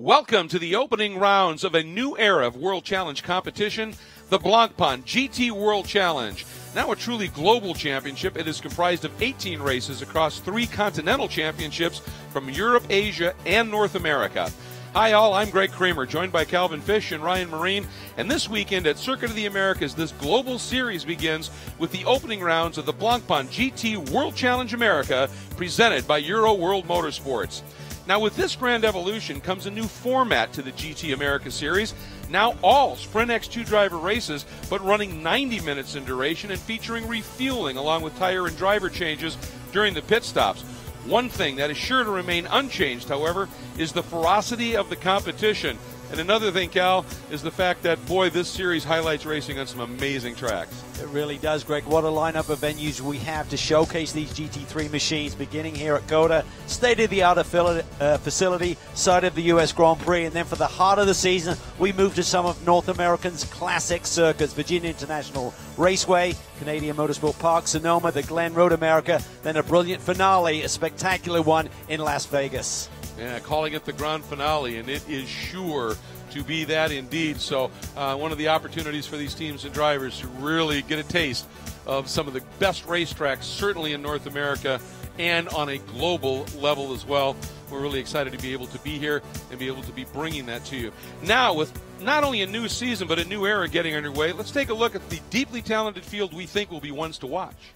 Welcome to the opening rounds of a new era of World Challenge competition, the Blancpain GT World Challenge. Now a truly global championship, it is comprised of 18 races across 3 continental championships from Europe, Asia, and North America. Hi all, I'm Greg Kramer, joined by Calvin Fish and Ryan Marine, and this weekend at Circuit of the Americas, this global series begins with the opening rounds of the Blancpain GT World Challenge America, presented by SRO World Motorsports. Now with this grand evolution comes a new format to the GT America Series, now all Sprint X2 driver races, but running 90 minutes in duration and featuring refueling along with tire and driver changes during the pit stops. One thing that is sure to remain unchanged, however, is the ferocity of the competition. And another thing, Cal, is the fact that, boy, this series highlights racing on some amazing tracks. It really does, Greg. What a lineup of venues we have to showcase these GT3 machines, beginning here at COTA, state-of-the-art facility, site of the U.S. Grand Prix. And then for the heart of the season, we move to some of North America's classic circuits, Virginia International Raceway, Canadian Motorsport Park, Sonoma, the Glen Road America, then a brilliant finale, a spectacular one in Las Vegas. Yeah, calling it the grand finale, and it is sure to be that indeed. So one of the opportunities for these teams and drivers to really get a taste of some of the best racetracks, certainly in North America and on a global level as well. We're really excited to be able to be here and be able to be bringing that to you. Now, with not only a new season, but a new era getting underway, let's take a look at the deeply talented field we think will be ones to watch.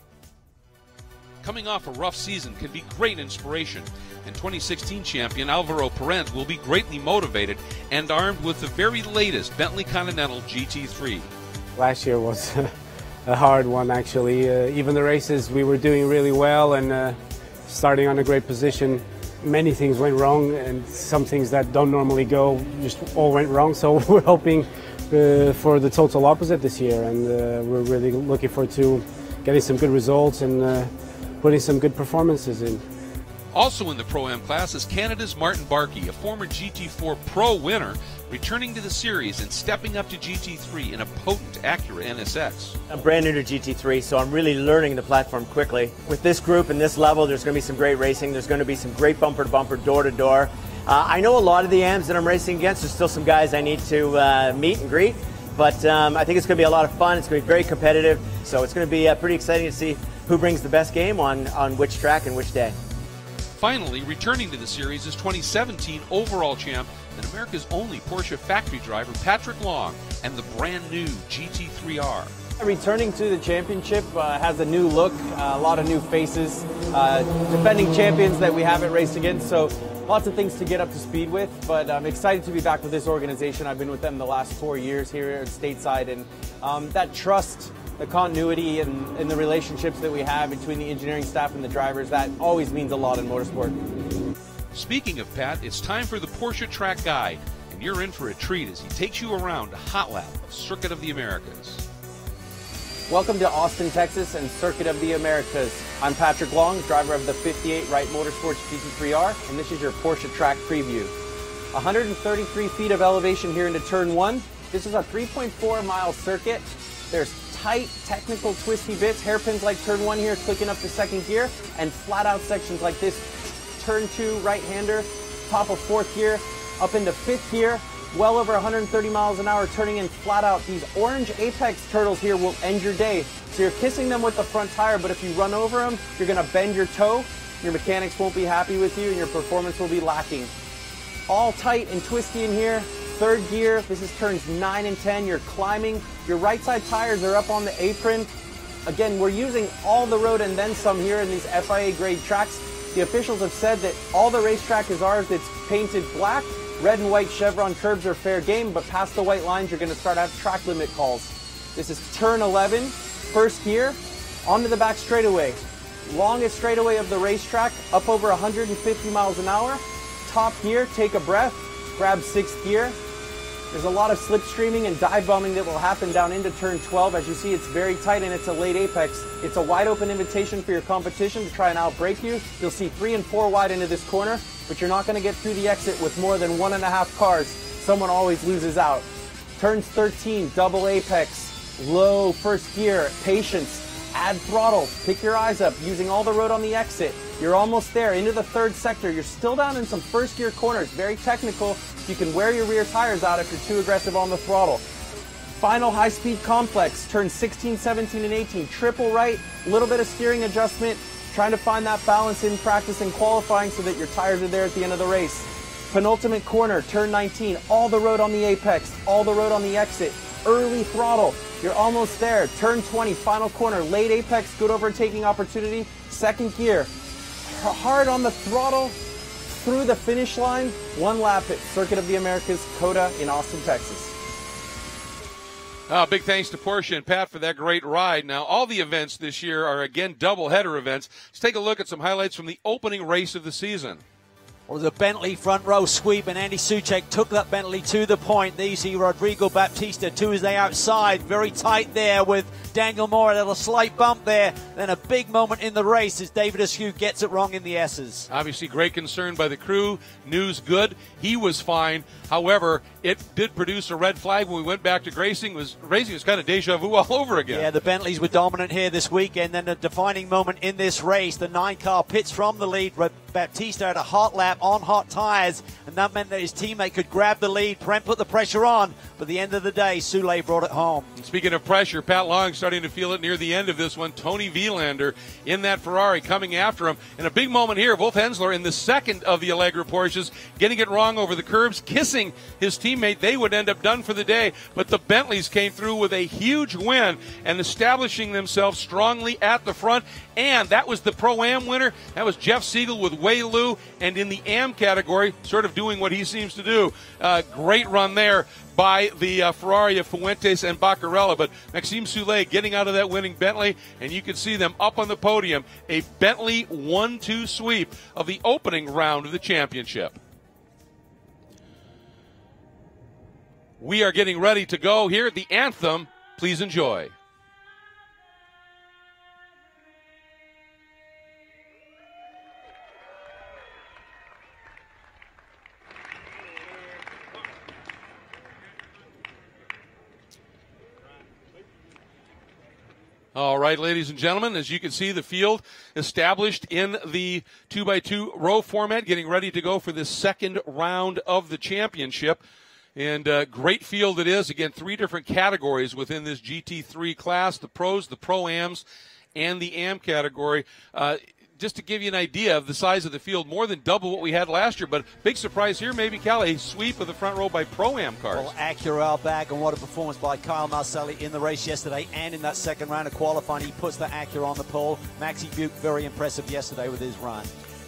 Coming off a rough season can be great inspiration, and 2016 champion Alvaro Perez will be greatly motivated and armed with the very latest Bentley Continental GT3. Last year was a hard one, actually. Even the races, we were doing really well and starting on a great position. Many things went wrong, and some things that don't normally go just all went wrong. So we're hoping for the total opposite this year, and we're really looking forward to getting some good results and putting some good performances in. Also in the Pro-Am class is Canada's Martin Barkey, a former GT4 Pro winner, returning to the series and stepping up to GT3 in a potent Acura NSX. I'm brand new to GT3, so I'm really learning the platform quickly. With this group and this level, there's going to be some great racing. There's going to be some great bumper-to-bumper, door-to-door. I know a lot of the AMs that I'm racing against. There's still some guys I need to meet and greet, but I think it's going to be a lot of fun. It's going to be very competitive, so it's going to be pretty exciting to see who brings the best game on which track and which day. Finally, returning to the series is 2017 overall champ and America's only Porsche factory driver, Patrick Long, and the brand new GT3R. Returning to the championship has a new look, a lot of new faces, defending champions that we haven't raced against, so lots of things to get up to speed with, but I'm excited to be back with this organization. I've been with them the last 4 years here at stateside, and that trust, the continuity and the relationships that we have between the engineering staff and the drivers, that always means a lot in motorsport. Speaking of Pat, it's time for the Porsche Track Guide, and you're in for a treat as he takes you around a hot lap of Circuit of the Americas. Welcome to Austin, Texas and Circuit of the Americas. I'm Patrick Long, driver of the 58 Wright Motorsports GT3R, and this is your Porsche Track Preview. 133 feet of elevation here into Turn 1. This is a 3.4 mile circuit. There's tight, technical, twisty bits, hairpins like Turn 1 here, clicking up to second gear, and flat out sections like this. Turn 2 right-hander, top of 4th gear, up into 5th gear, well over 130 miles an hour, turning in flat out. These orange apex turtles here will end your day. So you're kissing them with the front tire, but if you run over them, you're gonna bend your toe, your mechanics won't be happy with you, and your performance will be lacking. All tight and twisty in here. 3rd gear, this is turns 9 and 10, you're climbing, your right side tires are up on the apron. Again, we're using all the road and then some here in these FIA grade tracks. The officials have said that all the racetrack is ours, it's painted black. Red and white chevron curbs are fair game, but past the white lines, you're gonna start to have track limit calls. This is turn 11, 1st gear, onto the back straightaway. Longest straightaway of the racetrack, up over 150 miles an hour. Top gear, take a breath, grab 6th gear. There's a lot of slipstreaming and dive bombing that will happen down into turn 12. As you see, it's very tight and it's a late apex. It's a wide open invitation for your competition to try and outbrake you. You'll see 3 and 4 wide into this corner, but you're not going to get through the exit with more than 1.5 cars. Someone always loses out. Turns 13, double apex, low 1st gear, patience. Add throttle, pick your eyes up, using all the road on the exit. You're almost there, into the third sector. You're still down in some first gear corners, very technical. You can wear your rear tires out if you're too aggressive on the throttle. Final high-speed complex, turn 16, 17, and 18, triple right, a little bit of steering adjustment, trying to find that balance in practice and qualifying so that your tires are there at the end of the race. Penultimate corner, turn 19, all the road on the apex, all the road on the exit, early throttle. You're almost there. Turn 20, final corner, late apex, good overtaking opportunity, second gear. Hard on the throttle, through the finish line, one lap at Circuit of the Americas, COTA in Austin, Texas. Big thanks to Porsche and Pat for that great ride. Now, all the events this year are, again, double-header events. Let's take a look at some highlights from the opening race of the season. Well, the Bentley front row sweep, and Andy Soucek took that Bentley to the point. There you see Rodrigo Baptista, Tuesday outside, very tight there with Daniel Moore. A little slight bump there, then a big moment in the race as David Askew gets it wrong in the S's. Obviously, great concern by the crew. News good. He was fine. However, it did produce a red flag when we went back to racing. It was kind of deja vu all over again. Yeah, the Bentleys were dominant here this weekend. Then a defining moment in this race. The 9-car pits from the lead. Baptista had a hot lap on hot tires, and that meant that his teammate could grab the lead. Prem put the pressure on, but at the end of the day, Soule brought it home. And speaking of pressure, Pat Long starting to feel it near the end of this one. Tony Vielander in that Ferrari coming after him. And a big moment here, Wolf Hensler in the second of the Allegra Porsches, getting it wrong over the curbs, kissing his teammate. They would end up done for the day, but the Bentleys came through with a huge win and establishing themselves strongly at the front. And that was the Pro-Am winner. That was Jeff Siegel with Wei Lu, and in the Am category, sort of doing what he seems to do. Great run there by the Ferrari of Fuentes and Baccarella, but Maxime Soule getting out of that winning Bentley, and you can see them up on the podium. A Bentley 1-2 sweep of the opening round of the championship. We are getting ready to go here. The anthem, please enjoy. All right, ladies and gentlemen, as you can see, the field established in the 2x2 row format, getting ready to go for the second round of the championship. And great field it is. Again, 3 different categories within this GT3 class, the pros, the pro-ams, and the am category. Just to give you an idea of the size of the field, more than double what we had last year. But big surprise here, maybe, Cal, a sweep of the front row by Pro-Am cars. Well, Acura back, and what a performance by Kyle Marcelli in the race yesterday and in that second round of qualifying. He puts the Acura on the pole. Maxie Buick, very impressive yesterday with his run.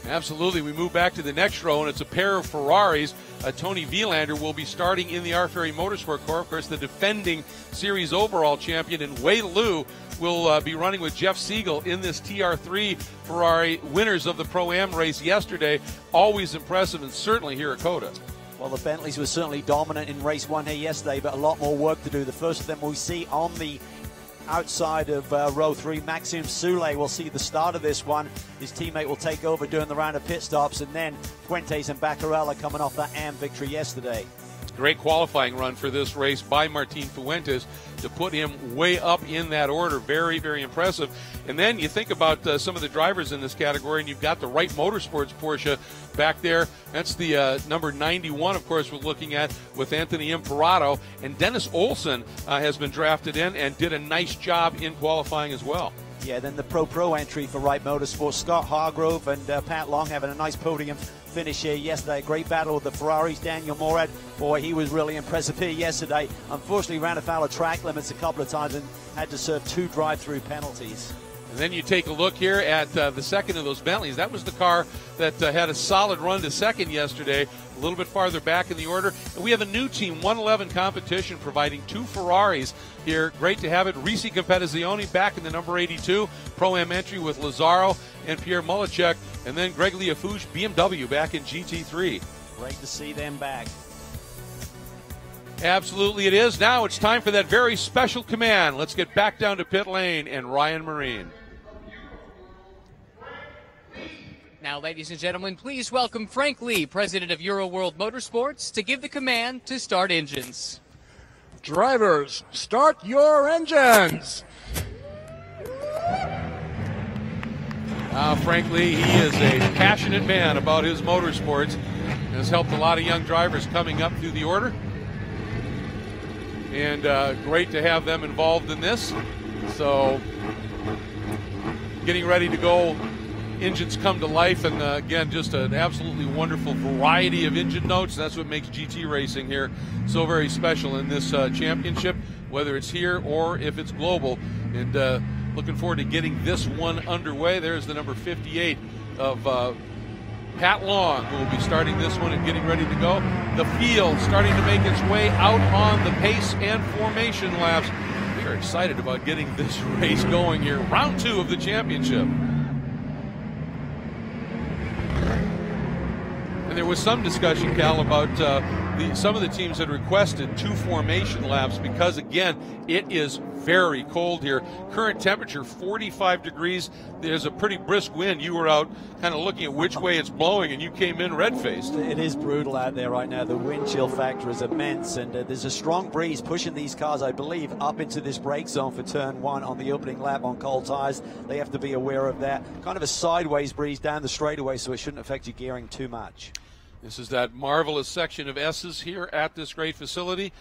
Absolutely. We move back to the next row, and it's a pair of Ferraris. Tony Vielander will be starting in the SRO Motorsports Group. Of course, the defending series overall champion, and Wei Lu will be running with Jeff Siegel in this TR3 Ferrari, winners of the Pro-Am race yesterday. Always impressive, and certainly here at COTA. Well, the Bentleys were certainly dominant in race 1 here yesterday, but a lot more work to do. The first of them we see on the outside of row 3, Maxime Soule will see the start of this one. His teammate will take over during the round of pit stops, and then Fuentes and Baccarella coming off that Am victory yesterday. Great qualifying run for this race by Martin Fuentes to put him way up in that order. Very, very impressive. And then you think about some of the drivers in this category, and you've got the Wright Motorsports Porsche back there. That's the number 91, of course, we're looking at with Anthony Imperato. And Dennis Olsen has been drafted in and did a nice job in qualifying as well. Yeah, then the Pro entry for Wright Motorsports. Scott Hargrove and Pat Long having a nice podium finish here yesterday. Great battle with the Ferraris. Daniel Morad, boy, he was really impressive here yesterday. Unfortunately, ran afoul of track limits a couple of times and had to serve 2 drive-through penalties. And then you take a look here at the second of those Bentleys. That was the car that had a solid run to second yesterday, a little bit farther back in the order. And we have a new team, 111 Competition, providing 2 Ferraris here. Great to have it. Risi Competizione back in the number 82, Pro-Am entry with Lazaro and Pierre Molachek. And then Greg Liafouche, BMW, back in GT3. Great to see them back. Absolutely it is. Now it's time for that very special command. Let's get back down to pit lane and Ryan Marine. Now, ladies and gentlemen, please welcome Frank Lee, president of Euro World Motorsports, to give the command to start engines. Drivers, start your engines! Frankly, he is a passionate man about his motorsports and has helped a lot of young drivers coming up through the order. And great to have them involved in this. So, getting ready to go. Engines come to life, and again, just an absolutely wonderful variety of engine notes. That's what makes GT racing here so very special in this championship, whether it's here or if it's global. And looking forward to getting this one underway. There's the number 58 of Pat Long, who will be starting this one and getting ready to go. The field starting to make its way out on the pace and formation laps. We are excited about getting this race going here. Round 2 of the championship. And there was some discussion, Cal, about some of the teams had requested 2 formation laps because, again, it is very cold here. Current temperature 45 degrees. There's a pretty brisk wind. You were out kind of looking at which way it's blowing, and you came in red-faced. It is brutal out there right now. The wind chill factor is immense, and there's a strong breeze pushing these cars, I believe, up into this brake zone for turn 1 on the opening lap on cold tires. They have to be aware of that. Kind of a sideways breeze down the straightaway, so it shouldn't affect your gearing too much. This is that marvelous section of S's here at this great facility.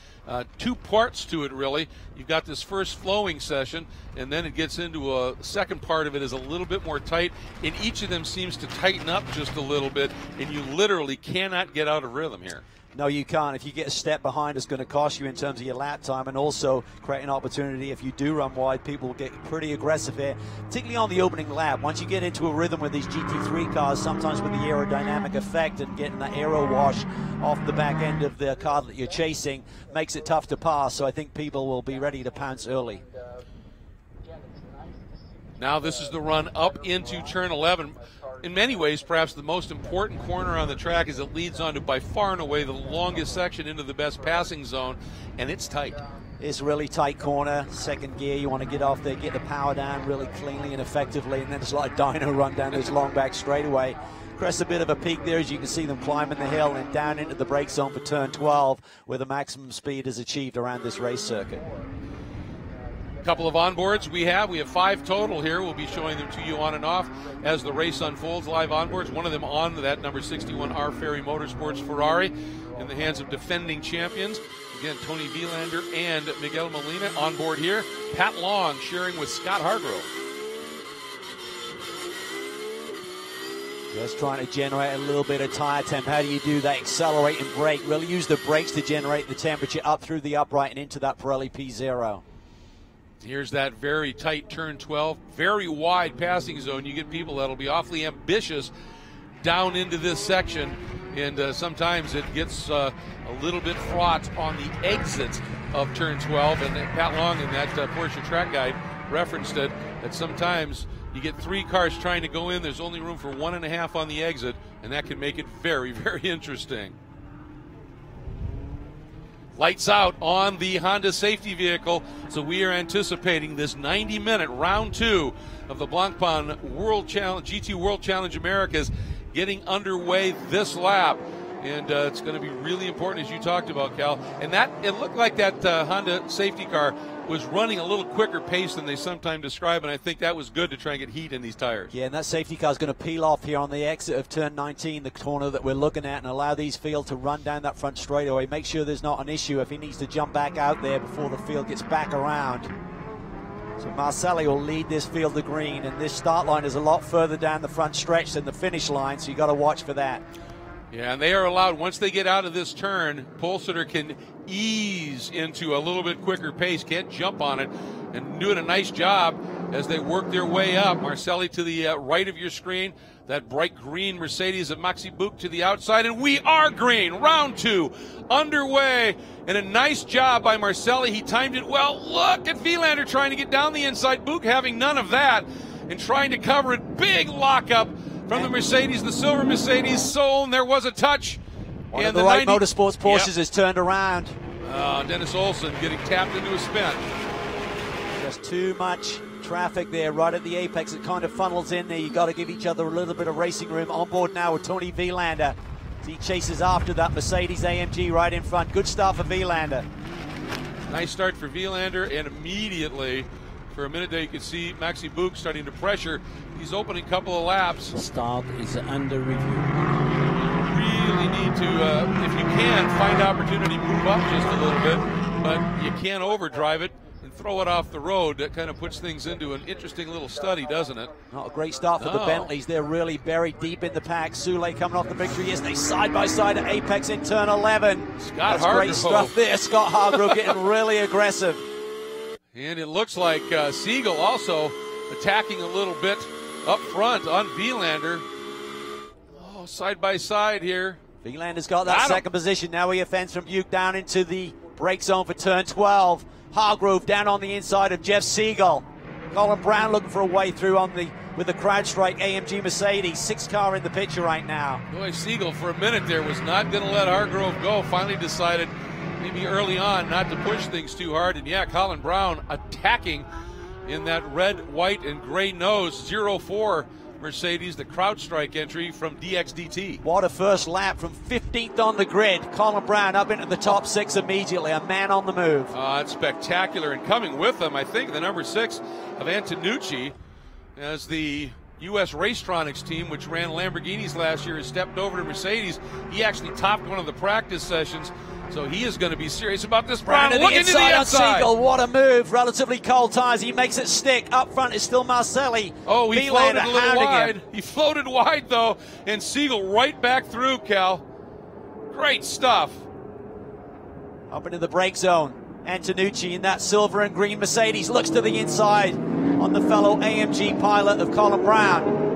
2 parts to it, really. You've got this first flowing session, and then it gets into a second part of it is a little bit more tight, and each of them seems to tighten up just a little bit, and you literally cannot get out of rhythm here. No, you can't. If you get a step behind, it's going to cost you in terms of your lap time, and also create an opportunity. If you do run wide, people will get pretty aggressive here, particularly on the opening lap. Once you get into a rhythm with these GT3 cars, sometimes with the aerodynamic effect and getting that aero wash off the back end of the car that you're chasing, makes it tough to pass. So I think people will be ready to pounce early. Now this is the run up into turn 11. In many ways, perhaps the most important corner on the track, as it leads on to by far and away the longest section into the best passing zone, and it's tight. It's a really tight corner. Second gear, you want to get off there, get the power down really cleanly and effectively, and then it's like a dyno run down this long back straightaway. Crest a bit of a peak there as you can see them climbing the hill and down into the brake zone for turn 12, where the maximum speed is achieved around this race circuit. Couple of onboards we have 5 total here. We'll be showing them to you on and off as the race unfolds. Live onboards, one of them on that number 61 R Ferry Motorsports Ferrari in the hands of defending champions. Again, Tony Vilander and Miguel Molina on board here. Pat Long sharing with Scott Hargrove. Just trying to generate a little bit of tire temp. How do you do that? Accelerate and brake. Really use the brakes to generate the temperature up through the upright and into that Pirelli P0. Here's that very tight turn 12, very wide passing zone. You get people that'll be awfully ambitious down into this section, and sometimes it gets a little bit fraught on the exit of turn 12. And Pat Long in that Porsche track guide referenced it, that sometimes you get 3 cars trying to go in, there's only room for 1.5 on the exit, and that can make it very, very interesting. Lights out on the Honda safety vehicle, so we are anticipating this 90-minute round 2 of the Blancpain World Challenge, GT World Challenge Americas getting underway this lap. And it's going to be really important, as you talked about, Cal. And that it looked like that Honda safety car was running a little quicker pace than they sometimes describe, and I think that was good to try and get heat in these tires. Yeah, and that safety car is going to peel off here on the exit of turn 19, the corner that we're looking at, and allow these field to run down that front straightaway. Make sure there's not an issue if he needs to jump back out there before the field gets back around. So Marcelli will lead this field to green, and this start line is a lot further down the front stretch than the finish line, so you got to watch for that. Yeah, and they are allowed, once they get out of this turn, Polster can ease into a little bit quicker pace, can't jump on it, and doing a nice job as they work their way up. Marcelli to the right of your screen, that bright green Mercedes of Maxi Buch to the outside, and we are green. Round 2 underway, and a nice job by Marcelli. He timed it well. Look at Vilander trying to get down the inside, Buch having none of that and trying to cover it. Big lockup from the Mercedes, the silver Mercedes sold, and there was a touch. One of the right Motorsports Porsches has turned around. Dennis Olsen getting tapped into a spin. Just too much traffic there right at the apex. It kind of funnels in there. You've got to give each other a little bit of racing room. On board now with Tony Vilander. He chases after that Mercedes AMG right in front. Good start for Vilander. Nice start for Vilander, and immediately For a minute there, you could see Maxi Book starting to pressure. He's opening a couple of laps. Start is under review. Really need to, if you can, find opportunity, move up just a little bit, but you can't overdrive it and throw it off the road. That kind of puts things into an interesting little study, doesn't it? Not a great start for the Bentleys. They're really buried deep in the pack. Soulé coming off the victory yesterday, side by side at Apex in turn 11. Scott That's great stuff there. Scott Hargrove getting really aggressive. And it looks like Siegel also attacking a little bit up front on Vilander. Oh, side by side here. Vilander's got that second position. Now he offends from Buick down into the brake zone for turn 12. Hargrove down on the inside of Jeff Siegel. Colin Brown looking for a way through on the with the CrowdStrike AMG Mercedes. 6th car in the picture right now. Boy, Siegel for a minute there was not going to let Hargrove go. Finally decided maybe early on not to push things too hard. And yeah, Colin Brown attacking in that red, white, and gray nose 04 Mercedes, the CrowdStrike entry from DXDT. What a first lap from 15th on the grid. Colin Brown up into the top 6 immediately. A man on the move. It's spectacular. And coming with them, I think, the number 6 of Antonucci as the U.S. Racetronics team, which ran Lamborghinis last year, has stepped over to Mercedes. He actually topped one of the practice sessions. So he is going to be serious about this. Brown looking to the inside. Siegel, what a move. Relatively cold tires. He makes it stick. Up front is still Marcelli. Oh, he floated a little wide. He floated wide, though. And Siegel right back through, Cal. Great stuff. Up into the brake zone. Antonucci in that silver and green Mercedes looks to the inside on the fellow AMG pilot of Colin Brown.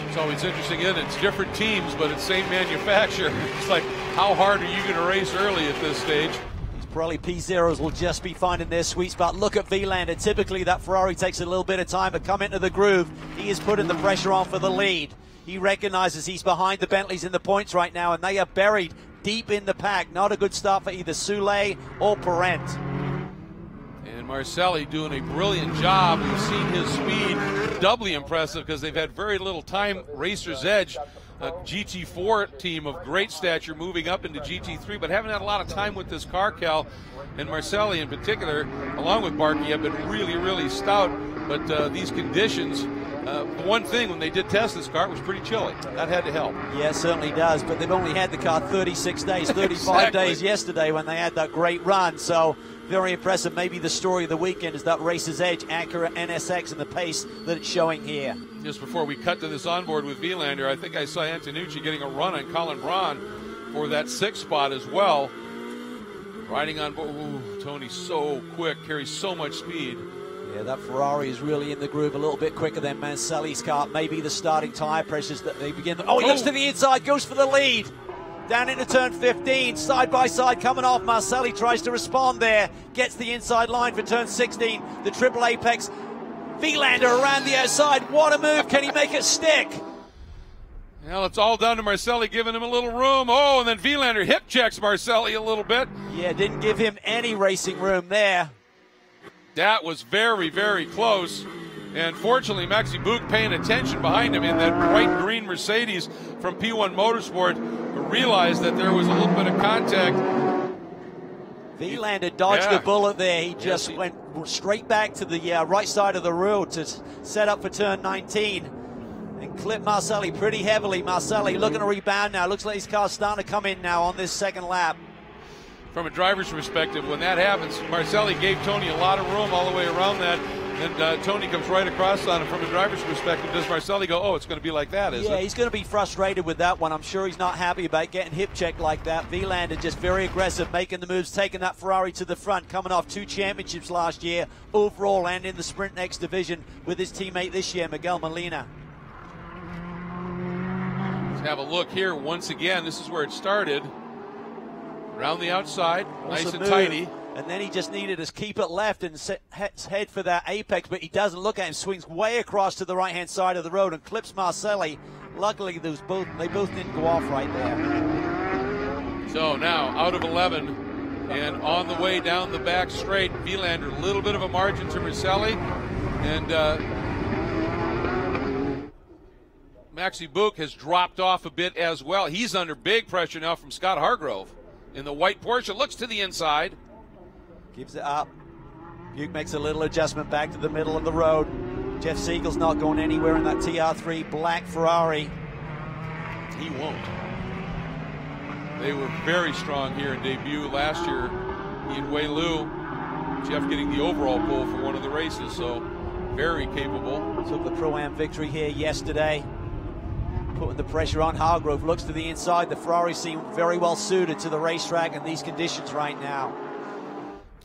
It's always interesting, isn't it? It's different teams, but it's same manufacturer. It's like, how hard are you going to race early at this stage? These Pirelli P0s will just be finding their sweet spot. Look at Vilander. Typically, that Ferrari takes a little bit of time, but come into the groove. He is putting the pressure on for the lead. He recognizes he's behind the Bentleys in the points right now, and they are buried deep in the pack. Not a good start for either Soulé or Parent. And Marcelli doing a brilliant job. We've seen his speed doubly impressive because they've had very little time. Racer's Edge, a GT4 team of great stature moving up into GT3, but haven't had a lot of time with this car, Cal. And Marcelli in particular, along with Barkey, have been really, really stout. But these conditions, the one thing when they did test this car, it was pretty chilly. That had to help. Yeah, it certainly does. But they've only had the car 36 days, 35 days yesterday when they had that great run. So very impressive. Maybe the story of the weekend is that Racer's Edge, Acura NSX, and the pace that it's showing here. Just before we cut to this onboard with Vilander, I think I saw Antonucci getting a run on Colin Braun for that 6th spot as well. Riding on board. Ooh, Tony's so quick, carries so much speed. Yeah, that Ferrari is really in the groove, a little bit quicker than Marcelli's car. Maybe the starting tire pressures that they begin. Oh, he looks to the inside, goes for the lead. Down into turn 15, side by side coming off. Marcelli tries to respond there. Gets the inside line for turn 16. The triple apex. Vilander around the outside. What a move. Can he make it stick? Well, it's all down to Marcelli giving him a little room. Oh, and then Vilander hip checks Marcelli a little bit. Yeah, didn't give him any racing room there. That was very, very close. And fortunately, Maxi Book paying attention behind him in that bright green Mercedes from P1 Motorsport realized that there was a little bit of contact. Vilander dodged the bullet there. He just went straight back to the right side of the road to set up for turn 19 and clipped Marcelli pretty heavily. Marcelli looking to rebound now. Looks like his car's starting to come in now on this second lap. From a driver's perspective, when that happens, Marcelli gave Tony a lot of room all the way around that. And Tony comes right across on him. From a driver's perspective, does Marcelli go, oh, it's going to be like that, is it? Yeah, he's going to be frustrated with that one. I'm sure he's not happy about getting hip checked like that. Vilander just very aggressive, making the moves, taking that Ferrari to the front, coming off 2 championships last year, overall and in the Sprint Next division with his teammate this year, Miguel Molina. Let's have a look here once again. This is where it started. Around the outside, nice and tidy. And then he just needed to keep it left and head for that apex, but he doesn't look at him. Swings way across to the right-hand side of the road and clips Marcelli. Luckily, they both didn't go off right there. So now, out of 11, and on the way down the back straight, Vilander, a little bit of a margin to Marcelli. And Maxi Book has dropped off a bit as well. He's under big pressure now from Scott Hargrove. In the white Porsche, looks to the inside. Gives it up. Buick makes a little adjustment back to the middle of the road. Jeff Siegel's not going anywhere in that TR3 black Ferrari. He won't. They were very strong here in debut last year. He and Wei Lu, Jeff getting the overall pole for one of the races, so very capable. Took the Pro-Am victory here yesterday. Putting the pressure on. Hargrove looks to the inside. The Ferrari seem very well suited to the racetrack and these conditions right now.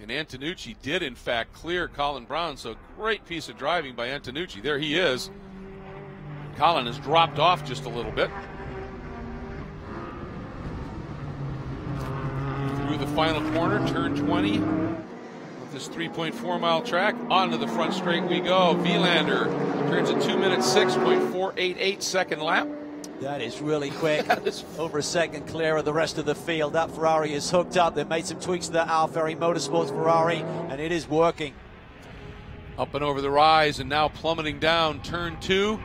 And Antonucci did, in fact, clear Colin Brown, so great piece of driving by Antonucci. There he is. Colin has dropped off just a little bit. Through the final corner, turn 20. With this 3.4-mile track, onto the front straight we go. Vilander turns a 2 minute 6.488 second lap. That is really quick. Over a second clear of the rest of the field. That Ferrari is hooked up. They've made some tweaks to that Alfieri Motorsports Ferrari, and it is working. Up and over the rise, and now plummeting down turn 2.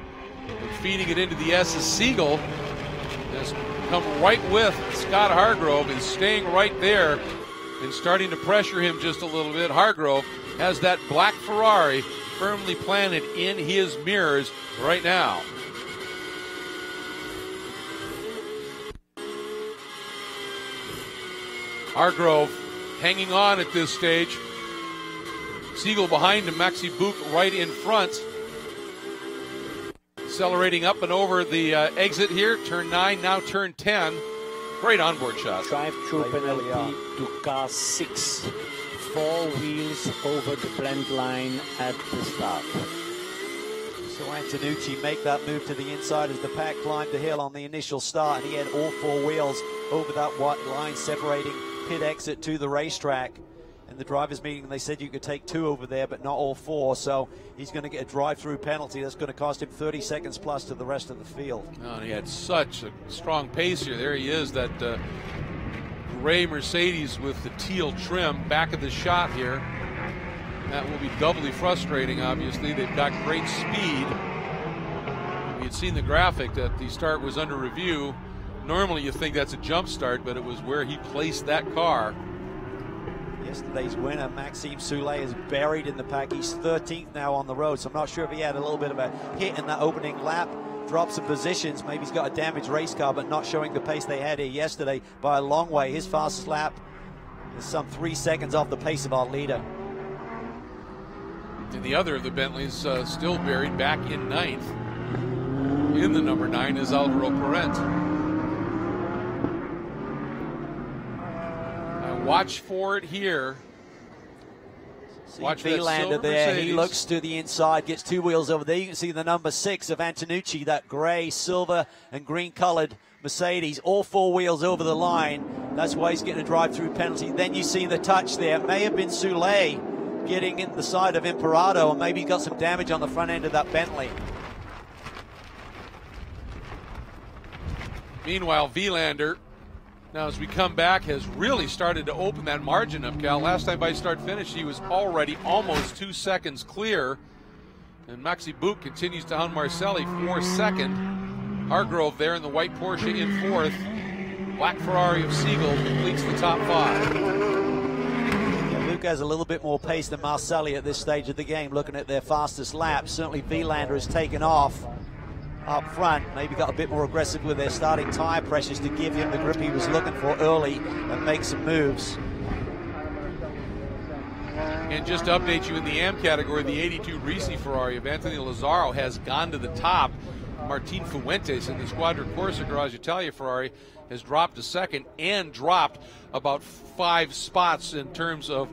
And feeding it into the S is Siegel. Has come right with Scott Hargrove, is staying right there and starting to pressure him just a little bit. Hargrove has that black Ferrari firmly planted in his mirrors right now. Hargrove hanging on at this stage. Siegel behind him, Maxi Buch right in front. Accelerating up and over the exit here, turn 9, now turn 10. Great onboard shot. Drive-through penalty to car 6. 4 wheels over the blend line at the start. So Antonucci make that move to the inside as the pack climbed the hill on the initial start, and he had all 4 wheels over that white line separating pit exit to the racetrack. In the drivers' meeting, they said you could take 2 over there, but not all 4. So he's going to get a drive-through penalty. That's going to cost him 30 seconds plus to the rest of the field. Oh, and he had such a strong pace here. There he is, that gray Mercedes with the teal trim, back of the shot here. That will be doubly frustrating, obviously. They've got great speed. We had seen the graphic that the start was under review. Normally you think that's a jump start, but it was where he placed that car. Yesterday's winner, Maxime Soulet, is buried in the pack. He's 13th now on the road, so I'm not sure if he had a little bit of a hit in that opening lap. Dropped some positions. Maybe he's got a damaged race car, but not showing the pace they had here yesterday by a long way. His fastest lap is some 3 seconds off the pace of our leader. And the other of the Bentleys still buried back in 9th. In the number 9 is Alvaro Parent. Watch for it here. Watch Vilander there. Mercedes. He looks to the inside, gets 2 wheels over there. You can see the number 6 of Antonucci, that gray, silver, and green colored Mercedes. All 4 wheels over the line. That's why he's getting a drive-through penalty. Then you see the touch there. It may have been Soulet getting in the side of Imperato, and maybe he got some damage on the front end of that Bentley. Meanwhile, Vilander, now as we come back, has really started to open that margin up, Cal. Last time by start-finish, he was already almost 2 seconds clear. And Maxi Buch continues to hound Marcelli for 2nd. Hargrove there in the white Porsche in 4th. Black Ferrari of Siegel completes the top 5. Yeah, Buch has a little bit more pace than Marcelli at this stage of the game, looking at their fastest laps. Certainly Vilander has taken off up front, maybe got a bit more aggressive with their starting tire pressures to give him the grip he was looking for early and make some moves. And just to update you in the AM category, the 82 Risi Ferrari of Anthony Lazzaro has gone to the top. Martin Fuentes in the Squadra Corsa Garage Italia Ferrari has dropped to 2nd and dropped about 5 spots in terms of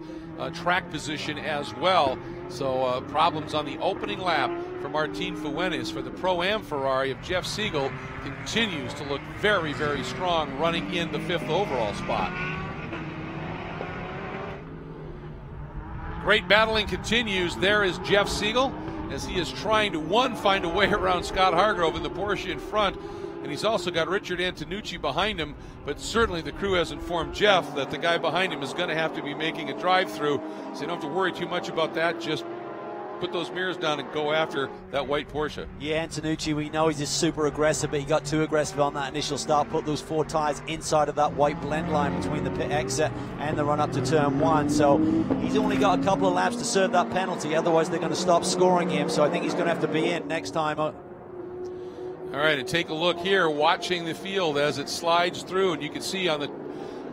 track position as well. So problems on the opening lap for Martin Fuentes. For the Pro-Am Ferrari of Jeff Siegel continues to look very, very strong, running in the 5th overall spot. Great battling continues. There is Jeff Siegel as he is trying to, find a way around Scott Hargrove in the Porsche in front. And he's also got Richard Antonucci behind him, but certainly the crew has informed Jeff that the guy behind him is going to have to be making a drive-through, so you don't have to worry too much about that. Just put those mirrors down and go after that white Porsche. Yeah, Antonucci, we know he's just super aggressive, but he got too aggressive on that initial start, put those 4 tires inside of that white blend line between the pit exit and the run up to turn 1. So he's only got a couple of laps to serve that penalty, otherwise they're going to stop scoring him. So I think he's going to have to be in next time. All right, and take a look here, watching the field as it slides through, and you can see on the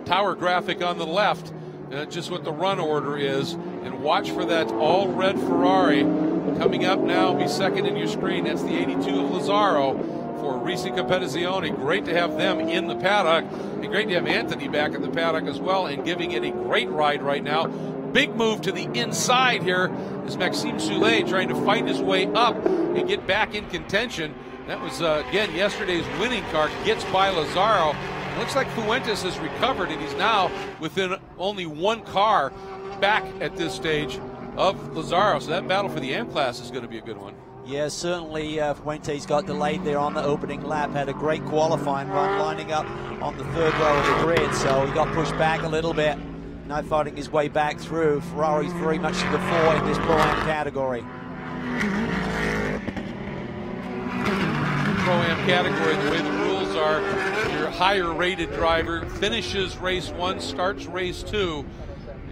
tower graphic on the left just what the run order is, and watch for that all red Ferrari coming up now. Be second in your screen. That's the 82 of Lazzaro for Risi Competizione. Great to have them in the paddock, and great to have Anthony back in the paddock as well, and giving it a great ride right now. Big move to the inside here is Maxime Soulet trying to fight his way up and get back in contention. That was, again, yesterday's winning car. Gets by Lazzaro. It looks like Fuentes has recovered, and he's now within only 1 car back at this stage of Lazzaro. So that battle for the AM class is going to be a good one. Yeah, certainly Fuentes got delayed there on the opening lap. Had a great qualifying run, lining up on the 3rd row of the grid. So he got pushed back a little bit. Now fighting his way back through. Ferrari's very much to the fore in this Pro-Am category. Pro-Am category, the way the rules are, your higher rated driver finishes race 1, starts race 2,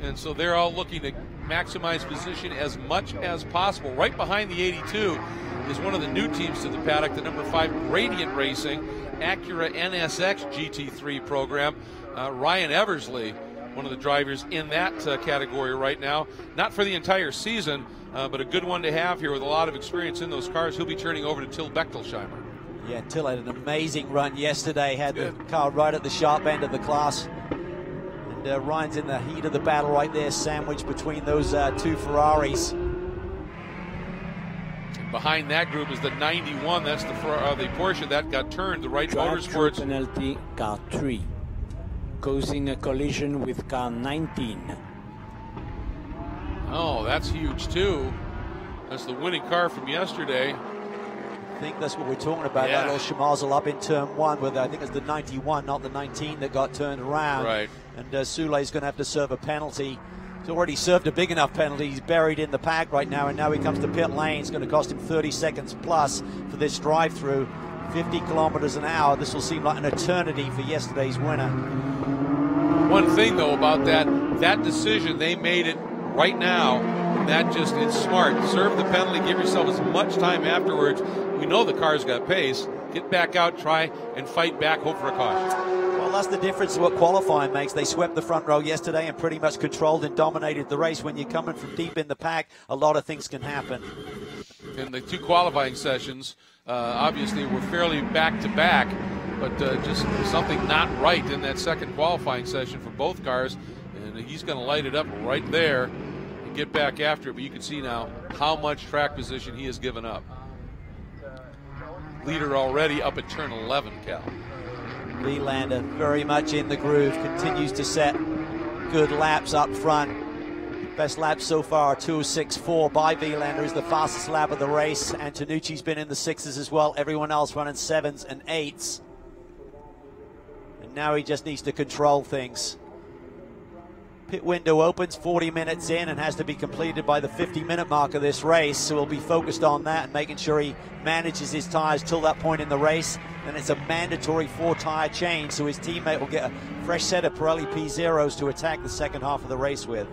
and so they're all looking to maximize position as much as possible. Right behind the 82 is one of the new teams to the paddock, the number 5 Gradient Racing Acura NSX GT3 program. Ryan Eversley, one of the drivers in that category right now, not for the entire season, but a good one to have here with a lot of experience in those cars. He'll be turning over to Till Bechtelsheimer. Yeah, Till had an amazing run yesterday, had the car right at the sharp end of the class. And Ryan's in the heat of the battle right there, sandwiched between those 2 Ferraris. And behind that group is the 91, that's the Porsche that got turned, the Wright Motorsports. Penalty, car 3, causing a collision with car 19. Oh, that's huge too. That's the winning car from yesterday. I think that's what we're talking about. Yeah. That little schmozzle up in turn 1 with, I think it's the 91, not the 19 that got turned around. Right. And Soulet's going to have to serve a penalty. He's already served a big enough penalty. He's buried in the pack right now, and now he comes to pit lane. It's going to cost him 30 seconds plus for this drive-through. 50 kilometers an hour. This will seem like an eternity for yesterday's winner. One thing, though, about that decision, they made it right now, and that just, it's smart. Serve the penalty, give yourself as much time afterwards. We know the car's got pace. Get back out, try and fight back, hope for a caution. Well, that's the difference what qualifying makes. They swept the front row yesterday and pretty much controlled and dominated the race. When you're coming from deep in the pack, a lot of things can happen. In the 2 qualifying sessions, obviously were fairly back-to-back, but just something not right in that second qualifying session for both cars, and he's going to light it up right there and get back after it. But you can see now how much track position he has given up. Leader already up at turn 11, Cal. Wielander very much in the groove, continues to set good laps up front. Best lap so far, 2:06.4 by Wielander, is the fastest lap of the race. Antonucci's been in the 6s as well. Everyone else running 7s and 8s. And now he just needs to control things. Pit window opens 40 minutes in and has to be completed by the 50-minute mark of this race. So we'll be focused on that and making sure he manages his tires till that point in the race. Then it's a mandatory 4-tire change, so his teammate will get a fresh set of Pirelli P0s to attack the second half of the race with.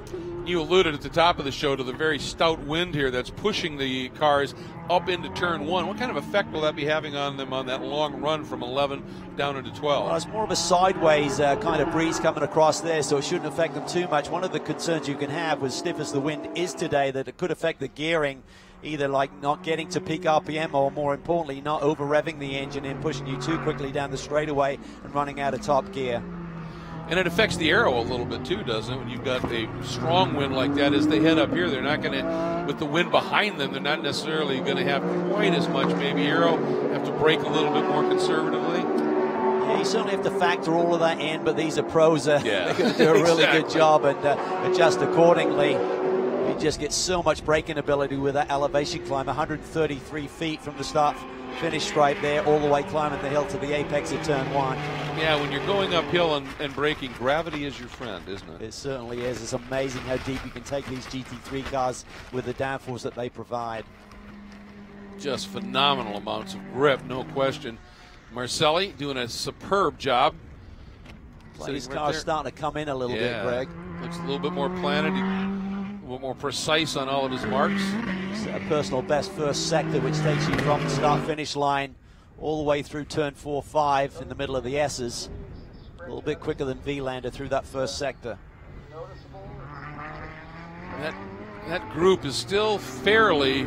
You alluded at the top of the show to the very stout wind here that's pushing the cars up into turn 1. What kind of effect will that be having on them on that long run from 11 down into 12? Well, it's more of a sideways kind of breeze coming across there, so it shouldn't affect them too much. One of the concerns you can have, as stiff as the wind is today, that it could affect the gearing, either like not getting to peak RPM or, more importantly, not over-revving the engine and pushing you too quickly down the straightaway and running out of top gear. And it affects the aero a little bit too, doesn't it? When you've got a strong wind like that, as they head up here, they're not going to, with the wind behind them, they're not necessarily going to have quite as much maybe aero, have to brake a little bit more conservatively. Yeah, you certainly have to factor all of that in, but these are pros. They're going to do a really exactly. good job and adjust accordingly. can just get so much braking ability with that elevation climb. 133 feet from the start finish stripe there, all the way climbing the hill to the apex of turn 1. Yeah, when you're going uphill and braking, gravity is your friend, isn't it? It certainly is. It's amazing how deep you can take these GT3 cars with the downforce that they provide. Just phenomenal amounts of grip, no question. Marcelli doing a superb job. These cars starting to come in a little bit, Greg. Looks a little bit more planted, a little more precise on all of his marks. It's a personal best first sector, which takes you from the start-finish line all the way through turn 4, 5 in the middle of the S's. A little bit quicker than Vilander through that first sector. That group is still fairly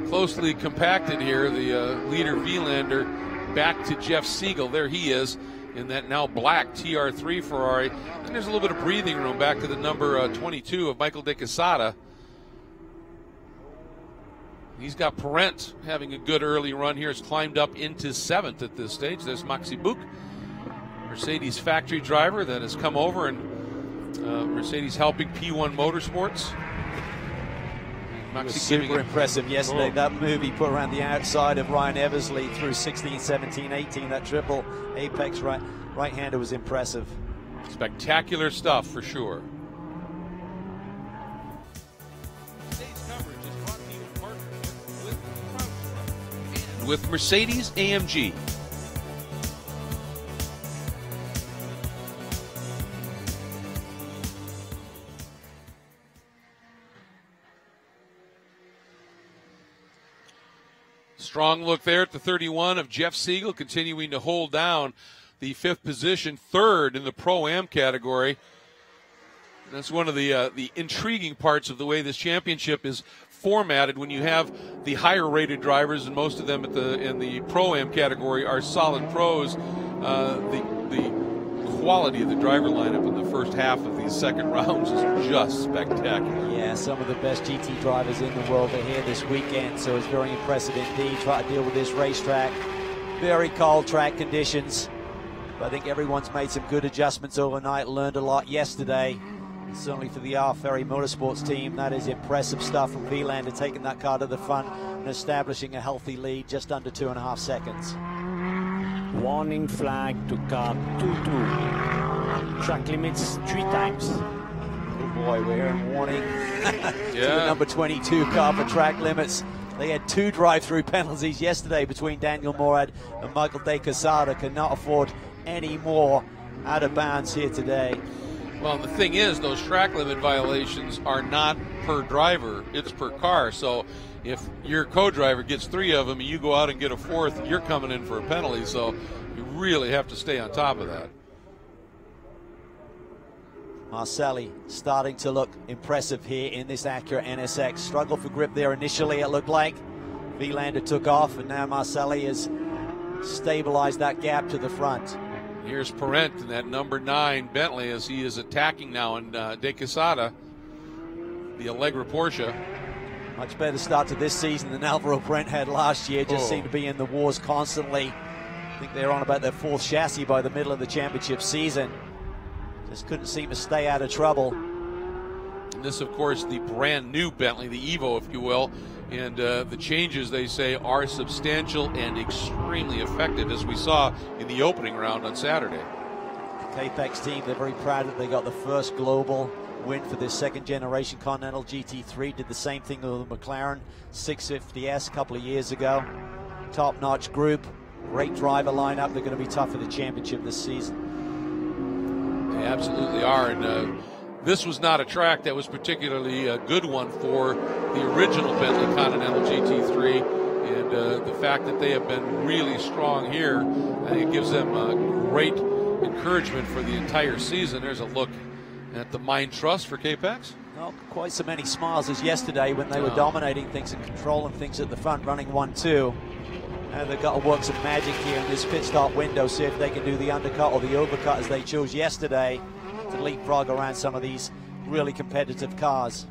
closely compacted here. The leader Vilander back to Jeff Siegel. There he is in that now black TR3 Ferrari. And there's a little bit of breathing room back to the number 22 of Michael De Quesada. He's got Parent having a good early run here. Has climbed up into 7th at this stage. There's Maxi Buch, Mercedes factory driver that has come over, and Mercedes helping P1 Motorsports. It was super impressive yesterday. That move he put around the outside of Ryan Eversley through 16, 17, 18. That triple apex right-hander was impressive. Spectacular stuff for sure. With Mercedes AMG. Strong look there at the 31 of Jeff Siegel, continuing to hold down the 5th position, 3rd in the Pro-Am category. That's one of the intriguing parts of the way this championship is formatted. When you have the higher rated drivers, and most of them in the Pro-Am category are solid pros, the quality of the driver lineup in the first half of these second rounds is just spectacular. Yeah, some of the best GT drivers in the world are here this weekend, so it's very impressive indeed. Try to deal with this racetrack. Very cold track conditions. But I think everyone's made some good adjustments overnight, learned a lot yesterday. Certainly for the Ferry Motorsports team, that is impressive stuff from Vilander, taking that car to the front and establishing a healthy lead just under 2.5 seconds. Warning flag to car 2-2. Track limits 3 times. Oh boy, we're hearing warning to the number 22 car for track limits. They had 2 drive-through penalties yesterday between Daniel Morad and Michael De Quesada. Cannot afford any more out of bounds here today. Well, the thing is, those track limit violations are not per driver, it's per car. So if your co-driver gets 3 of them and you go out and get a 4th, you're coming in for a penalty. So you really have to stay on top of that. Marcelli starting to look impressive here in this Acura NSX. Struggled for grip there initially, it looked like. Vilander took off, and now Marcelli has stabilized that gap to the front. Here's Parent in that number 9 Bentley as he is attacking now, and De Quesada, the Allegra Porsche. Much better start to this season than Alvaro Parent had last year. Just seemed to be in the wars constantly. I think they're on about their 4th chassis by the middle of the championship season. Just couldn't seem to stay out of trouble. And this, of course, the brand new Bentley, the Evo, if you will. And the changes, they say, are substantial and extremely effective, as we saw in the opening round on Saturday. The Apex team, they're very proud that they got the first global win for this 2nd generation Continental GT3. Did the same thing with the McLaren 650S a couple of years ago. Top-notch group, great driver lineup. They're going to be tough for the championship this season. They absolutely are. And this was not a track that was particularly a good one for the original Bentley Continental GT3, and the fact that they have been really strong here, I think it gives them great encouragement for the entire season. There's a look at the Mine Trust for Capex. Not quite so many smiles as yesterday when they were dominating things and controlling things at the front, running 1-2. And they've got to work some magic here in this pit stop window, see if they can do the undercut or the overcut as they chose yesterday to leapfrog around some of these really competitive cars.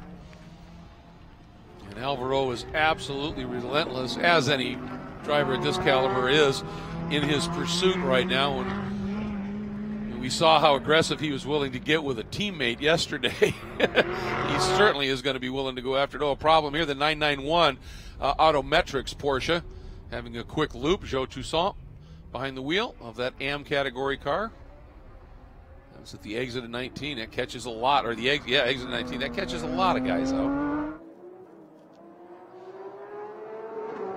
And Alvaro is absolutely relentless, as any driver at this caliber is, in his pursuit right now. And We saw how aggressive he was willing to get with a teammate yesterday. He certainly is going to be willing to go after no problem here. The 991 Autometrics Porsche having a quick loop. Joe Toussaint behind the wheel of that AM category car. That was at the exit of 19. That catches a lot, or the exit of 19. That catches a lot of guys out.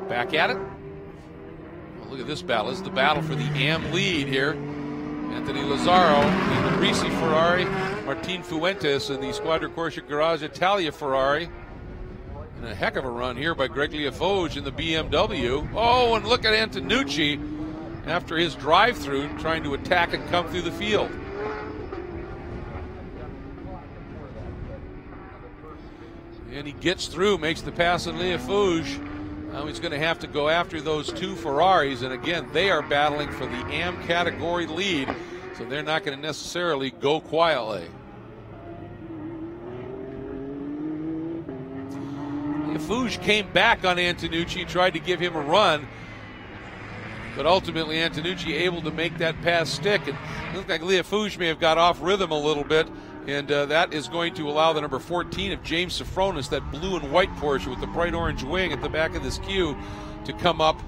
Back at it. Well, look at this battle. This is the battle for the AM lead here. Anthony Lazzaro in the Risi Ferrari, Martin Fuentes in the Squadra Corsa Garage Italia Ferrari. And a heck of a run here by Greg Leofoge in the BMW. Oh, and look at Antonucci after his drive-through trying to attack and come through the field. And he gets through, makes the pass on Leofoge. Now he's going to have to go after those two Ferraris, and again, they are battling for the AM category lead, so they're not going to necessarily go quietly. Leofoge came back on Antonucci, tried to give him a run, but ultimately Antonucci able to make that pass stick, and it looked like Leofoge may have got off rhythm a little bit. And that is going to allow the number 14 of James Safronis, that blue and white Porsche with the bright orange wing at the back of this queue, to come up,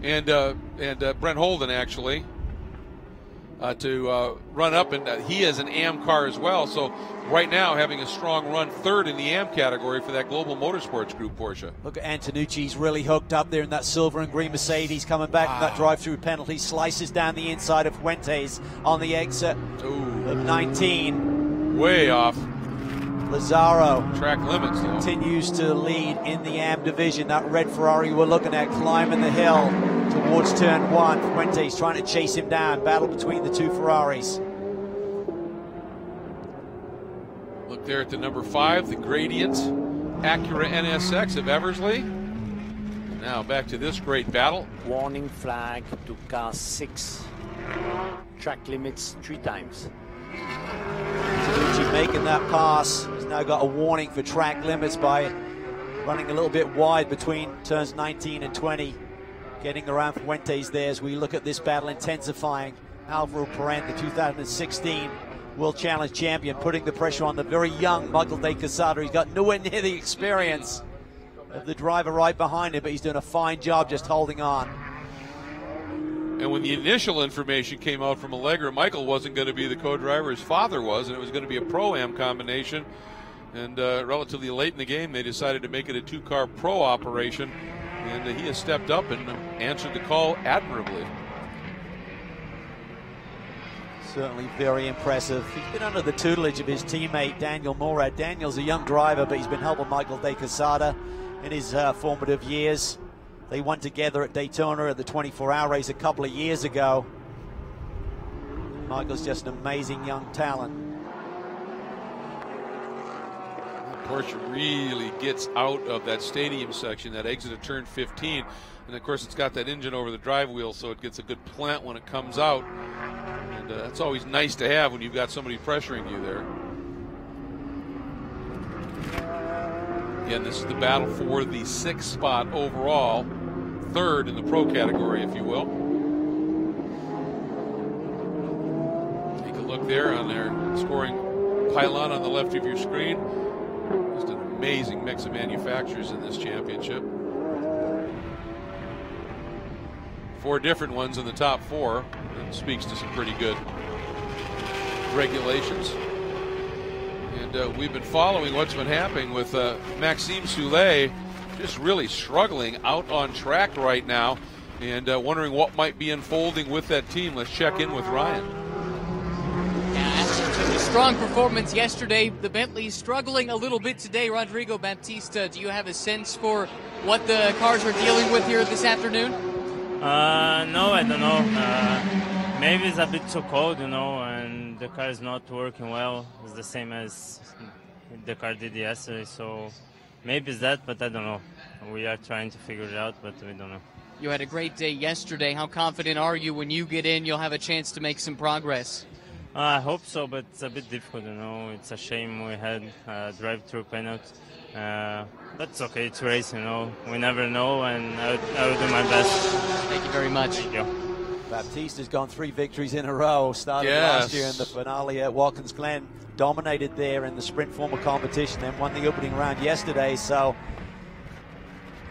and Brent Holden actually to run up, and he has an AM car as well. So right now having a strong run, third in the AM category for that Global Motorsports Group Porsche. Look at Antonucci's really hooked up there in that silver and green Mercedes, coming back from that drive-through penalty, slices down the inside of Fuentes on the exit of 19. Way off. Lazzaro track limits though. Continues to lead in the AM division. That red Ferrari we're looking at climbing the hill towards turn one. Fuentes trying to chase him down. Battle between the two Ferraris. Look there at the number 5, the Gradient Acura NSX of Eversley. Now back to this great battle. Warning flag to car 6. Track limits 3 times. Antonucci making that pass. He's now got a warning for track limits by running a little bit wide between turns 19 and 20. Getting around Fuentes there as we look at this battle intensifying. Alvaro Parent, the 2016 World Challenge champion, putting the pressure on the very young Michael De Quesada. He's got nowhere near the experience of the driver right behind him, but he's doing a fine job just holding on. And when the initial information came out from Allegra, Michael wasn't going to be the co-driver, his father was, and it was going to be a Pro-Am combination. And relatively late in the game, they decided to make it a 2-car Pro operation. And he has stepped up and answered the call admirably. Certainly very impressive. He's been under the tutelage of his teammate, Daniel Morad. Daniel's a young driver, but he's been helping Michael De Quesada in his formative years. They won together at Daytona at the 24-hour race a couple of years ago. Michael's just an amazing young talent. Porsche really gets out of that stadium section, that exit of turn 15. And of course it's got that engine over the drive wheel, so it gets a good plant when it comes out. And that's always nice to have when you've got somebody pressuring you there. Again, this is the battle for the 6th spot overall, 3rd in the Pro category, if you will. Take a look there on their scoring pylon on the left of your screen. Just an amazing mix of manufacturers in this championship. 4 different ones in the top 4. That speaks to some pretty good regulations. And we've been following what's been happening with Maxime Soulet, just really struggling out on track right now, and wondering what might be unfolding with that team. Let's check in with Ryan. A strong performance yesterday. The Bentley's struggling a little bit today. Rodrigo Baptista, do you have a sense for what the cars are dealing with here this afternoon? No, I don't know. Maybe it's a bit too cold, you know, and the car is not working well. It's the same as the car did yesterday, so maybe it's that, but I don't know. We are trying to figure it out, but we don't know. You had a great day yesterday. How confident are you when you get in, you'll have a chance to make some progress? I hope so, but it's a bit difficult, you know. It's a shame we had a drive-through penalty. But it's okay, it's race, you know. We never know, and I will do my best. Thank you very much. Thank you. Baptista's gone 3 victories in a row, started last year in the finale at Watkins Glen, dominated there in the sprint form of competition, then won the opening round yesterday, so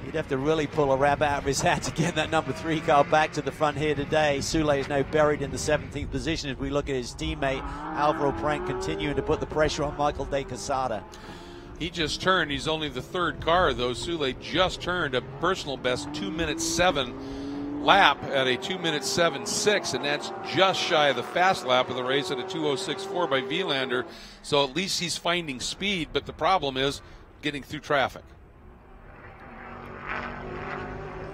he'd have to really pull a rabbit out of his hat to get that number 3 car back to the front here today. Soule is now buried in the 17th position as we look at his teammate, Alvaro Prank, continuing to put the pressure on Michael De Quesada. He just turned, he's only the 3rd car, though. Soule just turned a personal best 2:07 lap at a 2:07.6, and that's just shy of the fast lap of the race at a 2:06.4 by Vilander. So at least he's finding speed, but the problem is getting through traffic.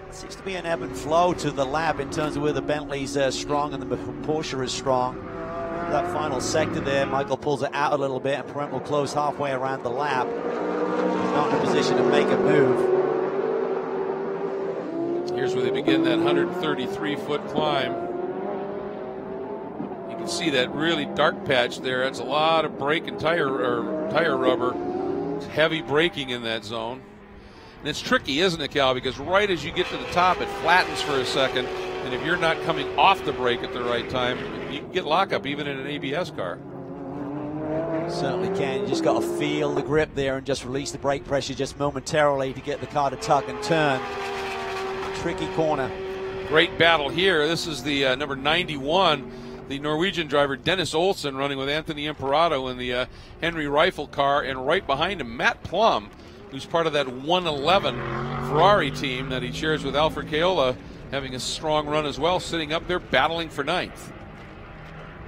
Seems to be an ebb and flow to the lap in terms of where the Bentley's strong and the Porsche is strong. That final sector there, Michael pulls it out a little bit, and Perrent will close halfway around the lap. He's not in a position to make a move. Here's where they begin that 133-foot climb. You can see that really dark patch there. That's a lot of brake and tire rubber. It's heavy braking in that zone. And it's tricky, isn't it, Cal? Because right as you get to the top, it flattens for a second. And if you're not coming off the brake at the right time, you can get lockup even in an ABS car. Certainly can. You just got to feel the grip there and just release the brake pressure just momentarily to get the car to tuck and turn. Tricky corner. Great battle here. This is the number 91, the Norwegian driver Dennis Olsen, running with Anthony Imperato in the Henry Rifle car, and right behind him Matt Plum, who's part of that 111 Ferrari team that he shares with Alfred Caiola, having a strong run as well, sitting up there battling for 9th.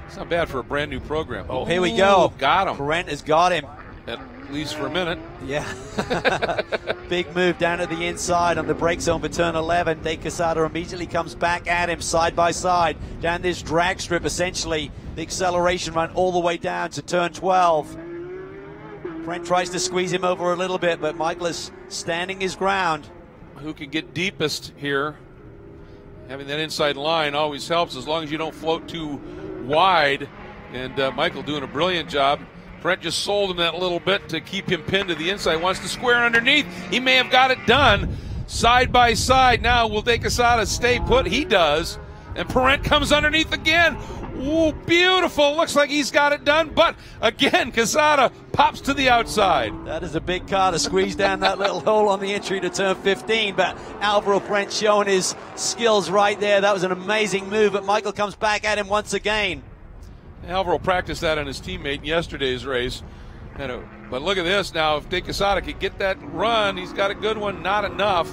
It's not bad for a brand new program. Oh, here we go. Got him. Perrent has got him. At least for a minute. Yeah. Big move down to the inside on the brake zone for turn 11. De Quesada immediately comes back at him side by side down this drag strip, essentially. The acceleration run all the way down to turn 12. Brent tries to squeeze him over a little bit, but Michael is standing his ground. Who can get deepest here? Having that inside line always helps as long as you don't float too wide. And Michael doing a brilliant job. Brent just sold him that little bit to keep him pinned to the inside. Wants to square underneath. He may have got it done. Side by side now. Will De Quesada stay put? He does. And Perrent comes underneath again. Ooh, beautiful. Looks like he's got it done. But again, Quesada pops to the outside. That is a big car to squeeze down that little hole on the entry to turn 15. But Alvaro Prank showing his skills right there. That was an amazing move. But Michael comes back at him once again. Alvaro practiced that on his teammate in yesterday's race. But look at this now. If De Quesada could get that run, he's got a good one. Not enough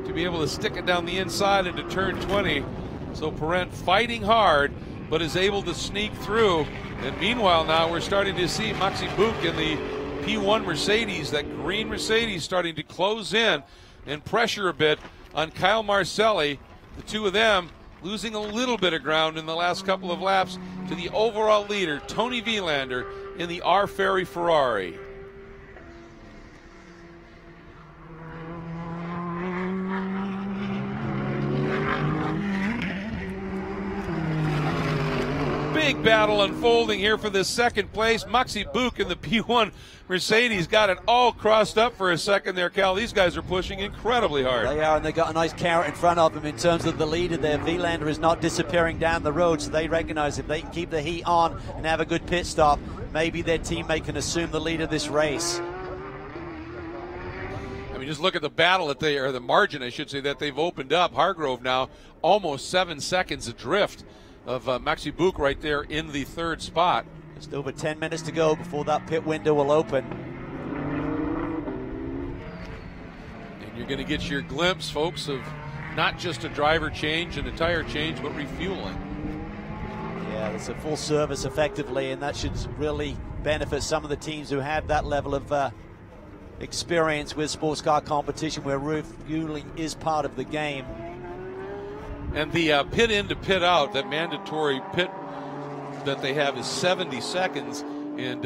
to be able to stick it down the inside into turn 20. So Perrent fighting hard, but is able to sneak through. And meanwhile now we're starting to see Maxi Buch in the P1 Mercedes, that green Mercedes, starting to close in and pressure a bit on Kyle Marcelli. The two of them losing a little bit of ground in the last couple of laps to the overall leader, Tony Vilander, in the R. Ferry Ferrari. Big battle unfolding here for this second place. Maxi Buch in the P1 Mercedes got it all crossed up for a second there, Cal. These guys are pushing incredibly hard. They are, and they got a nice carrot in front of them in terms of the leader there. Vilander is not disappearing down the road, so they recognize if they can keep the heat on and have a good pit stop, maybe their teammate can assume the lead of this race. I mean, just look at the battle that they, or the margin, I should say, that they've opened up. Hargrove now almost 7 seconds adrift of Maxi Buch right there in the 3rd spot. Just over 10 minutes to go before that pit window will open. And you're going to get your glimpse, folks, of not just a driver change and a tire change, but refueling. Yeah, it's a full service effectively, and that should really benefit some of the teams who have that level of experience with sports car competition where refueling is part of the game. And the pit in to pit out, that mandatory pit that they have is 70 seconds. And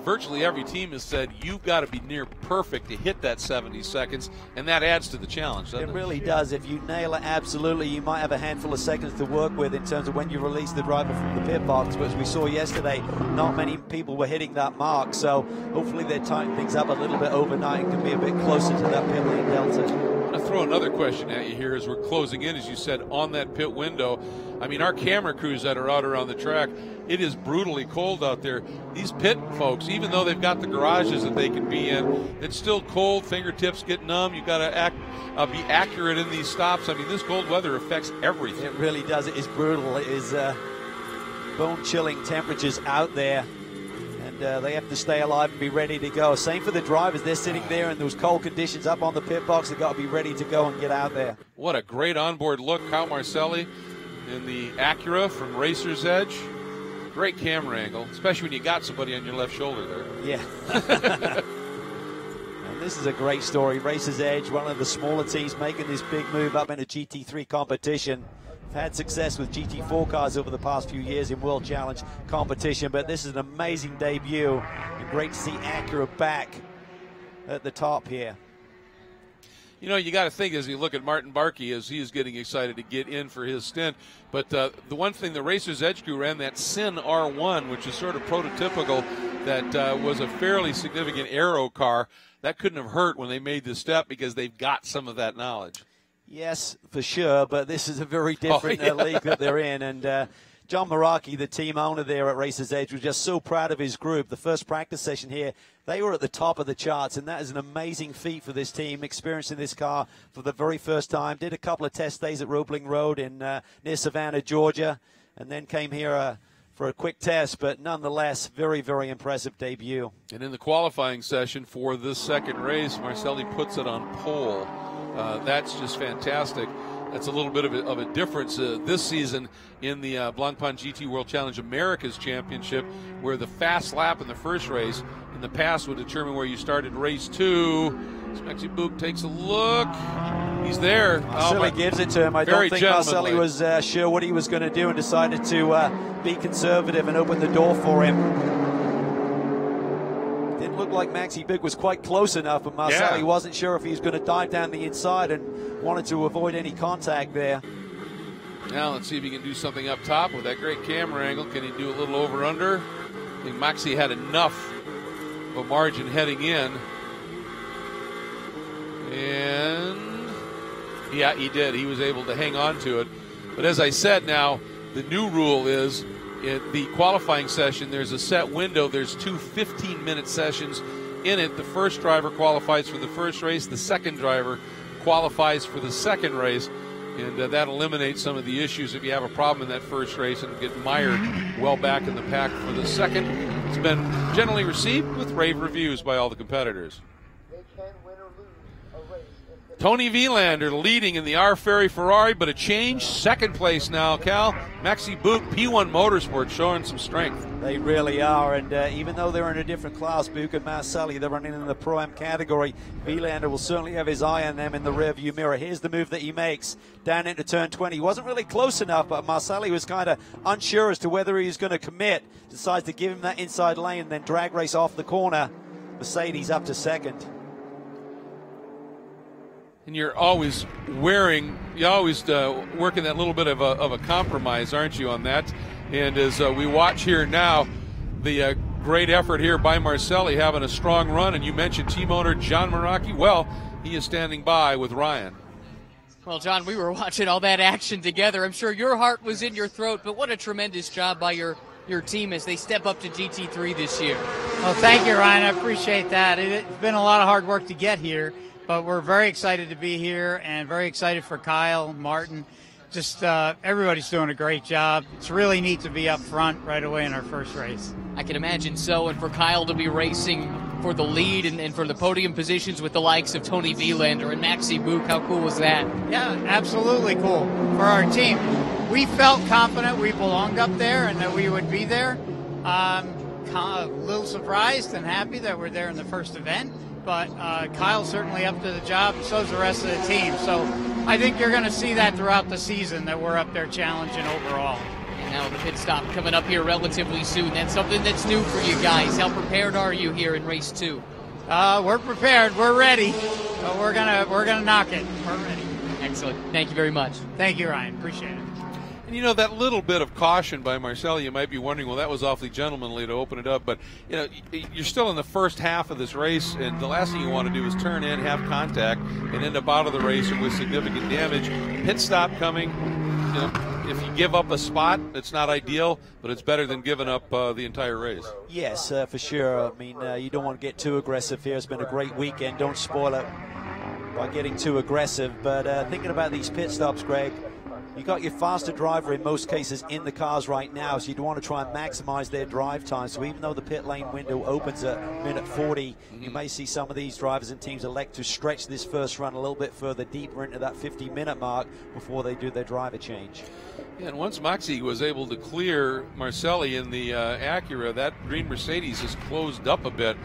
virtually every team has said you've got to be near perfect to hit that 70 seconds. And that adds to the challenge, doesn't it? It really does. If you nail it, absolutely, you might have a handful of seconds to work with in terms of when you release the driver from the pit box. But as we saw yesterday, not many people were hitting that mark. So hopefully they tighten things up a little bit overnight and can be a bit closer to that pit lane delta. I'm going to throw another question at you here as we're closing in, as you said, on that pit window. I mean, our camera crews that are out around the track, it is brutally cold out there. These pit folks, even though they've got the garages that they can be in, it's still cold. Fingertips get numb. You got to be accurate in these stops. I mean, this cold weather affects everything. It really does. It is brutal. It is bone-chilling temperatures out there. They have to stay alive and be ready to go. Same for the drivers. They're sitting there in those cold conditions up on the pit box. They've got to be ready to go and get out there. What a great onboard look. Kyle Marcelli in the Acura from Racer's Edge. Great camera angle, especially when you got somebody on your left shoulder there. Yeah. And this is a great story. Racer's Edge, one of the smaller teams making this big move up into GT3 competition. Had success with GT4 cars over the past few years in World Challenge competition, but this is an amazing debut. And great to see Acura back at the top here. You know, you got to think as you look at Martin Barkey as he is getting excited to get in for his stint. But the one thing, the Racer's Edge crew ran that Sin R1, which is sort of prototypical, that was a fairly significant aero car. That couldn't have hurt when they made this step because they've got some of that knowledge. Yes, for sure, but this is a very different league that they're in. And John Meraki, the team owner there at Racer's Edge, was just so proud of his group. The first practice session here, they were at the top of the charts, and that is an amazing feat for this team, experiencing this car for the very first time. Did a couple of test days at Roebling Road in near Savannah, Georgia, and then came here for a quick test, but nonetheless, very, very impressive debut. And in the qualifying session for this second race, Marcelli puts it on pole. That's just fantastic. That's a little bit of a difference this season in the Blancpain GT World Challenge Americas Championship, where the fast lap in the first race in the past would determine where you started race 2. Maxi Book takes a look. He's there. Marcelli gives it to him. I don't think Marcelli was sure what he was going to do and decided to be conservative and open the door for him. Didn't look like Maxi Big was quite close enough, but Marcelli wasn't sure if he was going to dive down the inside and wanted to avoid any contact there. Now let's see if he can do something up top with that great camera angle. Can he do a little over-under? I think Maxi had enough of a margin heading in. And yeah, he did. He was able to hang on to it. But as I said, now the new rule is in the qualifying session, there's a set window. There's 2 15-minute sessions in it. The first driver qualifies for the first race. The second driver qualifies for the second race. And that eliminates some of the issues if you have a problem in that first race and get mired well back in the pack for the second. It's been generally received with rave reviews by all the competitors. Tony Vilander leading in the R Ferry Ferrari, but a change. Second place now, Cal. Maxi Book, P1 Motorsports, showing some strength. They really are, and even though they're in a different class, Book and Marcelli, they're running in the Pro-Am category. Vilander will certainly have his eye on them in the rearview mirror. Here's the move that he makes down into turn 20. He wasn't really close enough, but Marcelli was kind of unsure as to whether he was going to commit. Decides to give him that inside lane and then drag race off the corner. Mercedes up to second. And you're always working that little bit of a compromise, aren't you, on that? And as we watch here now, the great effort here by Marcelli, having a strong run. And you mentioned team owner John Meraki. Well, he is standing by with Ryan. Well, John, we were watching all that action together. I'm sure your heart was in your throat, but what a tremendous job by your team as they step up to GT3 this year. Well, thank you, Ryan. I appreciate that. It's been a lot of hard work to get here. But we're very excited to be here and very excited for Kyle, Martin. Just everybody's doing a great job. It's really neat to be up front right away in our first race. I can imagine so, and for Kyle to be racing for the lead and for the podium positions with the likes of Tony Vilander and Maxi Book, how cool was that? Yeah, absolutely cool for our team. We felt confident we belonged up there and that we would be there. A little surprised and happy that we're there in the first event. But Kyle's certainly up to the job, and so is the rest of the team. So I think you're going to see that throughout the season, that we're up there challenging overall. And now the pit stop coming up here relatively soon. That's something that's new for you guys. How prepared are you here in race 2? We're prepared. We're ready. So we're gonna knock it. We're ready. Excellent. Thank you very much. Thank you, Ryan. Appreciate it. And you know, that little bit of caution by Marcelli, you might be wondering, well, that was awfully gentlemanly to open it up. But, you know, you're still in the first half of this race, and the last thing you want to do is turn in, have contact, and end up out of the race with significant damage. Pit stop coming. You know, if you give up a spot, it's not ideal, but it's better than giving up the entire race. Yes, for sure. I mean, you don't want to get too aggressive here. It's been a great weekend. Don't spoil it by getting too aggressive. But thinking about these pit stops, Greg, you got your faster driver in most cases in the cars right now, so you'd want to try and maximize their drive time. So even though the pit lane window opens at minute 40, you may see some of these drivers and teams elect to stretch this first run a little bit further deeper into that 50-minute mark before they do their driver change. Yeah, and once Moxie was able to clear Marcelli in the Acura, that green Mercedes has closed up a bit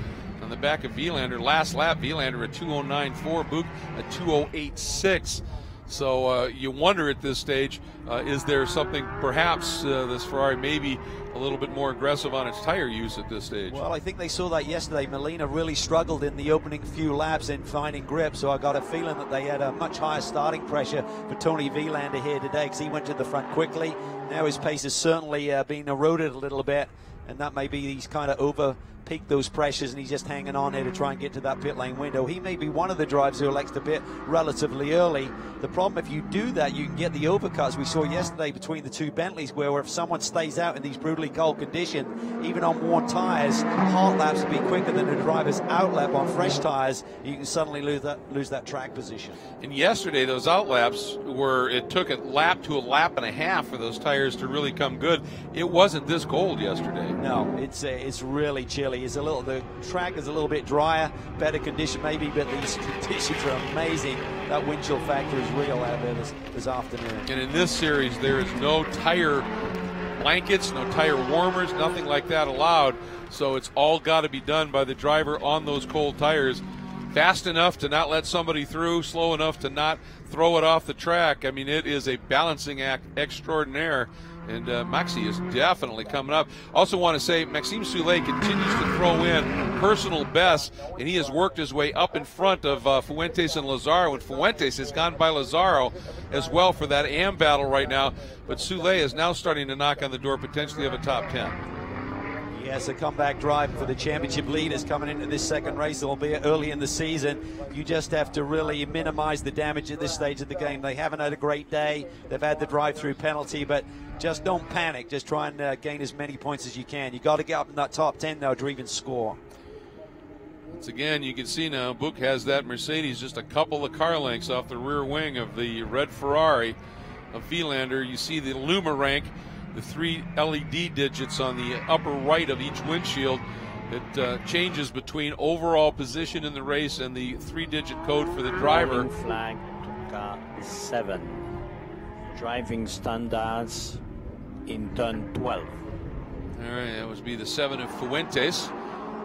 on the back of Vilander. Last lap, Vilander a 2:09.4, Buch a 2:08.6. So you wonder at this stage, is there something, perhaps this Ferrari may be a little bit more aggressive on its tire use at this stage? Well, I think they saw that yesterday. Molina really struggled in the opening few laps in finding grip, so I got a feeling that they had a much higher starting pressure for Tony Vilander here today, because he went to the front quickly. Now his pace has certainly been eroded a little bit, and that may be he's kind of over-peaked those pressures, and he's just hanging on here to try and get to that pit lane window. He may be one of the drivers who elects to pit relatively early. The problem, if you do that, you can get the overcuts we saw yesterday between the two Bentleys, where if someone stays out in these brutally cold conditions, even on worn tires, hot laps will be quicker than the driver's out lap on fresh tires. You can suddenly lose that track position. And yesterday, those out laps were, it took a lap to a lap and a half for those tires to really come good. It wasn't this cold yesterday. No, it's really chilly. The track is a little bit drier, better condition maybe, but these conditions are amazing. That wind chill factor is real out there this afternoon. And in this series, there is no tire blankets, no tire warmers, nothing like that allowed. So it's all got to be done by the driver on those cold tires, fast enough to not let somebody through, slow enough to not throw it off the track. I mean, it is a balancing act extraordinaire. And Maxi is definitely coming up. Also want to say Maxime Soulet continues to throw in personal bests, and he has worked his way up in front of Fuentes and Lazaro, and Fuentes has gone by Lazaro as well for that AM battle right now. But Soulet is now starting to knock on the door potentially of a top 10. He has a comeback drive for the championship leaders coming into this second race, albeit early in the season. You just have to really minimize the damage at this stage of the game. They haven't had a great day. They've had the drive-through penalty, but just don't panic. Just try and gain as many points as you can. You got to get up in that top 10 now to even score. Once again, you can see now Buch has that Mercedes just a couple of car lengths off the rear wing of the red Ferrari of Vilander. You see the Luma rank, the 3 LED digits on the upper right of each windshield. It changes between overall position in the race and the 3-digit code for the driver. Warning flag to car 7. Driving standards in turn 12. All right, that would be the 7 of Fuentes,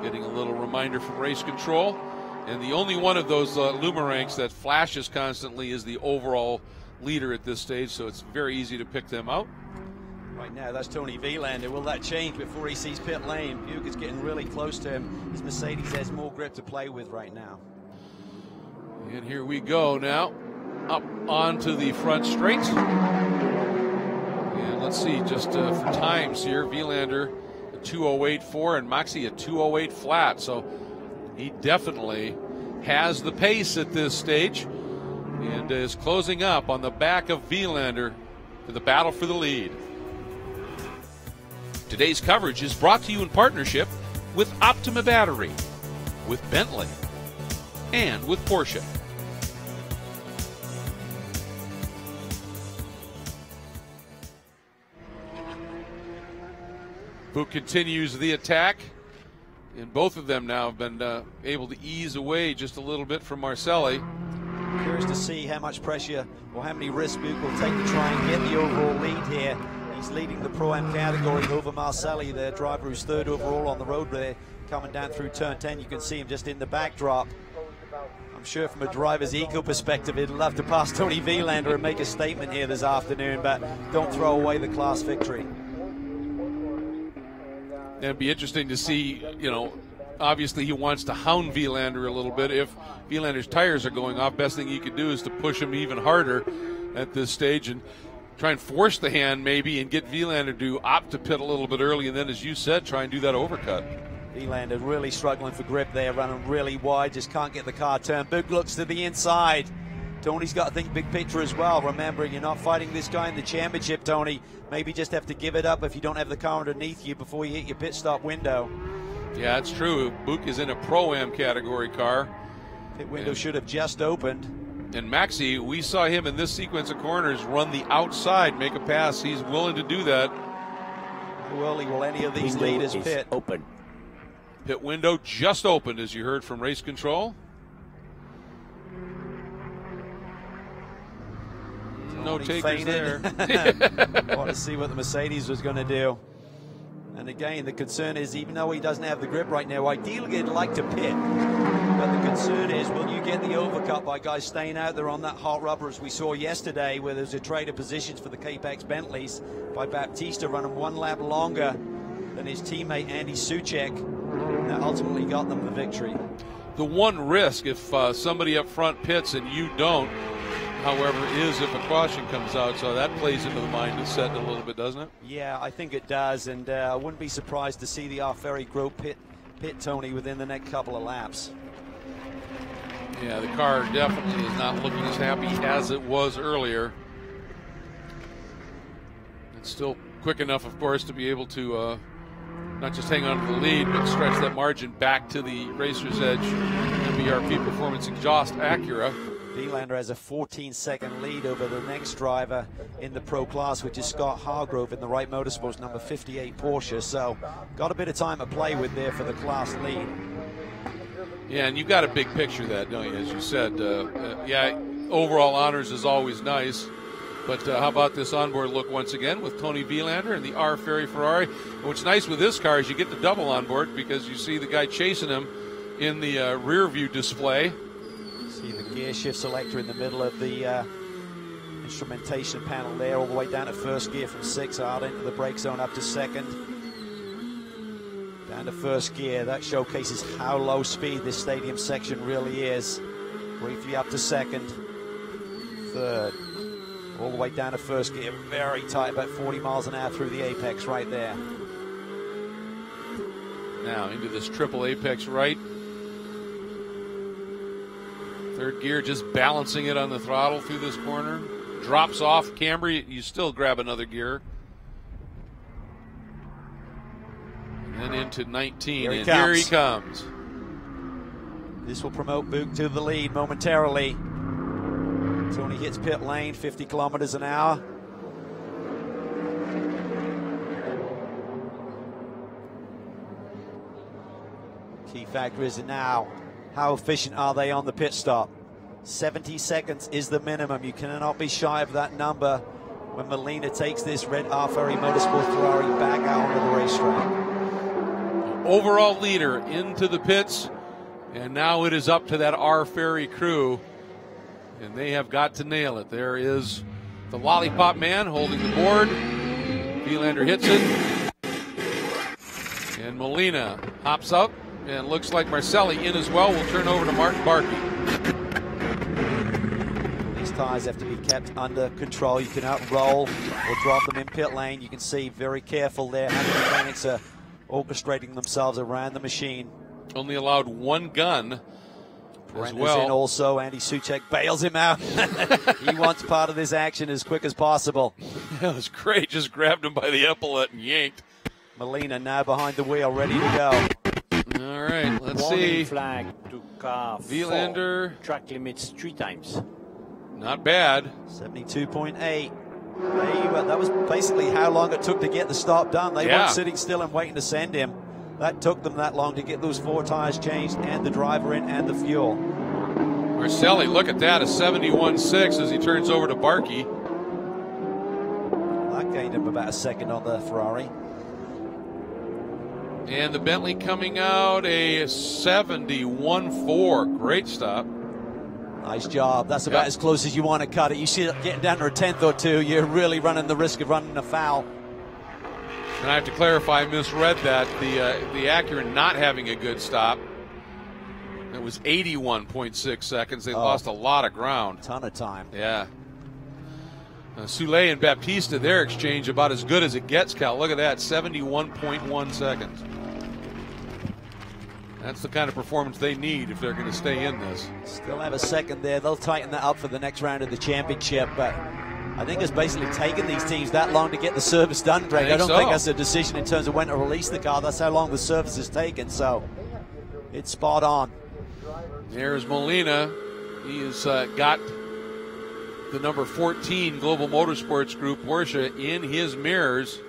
getting a little reminder from race control. And the only one of those Luma ranks that flashes constantly is the overall leader at this stage, so it's very easy to pick them out. Right now, that's Tony Vilander. Will that change before he sees pit lane? Buch is getting really close to him. His Mercedes has more grip to play with right now. And here we go now, up onto the front straight. And let's see, just for times here, Vilander a 2:08.4 and Moxie a 2:08 flat. So he definitely has the pace at this stage and is closing up on the back of Vilander for the battle for the lead. Today's coverage is brought to you in partnership with Optima Battery, with Bentley, and with Porsche. Buch continues the attack, and both of them now have been able to ease away just a little bit from Marcelli. Curious to see how much pressure or how many risks Buch will take to try and get the overall lead here. He's leading the Pro-Am category over Marcelli, the driver who's 3rd overall on the road there, coming down through turn 10. You can see him just in the backdrop. I'm sure from a driver's ego perspective, he'd love to pass Tony Vilander and make a statement here this afternoon, but don't throw away the class victory. It'd be interesting to see, you know, obviously he wants to hound Vilander a little bit. If Vilander's tires are going off, best thing he could do is to push him even harder at this stage. And try and force the hand maybe and get Vilander to opt to pit a little bit early, and then, as you said, try and do that overcut. Vilander really struggling for grip there, running really wide, just can't get the car turned. Big looks to the inside. Tony's got to think big picture as well. Remember, you're not fighting this guy in the championship, Tony. Maybe just have to give it up if you don't have the car underneath you before you hit your pit stop window. Yeah, it's true. Book is in a Pro-Am category car. Pit window should have just opened. And Maxi, we saw him in this sequence of corners run the outside, make a pass. He's willing to do that. How early will any of these leaders pit? Open. Pit window just opened, as you heard from race control. No takers there. Want to see what the Mercedes was going to do. And again, the concern is, even though he doesn't have the grip right now, ideally he'd like to pit. But the concern is, will you get the overcut by guys staying out there on that hot rubber, as we saw yesterday, where there's a trade of positions for the Capex Bentleys by Baptista running one lap longer than his teammate Andy Soucek. That ultimately got them the victory. The one risk, if somebody up front pits and you don't, however, is if a caution comes out, so that plays into the mindset a little bit, doesn't it? Yeah, I think it does, and I wouldn't be surprised to see the Ferry Group pit Tony within the next couple of laps. Yeah, the car definitely is not looking as happy as it was earlier. It's still quick enough, of course, to be able to not just hang on to the lead, but stretch that margin back to the Racer's Edge MBRP Performance Exhaust Acura. Vilander has a 14-second lead over the next driver in the Pro class, which is Scott Hargrove in the Wright Motorsports number 58 Porsche. So got a bit of time to play with there for the class lead. Yeah, and you've got a big picture of that, don't you? As you said, yeah, overall honors is always nice. But how about this onboard look once again with Tony Vilander and the R Ferry Ferrari? And what's nice with this car is you get the double onboard because you see the guy chasing him in the rear view display. See the gear shift selector in the middle of the instrumentation panel there, all the way down to first gear from 6 out into the brake zone up to second. Down to first gear. That showcases how low speed this stadium section really is. Briefly up to second, third, all the way down to first gear. Very tight, about 40 miles an hour through the apex right there. Now into this triple apex right. Third gear, just balancing it on the throttle through this corner. Drops off camber, you still grab another gear. And then into 19, and here he comes. This will promote Book to the lead momentarily. Tony hits pit lane, 50 kilometers an hour. Key factor is now, how efficient are they on the pit stop? 70 seconds is the minimum. You cannot be shy of that number when Molina takes this red R Ferry Motorsports Ferrari back out onto the racetrack. Overall leader into the pits, and now it is up to that R Ferry crew, and they have got to nail it. There is the Lollipop Man holding the board. Vilander hits it, and Molina hops up. And looks like Marcelli in as well. Will turn over to Martin Barkey. These tires have to be kept under control. You cannot roll or drop them in pit lane. You can see very careful there how the mechanics are orchestrating themselves around the machine. Only allowed one gun as well. In also, Andy Soucek bails him out. He wants part of this action as quick as possible. That was great. Just grabbed him by the epaulette and yanked. Molina now behind the wheel, ready to go. All right, let's Warning see. Flag to car Vilander. 4. Track limits 3 times. Not bad. 72.8. That was basically how long it took to get the stop done. They weren't sitting still and waiting to send him. That took them that long to get those 4 tires changed and the driver in and the fuel. Marcelli, look at that, a 71.6 as he turns over to Barkey. That gained him about a second on the Ferrari. And the Bentley coming out a 71.4. Great stop. Nice job. That's about as close as you want to cut it. You see it getting down to a tenth or two, you're really running the risk of running a foul. And I have to clarify, I misread that. The Acura not having a good stop. It was 81.6 seconds. They lost a lot of ground. Ton of time. Yeah. Soule and Baptista, their exchange about as good as it gets, Cal. Look at that, 71.1 seconds. That's the kind of performance they need if they're going to stay in this. Still have a second there. They'll tighten that up for the next round of the championship, but I think it's basically taken these teams that long to get the service done, Greg. I don't think that's a decision in terms of when to release the car. That's how long the service has taken, so it's spot on. There's Molina. He has got the number 14 Global Motorsports Group Porsche in his mirrors.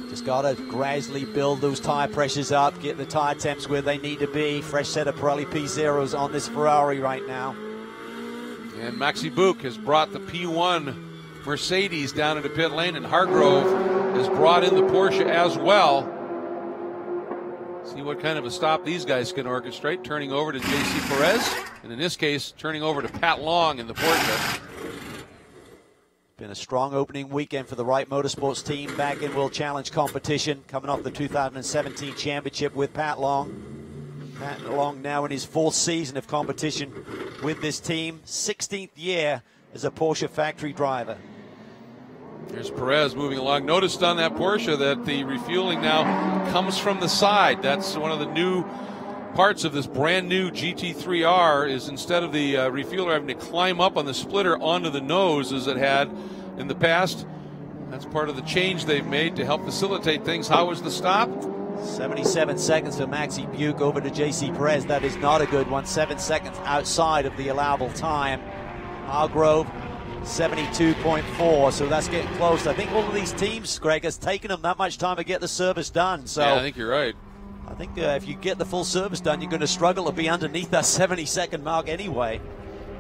Just got to gradually build those tire pressures up, get the tire temps where they need to be. Fresh set of Pirelli P0s on this Ferrari right now. And Maxi Buch has brought the P1 Mercedes down into pit lane, and Hargrove has brought in the Porsche as well. See what kind of a stop these guys can orchestrate, turning over to JC Perez, and in this case, turning over to Pat Long in the Porsche. Been a strong opening weekend for the Wright Motorsports team back in World Challenge competition, coming off the 2017 championship with Pat Long. Pat Long now in his 4th season of competition with this team, 16th year as a Porsche factory driver. There's Perez moving along. Noticed on that Porsche that the refueling now comes from the side. That's one of the new parts of this brand new GT3R, is instead of the refueler having to climb up on the splitter onto the nose as it had in the past. That's part of the change they've made to help facilitate things. How was the stop? 77 seconds for Maxi Buch over to JC Perez. That is not a good one. 7 seconds outside of the allowable time. Hargrove 72.4, so that's getting close. I think all of these teams, Greg, has taken them that much time to get the service done. So yeah, I think you're right. I think if you get the full service done, you're going to struggle to be underneath that 70-second mark anyway.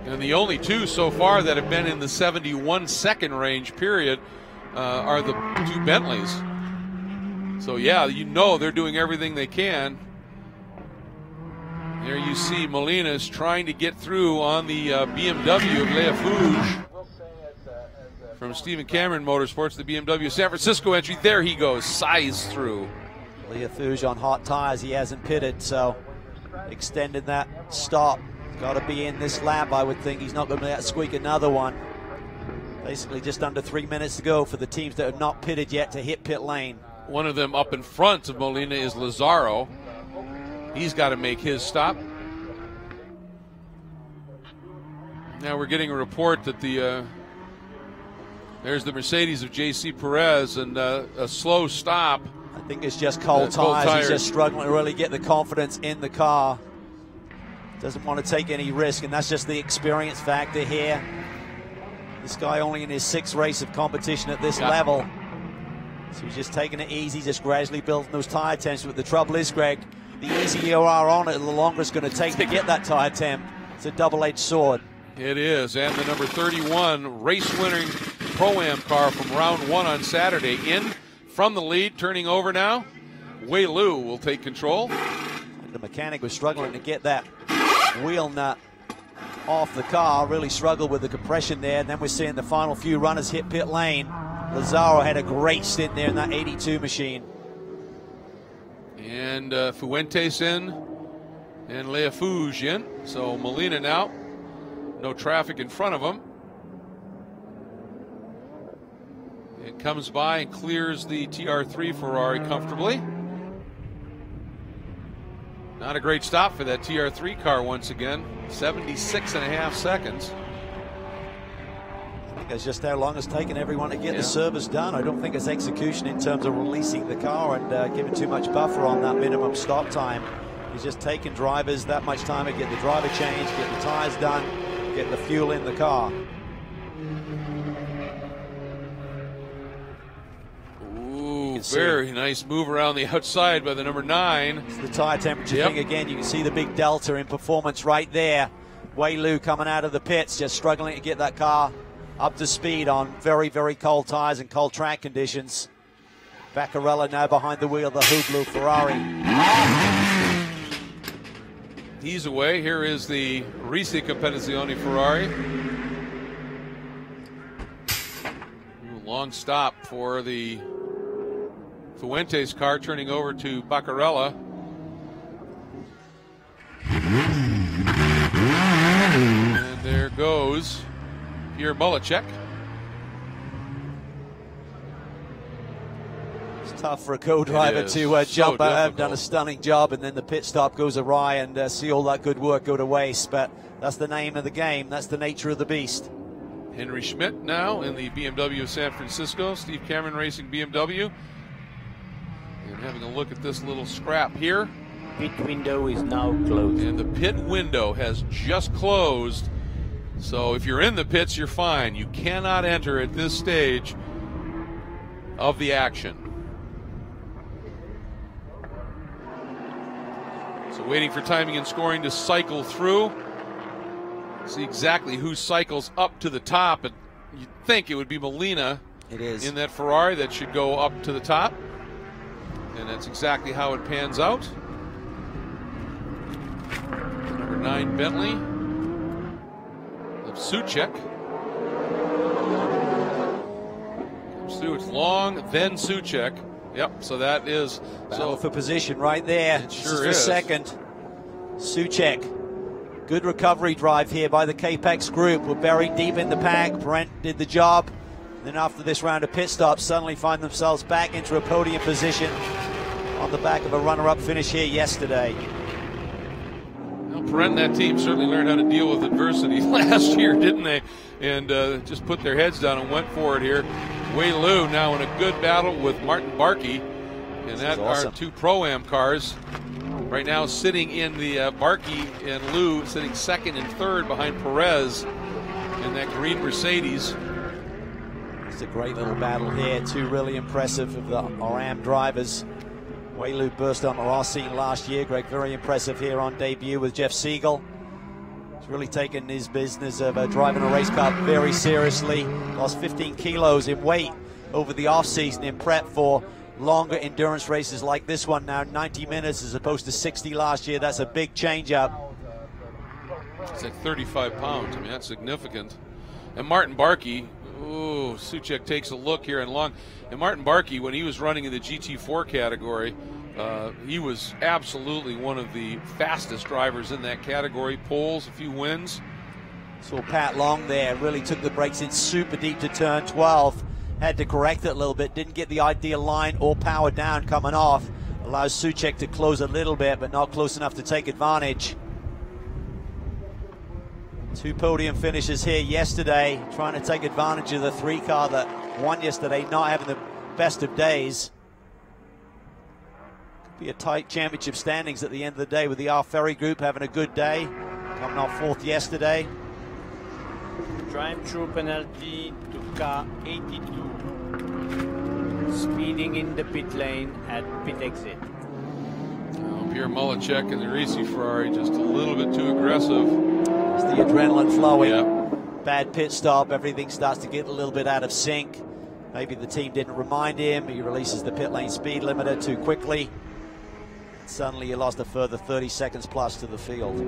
And the only two so far that have been in the 71-second range period are the 2 Bentleys. So yeah, you know they're doing everything they can. There you see Molina's trying to get through on the BMW of Lea Fouge from Stephen Cameron Motorsports, the BMW San Francisco entry. There he goes, size through. Lea Fouge on hot tires. He hasn't pitted, so extended that stop. Got to be in this lap, I would think. He's not going to be able to squeak another one. Basically just under 3 minutes to go for the teams that have not pitted yet to hit pit lane. One of them up in front of Molina is Lazaro. He's got to make his stop. Now we're getting a report that there's the Mercedes of JC Perez, and a slow stop. I think it's just cold tires. He's just struggling to really get the confidence in the car. Doesn't want to take any risk, and that's just the experience factor here. This guy only in his 6th race of competition at this level. So he's just taking it easy, just gradually building those tire temps. But the trouble is, Greg, the easier you are on it, the longer it's going to take to get that tire temp. It's a double-edged sword. It is, and the number 31 race-winning Pro-Am car from round 1 on Saturday in from the lead, turning over now. Wei Lu will take control. The mechanic was struggling to get that wheel nut off the car, really struggled with the compression there. And then we're seeing the final few runners hit pit lane. Lazaro had a great stint there in that 82 machine. And Fuentes in, and Lea Fouge in. So Molina now, no traffic in front of him. It comes by and clears the TR3 Ferrari comfortably. Not a great stop for that TR3 car once again. 76.5 seconds. I think that's just how long it's taken everyone to get the service done. I don't think it's execution in terms of releasing the car and giving too much buffer on that minimum stop time. He's just taking drivers that much time to get the driver changed, get the tires done, get the fuel in the car. Ooh, very nice move around the outside by the number 9. It's the tire temperature thing again. You can see the big delta in performance right there. Wei Lu coming out of the pits, just struggling to get that car up to speed on very, very cold tires and cold track conditions. Vaccarella now behind the wheel of the Hublot Ferrari. He's away. Here is the Risi Competizione Ferrari. Ooh, long stop for the Fuentes car, turning over to Vaccarella. And there goes Pierre Mulacek. It's tough for a co-driver to jump out, have done a stunning job, and then the pit stop goes awry and see all that good work go to waste. But that's the name of the game. That's the nature of the beast. Henry Schmidt now in the BMW of San Francisco. Steve Cameron Racing BMW. And having a look at this little scrap here. Pit window is now closed. And the pit window has just closed. So if you're in the pits, you're fine. You cannot enter at this stage of the action. So waiting for timing and scoring to cycle through. See exactly who cycles up to the top. And you'd think it would be Molina. It is. In that Ferrari that should go up to the top. And that's exactly how it pans out. Number 9 Bentley of Suchek comes through. It's long, then Suchek. Yep, so that is battle for position right there. It sure is. is. Second, Suchek. Good recovery drive here by the Capex group. We're buried deep in the pack. Brent did the job. Then after this round of pit stops, suddenly find themselves back into a podium position on the back of a runner-up finish here yesterday. Well, Perrin and that team certainly learned how to deal with adversity last year, didn't they? And just put their heads down and went for it here. Wei Lu now in a good battle with Martin Barkey. And that are two Pro-Am cars. Right now sitting in the Barkey and Lu sitting second and third behind Perez in that green Mercedes. It's a great little battle here. Two really impressive of the RAM drivers. Wei Lu burst on our scene last year. Greg, very impressive here on debut with Jeff Siegel. He's really taken his business of driving a race car very seriously. Lost 15 kilos in weight over the off-season in prep for longer endurance races like this one now, 90 minutes as opposed to 60 last year. That's a big change up. It's like 35 pounds. I mean, that's significant. And Martin Barkey, ooh, Suchek takes a look here and long. And Martin Barkey, when he was running in the GT4 category, he was absolutely one of the fastest drivers in that category. Poles, a few wins. Saw Pat Long there, really took the brakes in super deep to turn 12. Had to correct it a little bit, didn't get the ideal line or power down coming off. Allows Suchek to close a little bit, but not close enough to take advantage. Two podium finishes here yesterday, trying to take advantage of the 3 car that won yesterday, not having the best of days. Could be a tight championship standings at the end of the day with the R Ferry group having a good day, coming off 4th yesterday. Drive through penalty to car 82. Speeding in the pit lane at pit exit. Pierre Mulacek and the Risi Ferrari just a little bit too aggressive. It's the adrenaline flowing. Yeah. Bad pit stop, everything starts to get a little bit out of sync. Maybe the team didn't remind him. He releases the pit lane speed limiter too quickly. Suddenly you lost a further 30 seconds plus to the field.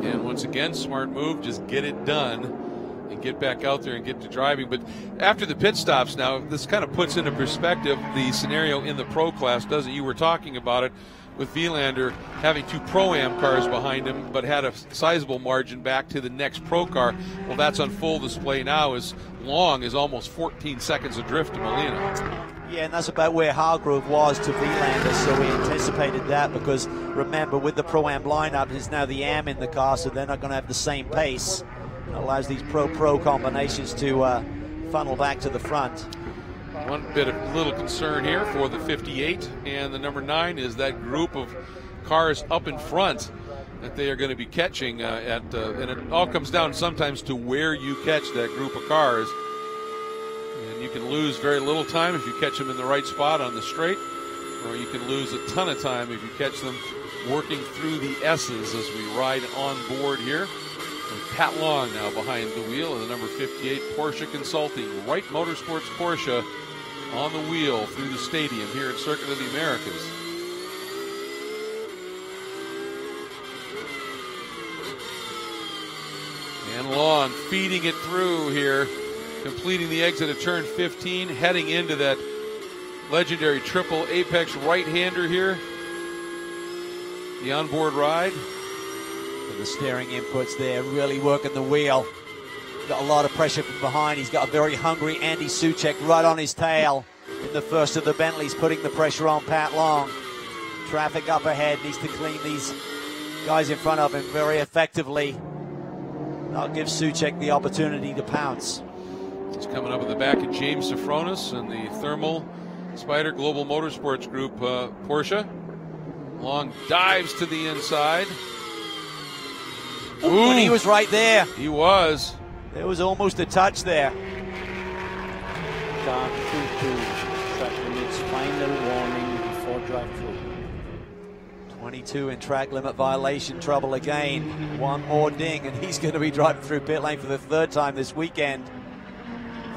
And once again, smart move, just get it done and get back out there and get to driving. But after the pit stops now, this kind of puts into perspective the scenario in the pro class, doesn't it? You were talking about it with Vilander having 2 Pro-Am cars behind him, but had a sizable margin back to the next pro car. Well, that's on full display now, as Long is almost 14 seconds adrift to Molina. Yeah, and that's about where Hargrove was to Vilander, so we anticipated that because, remember, with the Pro-Am lineup, there's now the Am in the car, so they're not going to have the same pace. It allows these Pro-Pro combinations to funnel back to the front. One bit of little concern here for the 58 and the number 9 is that group of cars up in front that they are going to be catching and it all comes down sometimes to where you catch that group of cars. And you can lose very little time if you catch them in the right spot on the straight, or you can lose a ton of time if you catch them working through the S's as we ride on board here. And Pat Long now behind the wheel of the number 58 Porsche Consulting. Wright Motorsports Porsche on the wheel through the stadium here at Circuit of the Americas. And Long feeding it through here, completing the exit of turn 15, heading into that legendary triple apex right-hander here. The onboard ride. With the steering inputs there, really working the wheel. Got a lot of pressure from behind. He's got a very hungry Andy Soucek right on his tail. In the first of the Bentleys, putting the pressure on Pat Long. Traffic up ahead, needs to clean these guys in front of him very effectively. That'll give Soucek the opportunity to pounce. He's coming up in the back of James Safronis and the Thermal Spider Global Motorsports Group Porsche. Long dives to the inside. Ooh, and he was right there. He was. There was almost a touch there. Car 2-2, track limits, final warning before drive-through. 22 in track limit violation trouble again. One more ding, and he's going to be driving through pit lane for the third time this weekend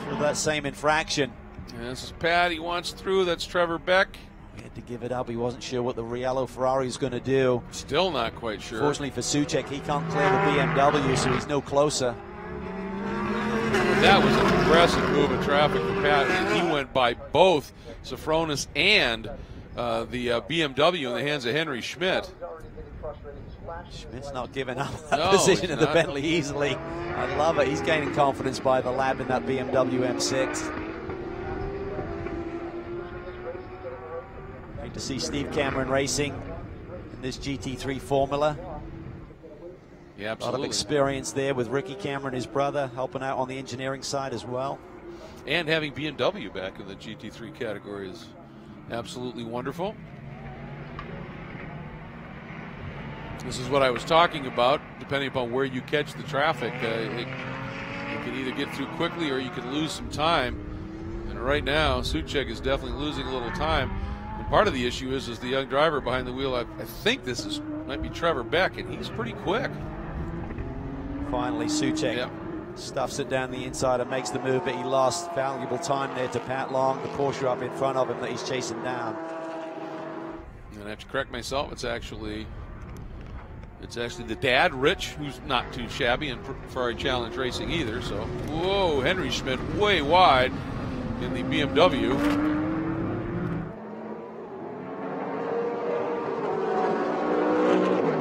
for that same infraction. Yeah, this is Pat. He wants through. That's Trevor Beck. He had to give it up. He wasn't sure what the Riello Ferrari was going to do. Still not quite sure. Fortunately for Soucek, he can't clear the BMW, so he's no closer. That was an aggressive move of traffic for Pat. He went by both Safronis and the BMW in the hands of Henry Schmidt. Schmidt's not giving up that position in the Bentley easily. I love it. He's gaining confidence by the lap in that BMW M6. Great to see Steve Cameron racing in this GT3 Formula. Yeah, absolutely. A lot of experience there with Ricky Cameron, his brother, helping out on the engineering side as well. And having BMW back in the GT3 category is absolutely wonderful. This is what I was talking about. Depending upon where you catch the traffic, you can either get through quickly or you can lose some time. And right now, Soucek is definitely losing a little time. And part of the issue is the young driver behind the wheel. I think this might be Trevor Beck, and he's pretty quick. Finally, Soucek stuffs it down the inside and makes the move, but he lost valuable time there to Pat Long, the Porsche up in front of him that he's chasing down. And I have to correct myself. It's actually the dad, Rich, who's not too shabby in Ferrari Challenge racing either. So, whoa, Henry Schmidt way wide in the BMW.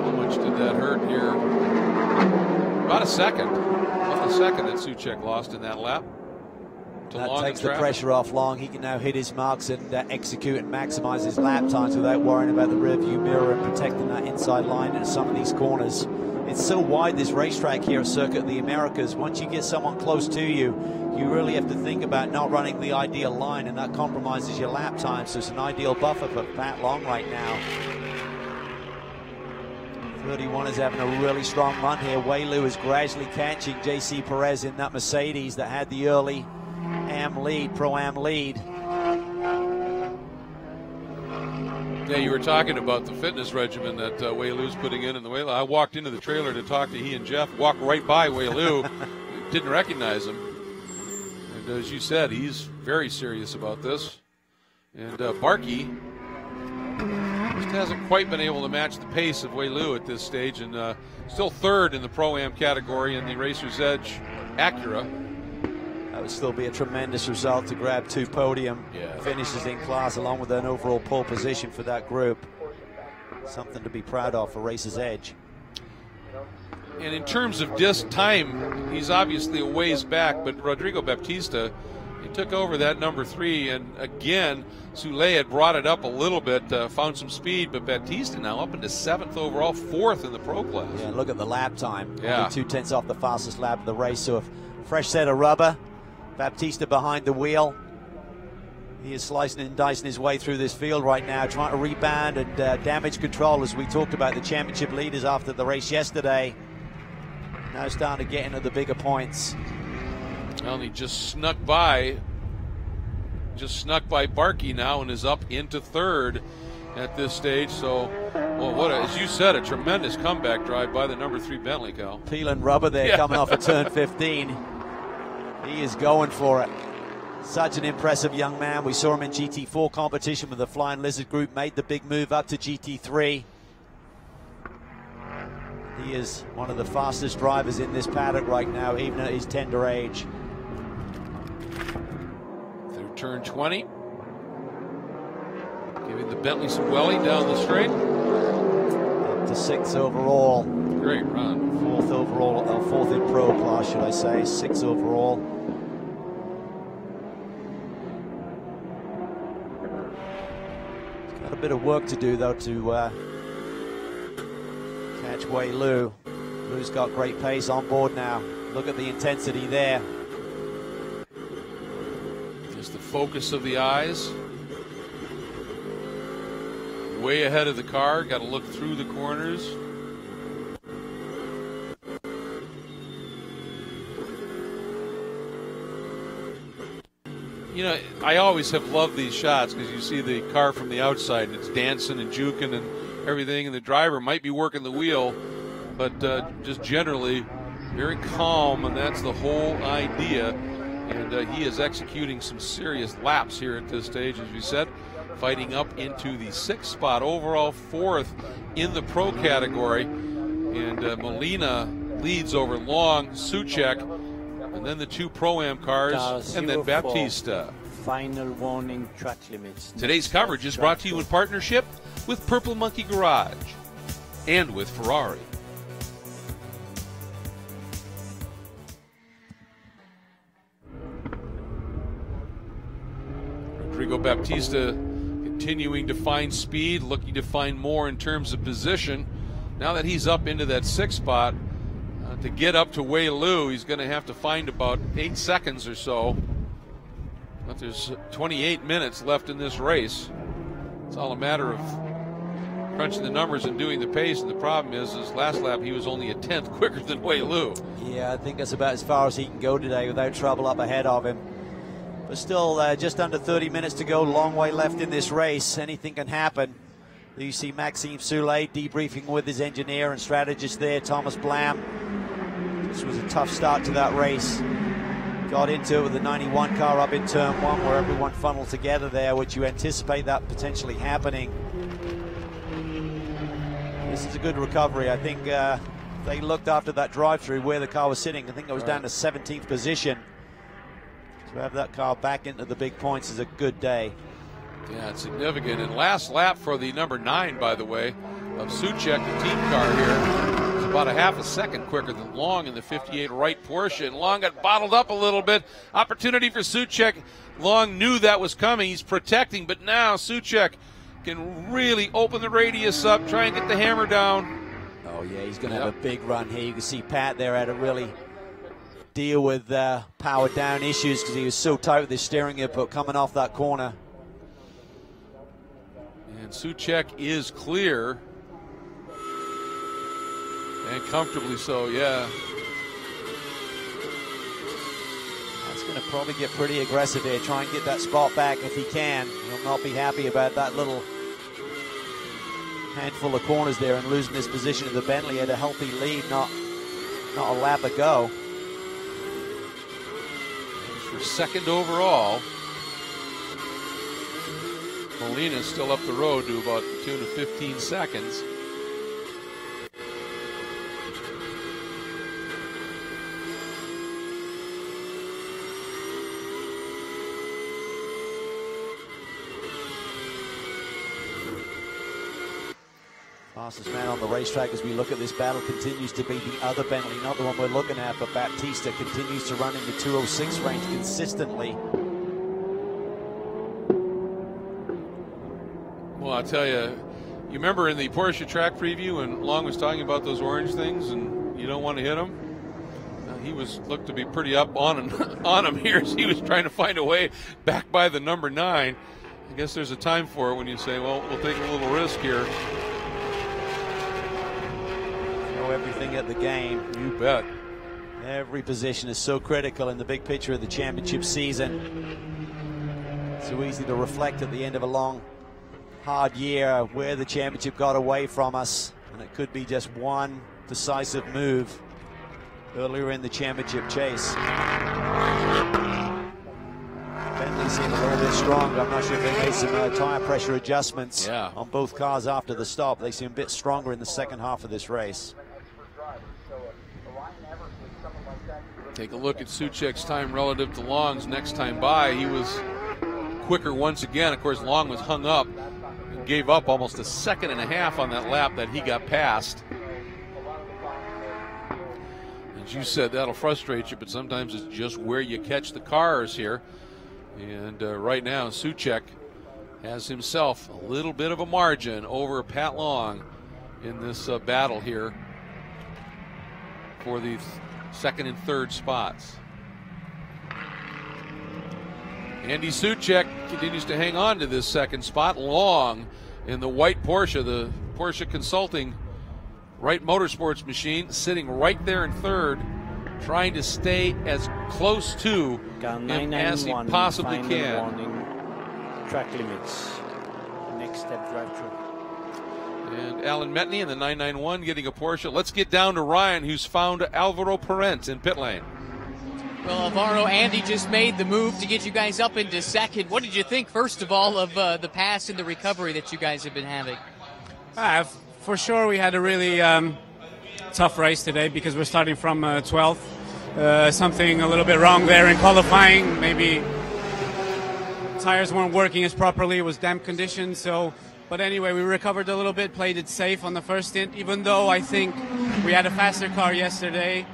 How much did that hurt here? About a second. About a second that Soucek lost in that lap. That takes the pressure off Long. He can now hit his marks and execute and maximize his lap times without worrying about the rearview mirror and protecting that inside line in some of these corners. It's so wide, this racetrack here at Circuit of the Americas. Once you get someone close to you, you really have to think about not running the ideal line, and that compromises your lap time. So it's an ideal buffer for Pat Long right now. 31 is having a really strong run here. Wei-Lu is gradually catching JC Perez in that Mercedes that had the early Pro-Am lead. Yeah, you were talking about the fitness regimen that Wei-Lu's putting in the Wei-Lu. I walked into the trailer to talk to he and Jeff, walked right by Wei-Lu, didn't recognize him. And as you said, he's very serious about this. And Barkey just hasn't quite been able to match the pace of Wei-Lu at this stage, and still third in the Pro-Am category in the Racer's Edge Acura. That would still be a tremendous result to grab 2 podium finishes in class, along with an overall pole position for that group. Something to be proud of for Racer's Edge. And in terms of disc time, he's obviously a ways back, but Rodrigo Baptista, he took over that number 3, and again, Soule had brought it up a little bit, found some speed, but Baptista now up into 7th overall, 4th in the Pro class. Yeah, look at the lap time. Yeah. Only 2/10 off the fastest lap of the race, so a fresh set of rubber. Baptista behind the wheel. He is slicing and dicing his way through this field right now, trying to rebound and damage control, as we talked about the championship leaders after the race yesterday. Now starting to get into the bigger points. Well, he just snuck by Barkey now and is up into 3rd at this stage. So, well, as you said, a tremendous comeback drive by the number 3 Bentley, Cal. Peeling rubber there, coming off of turn 15. He is going for it. Such an impressive young man. We saw him in GT4 competition with the Flying Lizard Group, made the big move up to GT3. He is one of the fastest drivers in this paddock right now, even at his tender age. Through turn 20. Giving the Bentley some welly down the straight. to 6th overall. Great run. 4th overall, 4th in pro class, should I say. 6th overall. He's got a bit of work to do, though, to catch Wei Lu. Lu's got great pace on board now. Look at the intensity there. Just the focus of the eyes. Way ahead of the car. Got to look through the corners. You know, I always have loved these shots because you see the car from the outside and it's dancing and juking and everything, and the driver might be working the wheel, but just generally very calm, and that's the whole idea. And he is executing some serious laps here at this stage, as we said, fighting up into the 6th spot overall, 4th in the pro category. And Molina leads over Long, Soucek, and then the 2 Pro-Am cars, and then Baptista. Final warning, track limits. Today's coverage is brought to you in partnership with Purple Monkey Garage and with Ferrari. Rodrigo Baptista continuing to find speed, looking to find more in terms of position. Now that he's up into that 6th spot, to get up to Wei Lu, he's going to have to find about 8 seconds or so. But there's 28 minutes left in this race. It's all a matter of crunching the numbers and doing the pace, and the problem is last lap he was only a 10th quicker than Wei Lu. Yeah, I think that's about as far as he can go today without trouble up ahead of him. But still, just under 30 minutes to go, long way left in this race. Anything can happen. You see Maxime Soulet debriefing with his engineer and strategist there, Thomas Blam. This was a tough start to that race. Got into it with the 91 car up in turn 1 where everyone funneled together there, which you anticipate that potentially happening. This is a good recovery. I think they looked after that drive-through where the car was sitting. I think it was down to 17th position. To have that car back into the big points is a good day. Yeah, it's significant. And last lap for the number 9, by the way, of Soucek, the team car here, is about a half a second quicker than Long in the 58 right Porsche. And Long got bottled up a little bit. Opportunity for Soucek. Long knew that was coming. He's protecting, but now Soucek can really open the radius up, try and get the hammer down. Oh, yeah, he's going to have a big run here. You can see Pat there had to really deal with power down issues because he was so tight with his steering input coming off that corner. And Soucek is clear. And comfortably so, yeah. That's going to probably get pretty aggressive here. Try and get that spot back if he can. He'll not be happy about that little handful of corners there and losing his position in the Bentley. Had a healthy lead, not a lap ago. For 2nd overall. Molina's still up the road to about 2 to 15 seconds. Fastest man on the racetrack as we look at this battle continues to be the other Bentley, not the one we're looking at, but Baptista continues to run in the 206 range consistently. Well, I'll tell you, you remember in the Porsche track preview when Long was talking about those orange things and you don't want to hit them? He looked to be pretty up on him here as he was trying to find a way back by the number 9. I guess there's a time for it when you say, well, we'll take a little risk here. Throw everything at the game. You bet. Every position is so critical in the big picture of the championship season. So easy to reflect at the end of a long, hard year where the championship got away from us, and it could be just one decisive move earlier in the championship chase. Bentley seemed a little bit stronger. I'm not sure if they made some tire pressure adjustments on both cars after the stop. They seem a bit stronger in the second half of this race. Take a look at Soucek's time relative to Long's next time by. He was quicker once again. Of course, Long was hung up Gave up almost a second and a half on that lap that he got past. As you said, that'll frustrate you, but sometimes it's just where you catch the cars here. And right now, Soucek has himself a little bit of a margin over Pat Long in this battle here for the second and third spots. Andy Soucek continues to hang on to this second spot. Long in the white Porsche, the Porsche Consulting Wright Motorsports machine, sitting right there in third, trying to stay as close to him as he possibly can. Warning, track limits. Next step, drive through. And Alan Metney in the 991 getting a Porsche. Let's get down to Ryan, who's found Alvaro Parent in pit lane. Well, Alvaro, Andy just made the move to get you guys up into second. What did you think, first of all, of the pass and the recovery that you guys have been having? For sure, we had a really tough race today because we're starting from 12th. Something a little bit wrong there in qualifying. Maybe tires weren't working as properly. It was damp conditions. But anyway, we recovered a little bit, played it safe on the first stint, even though I think we had a faster car yesterday.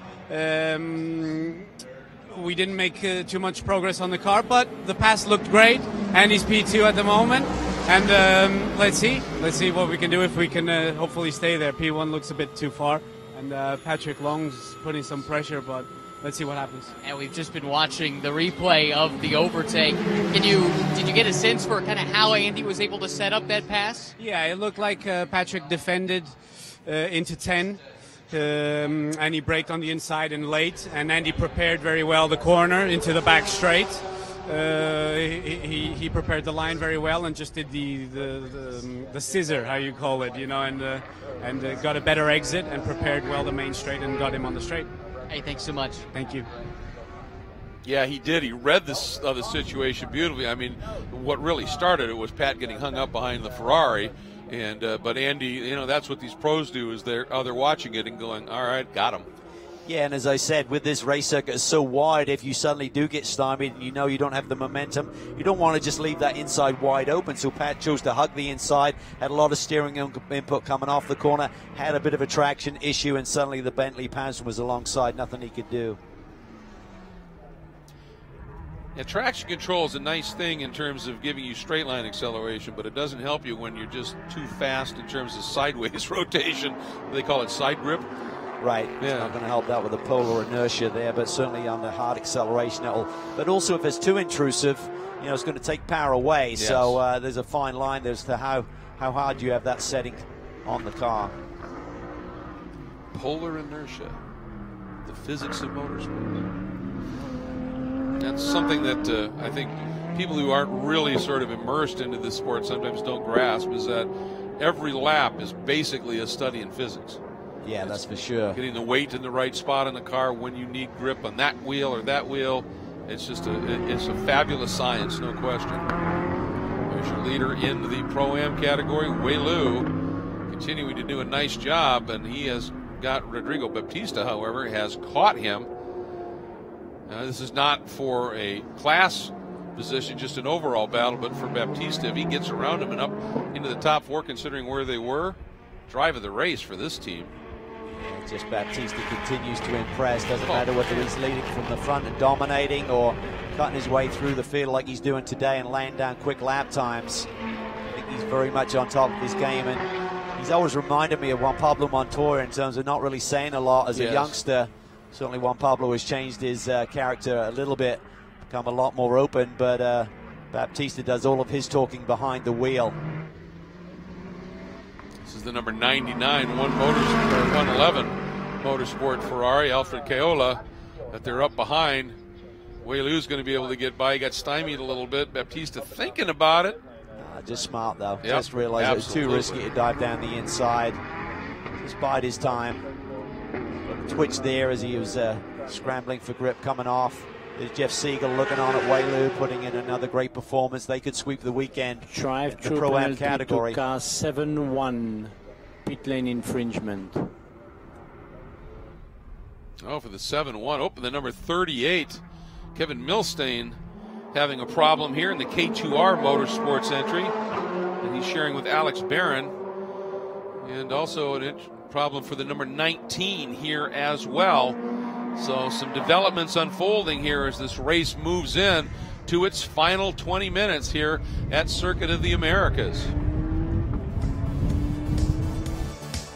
We didn't make too much progress on the car, but the pass looked great. Andy's P2 at the moment. And let's see what we can do, if we can hopefully stay there. P1 looks a bit too far, and Patrick Long's putting some pressure, but let's see what happens. And we've just been watching the replay of the overtake. Did you get a sense for kind of how Andy was able to set up that pass? Yeah, it looked like Patrick defended into 10. And he braked on the inside and late, and Andy prepared very well the corner into the back straight. He prepared the line very well and just did the scissor, how you call it, and got a better exit and prepared well the main straight and got him on the straight. Hey, thanks so much. Thank you. Yeah, he did. He read the situation beautifully. I mean, what really started it was Pat getting hung up behind the Ferrari. And but Andy, that's what these pros do, is they're watching it and going, all right, got him. Yeah, and as I said, with this race circuit so wide, if you suddenly do get stymied and you don't have the momentum, you don't want to just leave that inside wide open. So Pat chose to hug the inside, had a lot of steering input coming off the corner, had a bit of a traction issue, and suddenly the Bentley Panson was alongside, nothing he could do. Yeah, traction control is a nice thing in terms of giving you straight line acceleration, but it doesn't help you when you're just too fast in terms of sideways rotation. They call it side grip. Right, yeah. It's not going to help that with the polar inertia there, but certainly on the hard acceleration but also if it's too intrusive, it's going to take power away. Yes. So there's a fine line as to how hard you have that setting on the car. Polar inertia, the physics of motorsport. That's something that I think people who aren't really sort of immersed into this sport sometimes don't grasp, is that every lap is basically a study in physics. Yeah, that's for sure. Getting the weight in the right spot in the car, when you need grip on that wheel or that wheel. It's just it's a fabulous science, no question. There's your leader in the Pro-Am category, Wei Lu, continuing to do a nice job, and he has got Rodrigo Baptista, however, has caught him. This is not for a class position, just an overall battle, but for Baptista, if he gets around him and up into the top four, considering where they were, drive of the race for this team. Yeah, just Baptista continues to impress. Doesn't matter whether he's leading from the front and dominating or cutting his way through the field like he's doing today and laying down quick lap times. I think he's very much on top of his game, and he's always reminded me of Juan Pablo Montoya in terms of not really saying a lot as a youngster. Certainly Juan Pablo has changed his character a little bit, become a lot more open, but Baptista does all of his talking behind the wheel. This is the number 99 111 Motorsport Ferrari, Alfred Caiola, that they're up behind. Wei Lu's going to be able to get by. He got stymied a little bit. Baptista thinking about it. Just smart, though. Yep, just realized it was too risky to dive down the inside. Just bide his time. Twitch there as he was scrambling for grip coming off. There's Jeff Siegel looking on at Wei Lu, putting in another great performance. They could sweep the weekend Drive in the Pro-Am category. To car 7-1, pit lane infringement. Oh, for the 7-1. Oh, the number 38, Kevin Milstein, having a problem here in the K2R Motorsports entry. And he's sharing with Alex Barron. And also a problem for the number 19 here as well. So some developments unfolding here as this race moves in to its final 20 minutes here at Circuit of the Americas.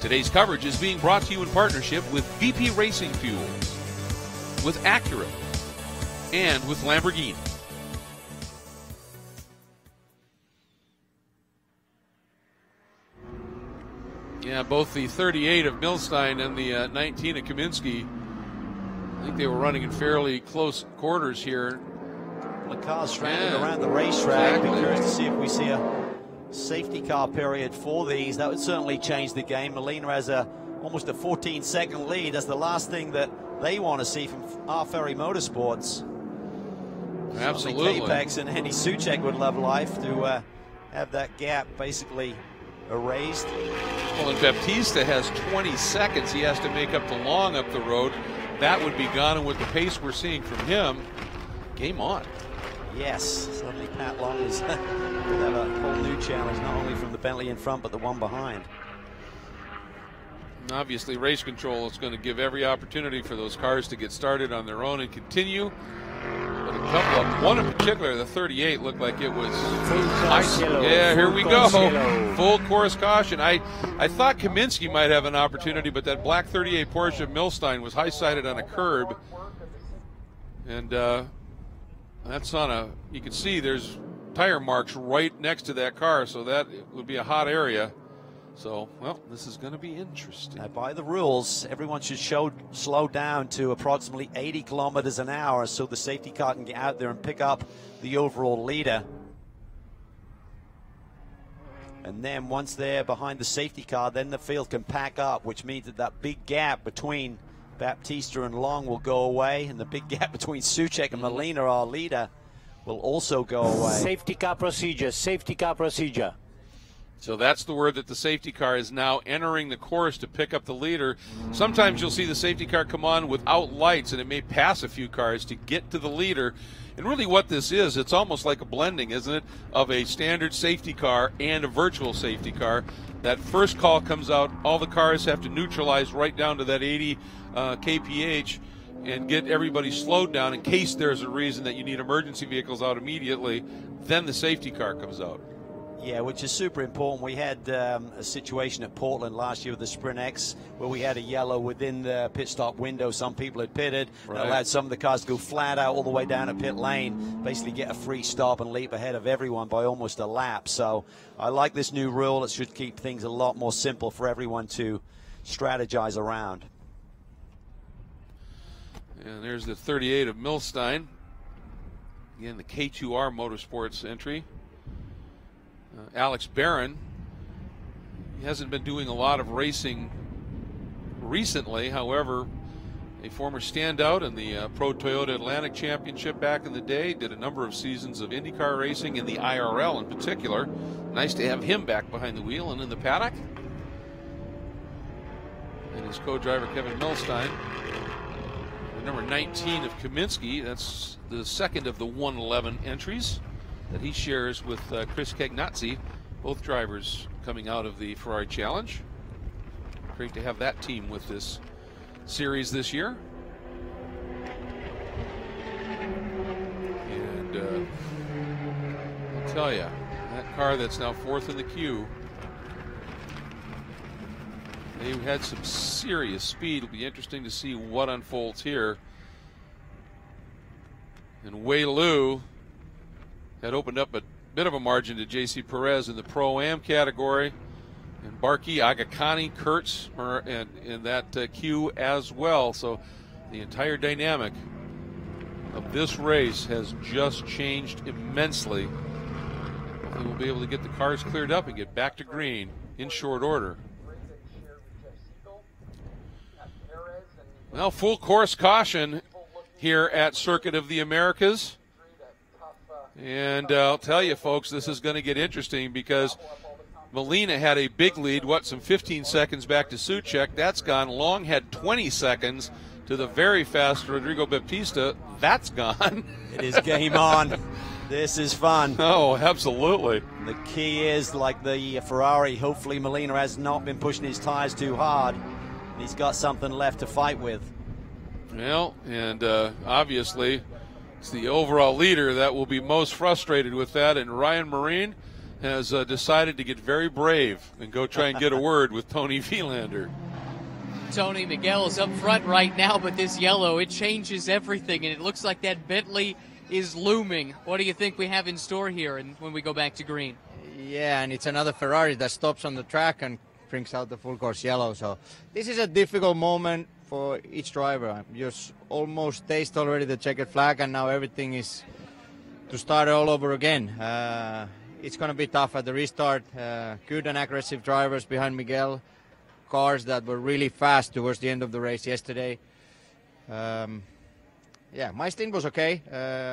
Today's coverage is being brought to you in partnership with VP Racing Fuels, with Acura, and with Lamborghini. Yeah, both the 38 of Milstein and the 19 of Kaminsky, I think they were running in fairly close quarters here. The car's stranded around the racetrack. Exactly. Be curious to see if we see a safety car period for these. That would certainly change the game. Molina has almost a 14-second lead. That's the last thing that they want to see from our Ferry Motorsports. Absolutely. Apex and Andy Soucek would love life to have that gap basically erased. Well, and Baptista has 20 seconds. He has to make up the long up the road. That would be gone, and with the pace we're seeing from him, game on. Yes, suddenly Pat Long is going to have a whole new challenge, not only from the Bentley in front, but the one behind. And obviously, race control is going to give every opportunity for those cars to get started on their own and continue. But a couple of, one in particular, the 38, looked like it was nice. Yeah, here we go. Full course caution. I thought Kaminsky might have an opportunity, but that black 38 Porsche of Milstein was high-sided on a curb. And that's on a, you can see there's tire marks right next to that car, so that would be a hot area. So, well, this is going to be interesting. Now, by the rules, everyone should slow down to approximately 80 kilometers an hour so the safety car can get out there and pick up the overall leader. And then once they're behind the safety car, then the field can pack up, which means that that big gap between Baptista and Long will go away, and the big gap between Soucek and Molina, our leader, will also go away. Safety car procedure, safety car procedure. So that's the word that the safety car is now entering the course to pick up the leader. Sometimes you'll see the safety car come on without lights, and it may pass a few cars to get to the leader. And really what this is, it's almost like a blending, isn't it, of a standard safety car and a virtual safety car. That first call comes out, all the cars have to neutralize right down to that 80 kph and get everybody slowed down in case there's a reason that you need emergency vehicles out immediately. Then the safety car comes out. Yeah, which is super important. We had a situation at Portland last year with the Sprint X where we had a yellow within the pit stop window. Some people had pitted. Right. That allowed some of the cars to go flat out all the way down a pit lane, basically get a free stop and leap ahead of everyone by almost a lap. So I like this new rule. It should keep things a lot more simple for everyone to strategize around. And there's the 38 of Milstein. Again, the K2R Motorsports entry. Alex Barron, he hasn't been doing a lot of racing recently. However, a former standout in the Pro Toyota Atlantic Championship back in the day, did a number of seasons of IndyCar racing in the IRL in particular. Nice to have him back behind the wheel and in the paddock. And his co-driver Kevin Milstein. The number 19 of Kaminsky, that's the second of the 111 entries that he shares with Chris Cagnazzi, both drivers coming out of the Ferrari Challenge. Great to have that team with this series this year. And I'll tell you, that car that's now fourth in the queue, they had some serious speed. It'll be interesting to see what unfolds here. And Wei Lu had opened up a bit of a margin to J.C. Perez in the Pro-Am category. And Barkey, Agakani, Kurtz are in that queue as well. So the entire dynamic of this race has just changed immensely. Hopefully we'll be able to get the cars cleared up and get back to green in short order. Well, full course caution here at Circuit of the Americas. And I'll tell you, folks, this is going to get interesting because Molina had a big lead, some 15 seconds back to Soucek. That's gone. Long had 20 seconds to the very fast Rodrigo Baptista. That's gone. It is game on. This is fun. Oh, absolutely. The key is, like the Ferrari, hopefully Molina has not been pushing his tires too hard. And he's got something left to fight with. Well, and obviously it's the overall leader that will be most frustrated with that, and Ryan Marine has decided to get very brave and go try and get a word with Tony Vilander. Tony, Miguel is up front right now, but this yellow, it changes everything, and it looks like that Bentley is looming. What do you think we have in store here and when we go back to green? Yeah, and it's another Ferrari that stops on the track and brings out the full course yellow. So this is a difficult moment for each driver. You almost taste already the checkered flag, and now everything is to start all over again. It's going to be tough at the restart. Good and aggressive drivers behind Miguel. Cars that were really fast towards the end of the race yesterday. Yeah, my stint was okay.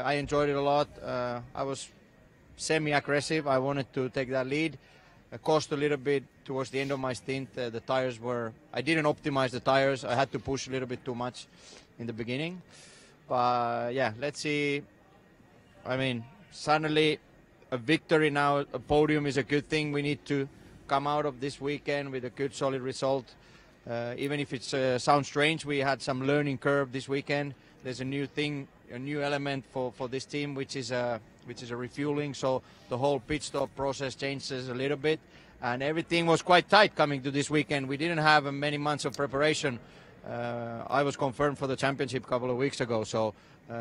I enjoyed it a lot. I was semi-aggressive. I wanted to take that lead. It cost a little bit towards the end of my stint. The tires were... I didn't optimize the tires. I had to push a little bit too much in the beginning. But yeah, let's see. I mean, suddenly a victory now, a podium is a good thing. We need to come out of this weekend with a good, solid result. Even if it sounds strange, we had some learning curve this weekend. There's a new thing, a new element for this team, which is a refueling. So the whole pit stop process changes a little bit, and everything was quite tight coming to this weekend. We didn't have many months of preparation. I was confirmed for the championship a couple of weeks ago, so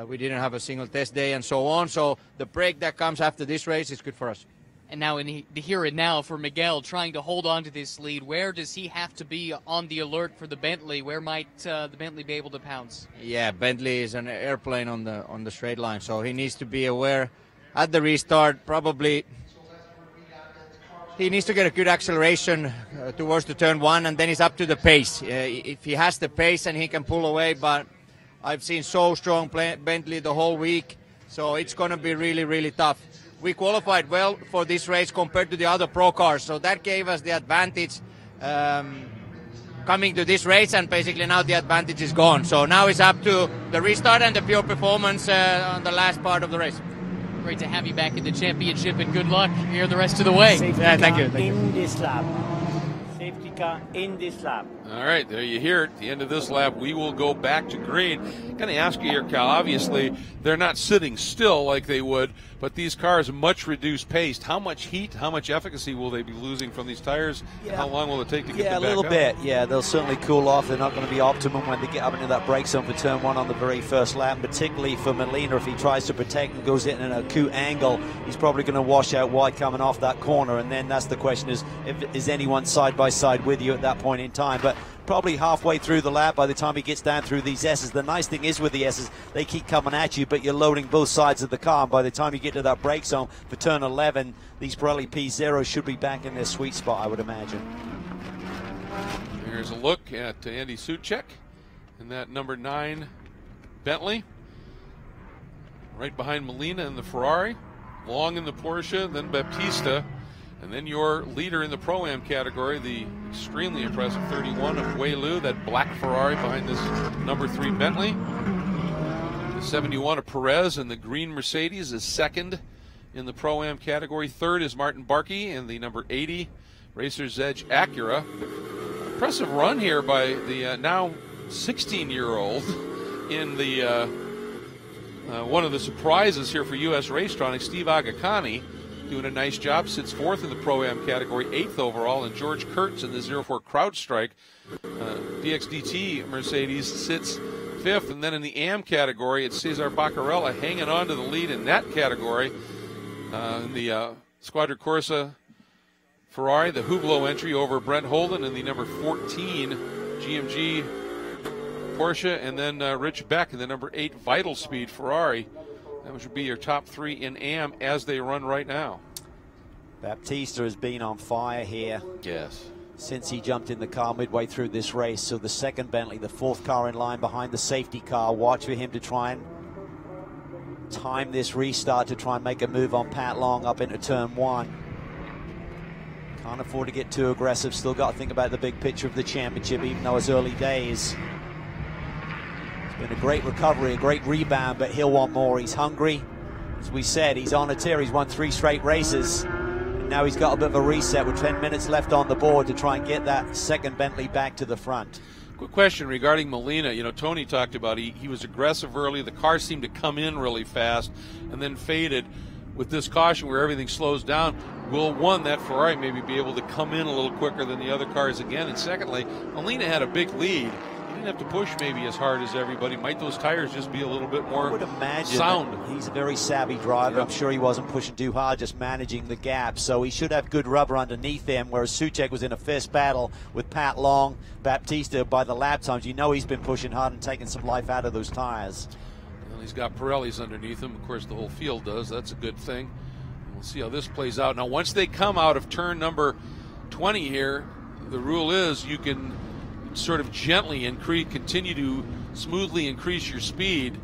we didn't have a single test day and so on. So the break that comes after this race is good for us. And now in the here and now for Miguel, trying to hold on to this lead, where does he have to be on the alert for the Bentley? Where might the Bentley be able to pounce? Yeah, Bentley is an airplane on the straight line, so he needs to be aware at the restart. Probably he needs to get a good acceleration towards the turn one, and then it's up to the pace. If he has the pace, and he can pull away, but I've seen so strong Bentley the whole week, so it's going to be really, really tough. We qualified well for this race compared to the other pro cars, so that gave us the advantage coming to this race, and basically now the advantage is gone. So now it's up to the restart and the pure performance on the last part of the race. Great to have you back in the championship, and good luck here the rest of the way. Yeah, thank you. In this lap. Safety car in this lap. All right, there you hear it. At the end of this lap, we will go back to green. I'm going to ask you here, Cal, obviously they're not sitting still like they would, but these cars much reduced pace. How much heat, how much efficacy will they be losing from these tires? Yeah. And how long will it take to get them back a little up? bit. Yeah, they'll certainly cool off. They're not going to be optimum when they get up into that brake zone for turn one on the very first lap, particularly for Molina. If he tries to protect and goes in an acute angle, he's probably going to wash out wide coming off that corner, and then that's the question, is anyone side by side with you at that point in time? But probably halfway through the lap by the time he gets down through these S's. The nice thing is with the S's, they keep coming at you, but you're loading both sides of the car. And by the time you get to that brake zone for turn 11, these Pirelli P0 should be back in their sweet spot, I would imagine. Here's a look at Andy Suchek in that number 9 Bentley. Right behind Molina in the Ferrari, Long in the Porsche, then Baptista. And then your leader in the Pro-Am category, the extremely impressive 31 of Wei Lu, that black Ferrari behind this number 3 Bentley. The 71 of Perez and the green Mercedes is second in the Pro-Am category. Third is Martin Barkey in the number 80 Racer's Edge Acura. Impressive run here by the now 16-year-old in the one of the surprises here for U.S. Racetronics, Steve Agakani. Doing a nice job, sits fourth in the Pro-Am category, 8th overall, and George Kurtz in the 04 CrowdStrike DXDT Mercedes sits 5th, and then in the AM category, it's Cesar Baccarella hanging on to the lead in that category. In the Squadra Corsa Ferrari, the Hublot entry over Brent Holden in the number 14 GMG Porsche, and then Rich Beck in the number 8 Vital Speed Ferrari. That should be your top 3 in AM as they run right now. Baptista has been on fire here. Yes. Since he jumped in the car midway through this race. So the second Bentley, the 4th car in line behind the safety car. Watch for him to try and time this restart to try and make a move on Pat Long up into turn 1. Can't afford to get too aggressive. Still got to think about the big picture of the championship, even though it's early days. Been a great recovery, a great rebound, but he'll want more. He's hungry. As we said, he's on a tear. He's won 3 straight races. And now he's got a bit of a reset with 10 minutes left on the board to try and get that second Bentley back to the front. Quick question regarding Molina. You know, Tony talked about he was aggressive early. The car seemed to come in really fast and then faded. With this caution where everything slows down, will, one, that Ferrari maybe be able to come in a little quicker than the other cars again? And secondly, Molina had a big lead. He didn't have to push maybe as hard as everybody. Might those tires just be a little bit more I would imagine sound? He's a very savvy driver. Yep. I'm sure he wasn't pushing too hard, just managing the gap. So he should have good rubber underneath him, whereas Soucek was in a fierce battle with Pat Long, Baptista by the lap times. You know he's been pushing hard and taking some life out of those tires. Well, he's got Pirellis underneath him. Of course, the whole field does. That's a good thing. We'll see how this plays out. Now, once they come out of turn number 20 here, the rule is you can sort of gently continue to smoothly increase your speed.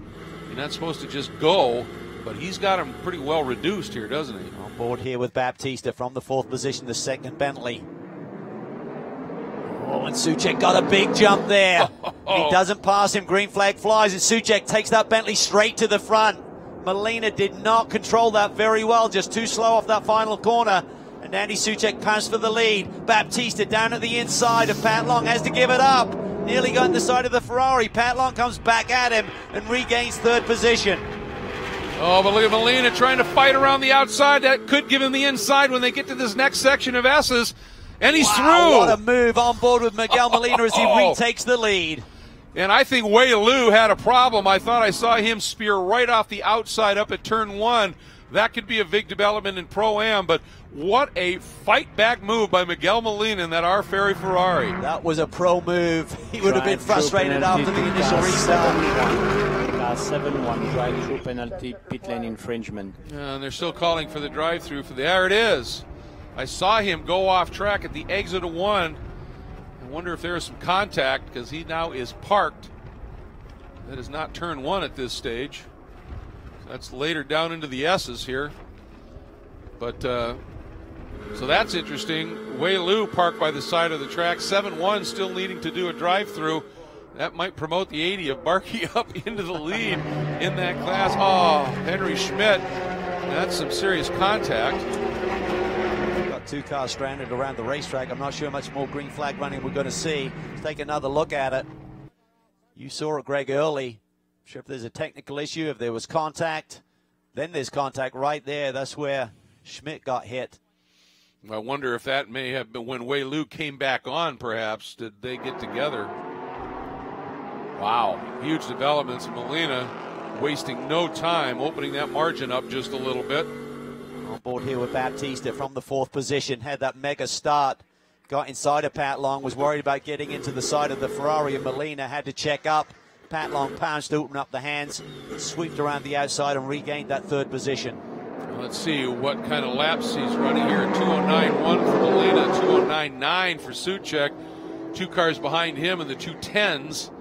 You're not supposed to just go, but he's got him pretty well reduced here, doesn't he? On board here with Baptista from the 4th position, the second Bentley. Oh, and Soucek got a big jump there. He doesn't pass him. Green flag flies, and Soucek takes that Bentley straight to the front. Molina did not control that very well, just too slow off that final corner. And Andy Soucek pounced for the lead. Baptista down at the inside, and Pat Long has to give it up. Nearly got in the side of the Ferrari. Pat Long comes back at him and regains 3rd position. Oh, but look at Molina trying to fight around the outside. That could give him the inside when they get to this next section of S's. And he's through. What a move on board with Miguel Molina as he retakes the lead. And I think Wei Lu had a problem. I thought I saw him spear right off the outside up at turn 1. That could be a big development in Pro-Am, but what a fight-back move by Miguel Molina in that R. Ferry Ferrari. That was a pro move. He would have been frustrated after the initial restart. 7-1, drive-through penalty, pit lane infringement. And they're still calling for the drive-through. There it is. I saw him go off track at the exit of 1. I wonder if there is some contact because he now is parked. That is not turn 1 at this stage. That's later down into the S's here. But, so that's interesting. Wei Lu parked by the side of the track. 7-1 still needing to do a drive-through. That might promote the 80 of Barkey up into the lead in that class. Oh, Henry Schmidt. That's some serious contact. Got 2 cars stranded around the racetrack. I'm not sure how much more green flag running we're going to see. Let's take another look at it. You saw it, Greg, early. Sure if there's a technical issue, if there was contact, then there's contact right there. That's where Schmidt got hit. I wonder if that may have been when Wei Lu came back on, perhaps. Did they get together? Wow, huge developments. Molina wasting no time, opening that margin up just a little bit. On board here with Baptista from the 4th position, had that mega start. Got inside of Pat Long, was worried about getting into the side of the Ferrari, and Molina had to check up. Pat Long pounced to open up the hands, swept around the outside and regained that 3rd position. Let's see what kind of laps he's running here. 209.1 for Molina, 209.9 for Soucek. 2 cars behind him in the 210s.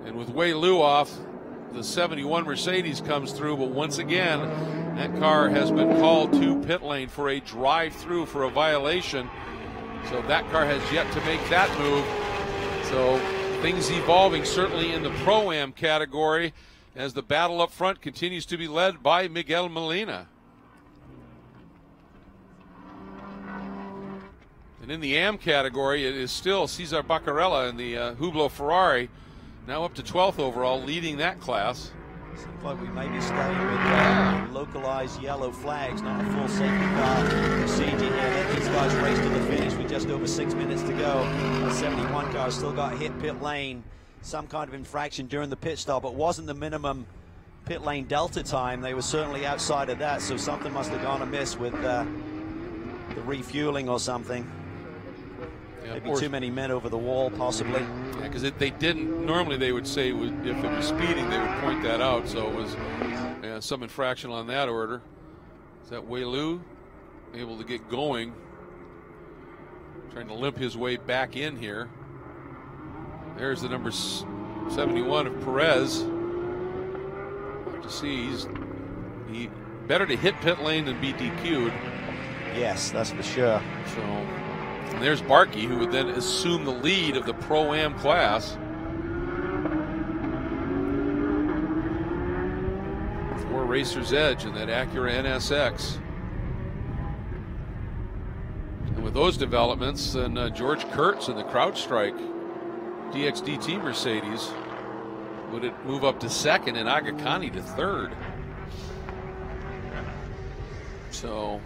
And with Wei Lu off, the 71 Mercedes comes through, but once again, that car has been called to pit lane for a drive-through for a violation. So that car has yet to make that move. So things evolving certainly in the Pro-Am category as the battle up front continues to be led by Miguel Molina. And in the Am category, it is still Cesar Baccarella in the Hublot Ferrari, now up to 12th overall, leading that class. Seems like we may be staying with localized yellow flags, not a full safety car procedure here. Let these guys race to the finish with just over 6 minutes to go. The 71 car still got hit pit lane. Some kind of infraction during the pit stop. It wasn't the minimum pit lane delta time. They were certainly outside of that, so something must have gone amiss with the refueling or something. Yeah, maybe too many men over the wall, possibly. Yeah, because they didn't, normally they would say if it was speeding, they would point that out, so it was some infraction on that order. Is that Wei Lu able to get going? Trying to limp his way back in here. There's the number 71 of Perez. Have to see, he better to hit pit lane than be DQ'd. Yes, that's for sure. So, and there's Barkey, who would then assume the lead of the Pro-Am class. 4 racer's edge in that Acura NSX. And with those developments, then George Kurtz in the CrowdStrike DXDT Mercedes would it move up to second and Agakani to third. So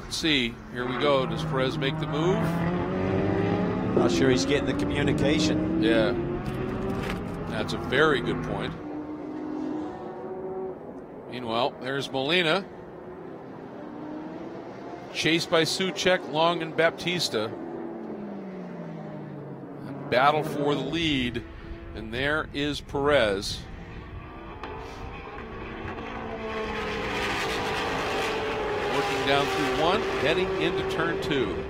let's see. Here we go. Does Perez make the move? Not sure he's getting the communication. Yeah, that's a very good point. Meanwhile, there's Molina, chased by Soucek, Long, and Baptista. Battle for the lead, and there is Perez. Working down through one, heading into turn two.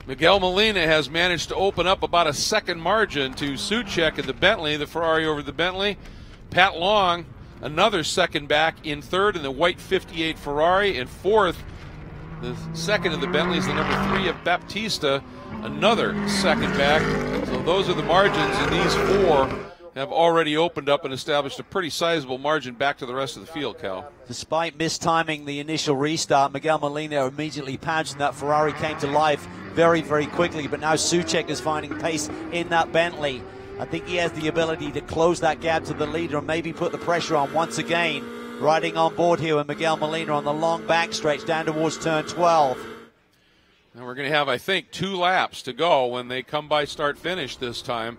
Miguel Molina has managed to open up about a second margin to Soucek in the Bentley, the Ferrari over the Bentley. Pat Long, another second back in third in the white 58 Ferrari. In fourth, the second of the Bentleys, the number 3 of Baptista, another second back. So those are the margins, and these four have already opened up and established a pretty sizable margin back to the rest of the field, Cal. Despite mistiming the initial restart, Miguel Molina immediately pounced, and that Ferrari came to life very, very quickly. But now Soucek is finding pace in that Bentley. I think he has the ability to close that gap to the leader and maybe put the pressure on once again. Riding on board here with Miguel Molina on the long backstretch down towards turn 12. And we're going to have, I think, 2 laps to go when they come by start-finish this time.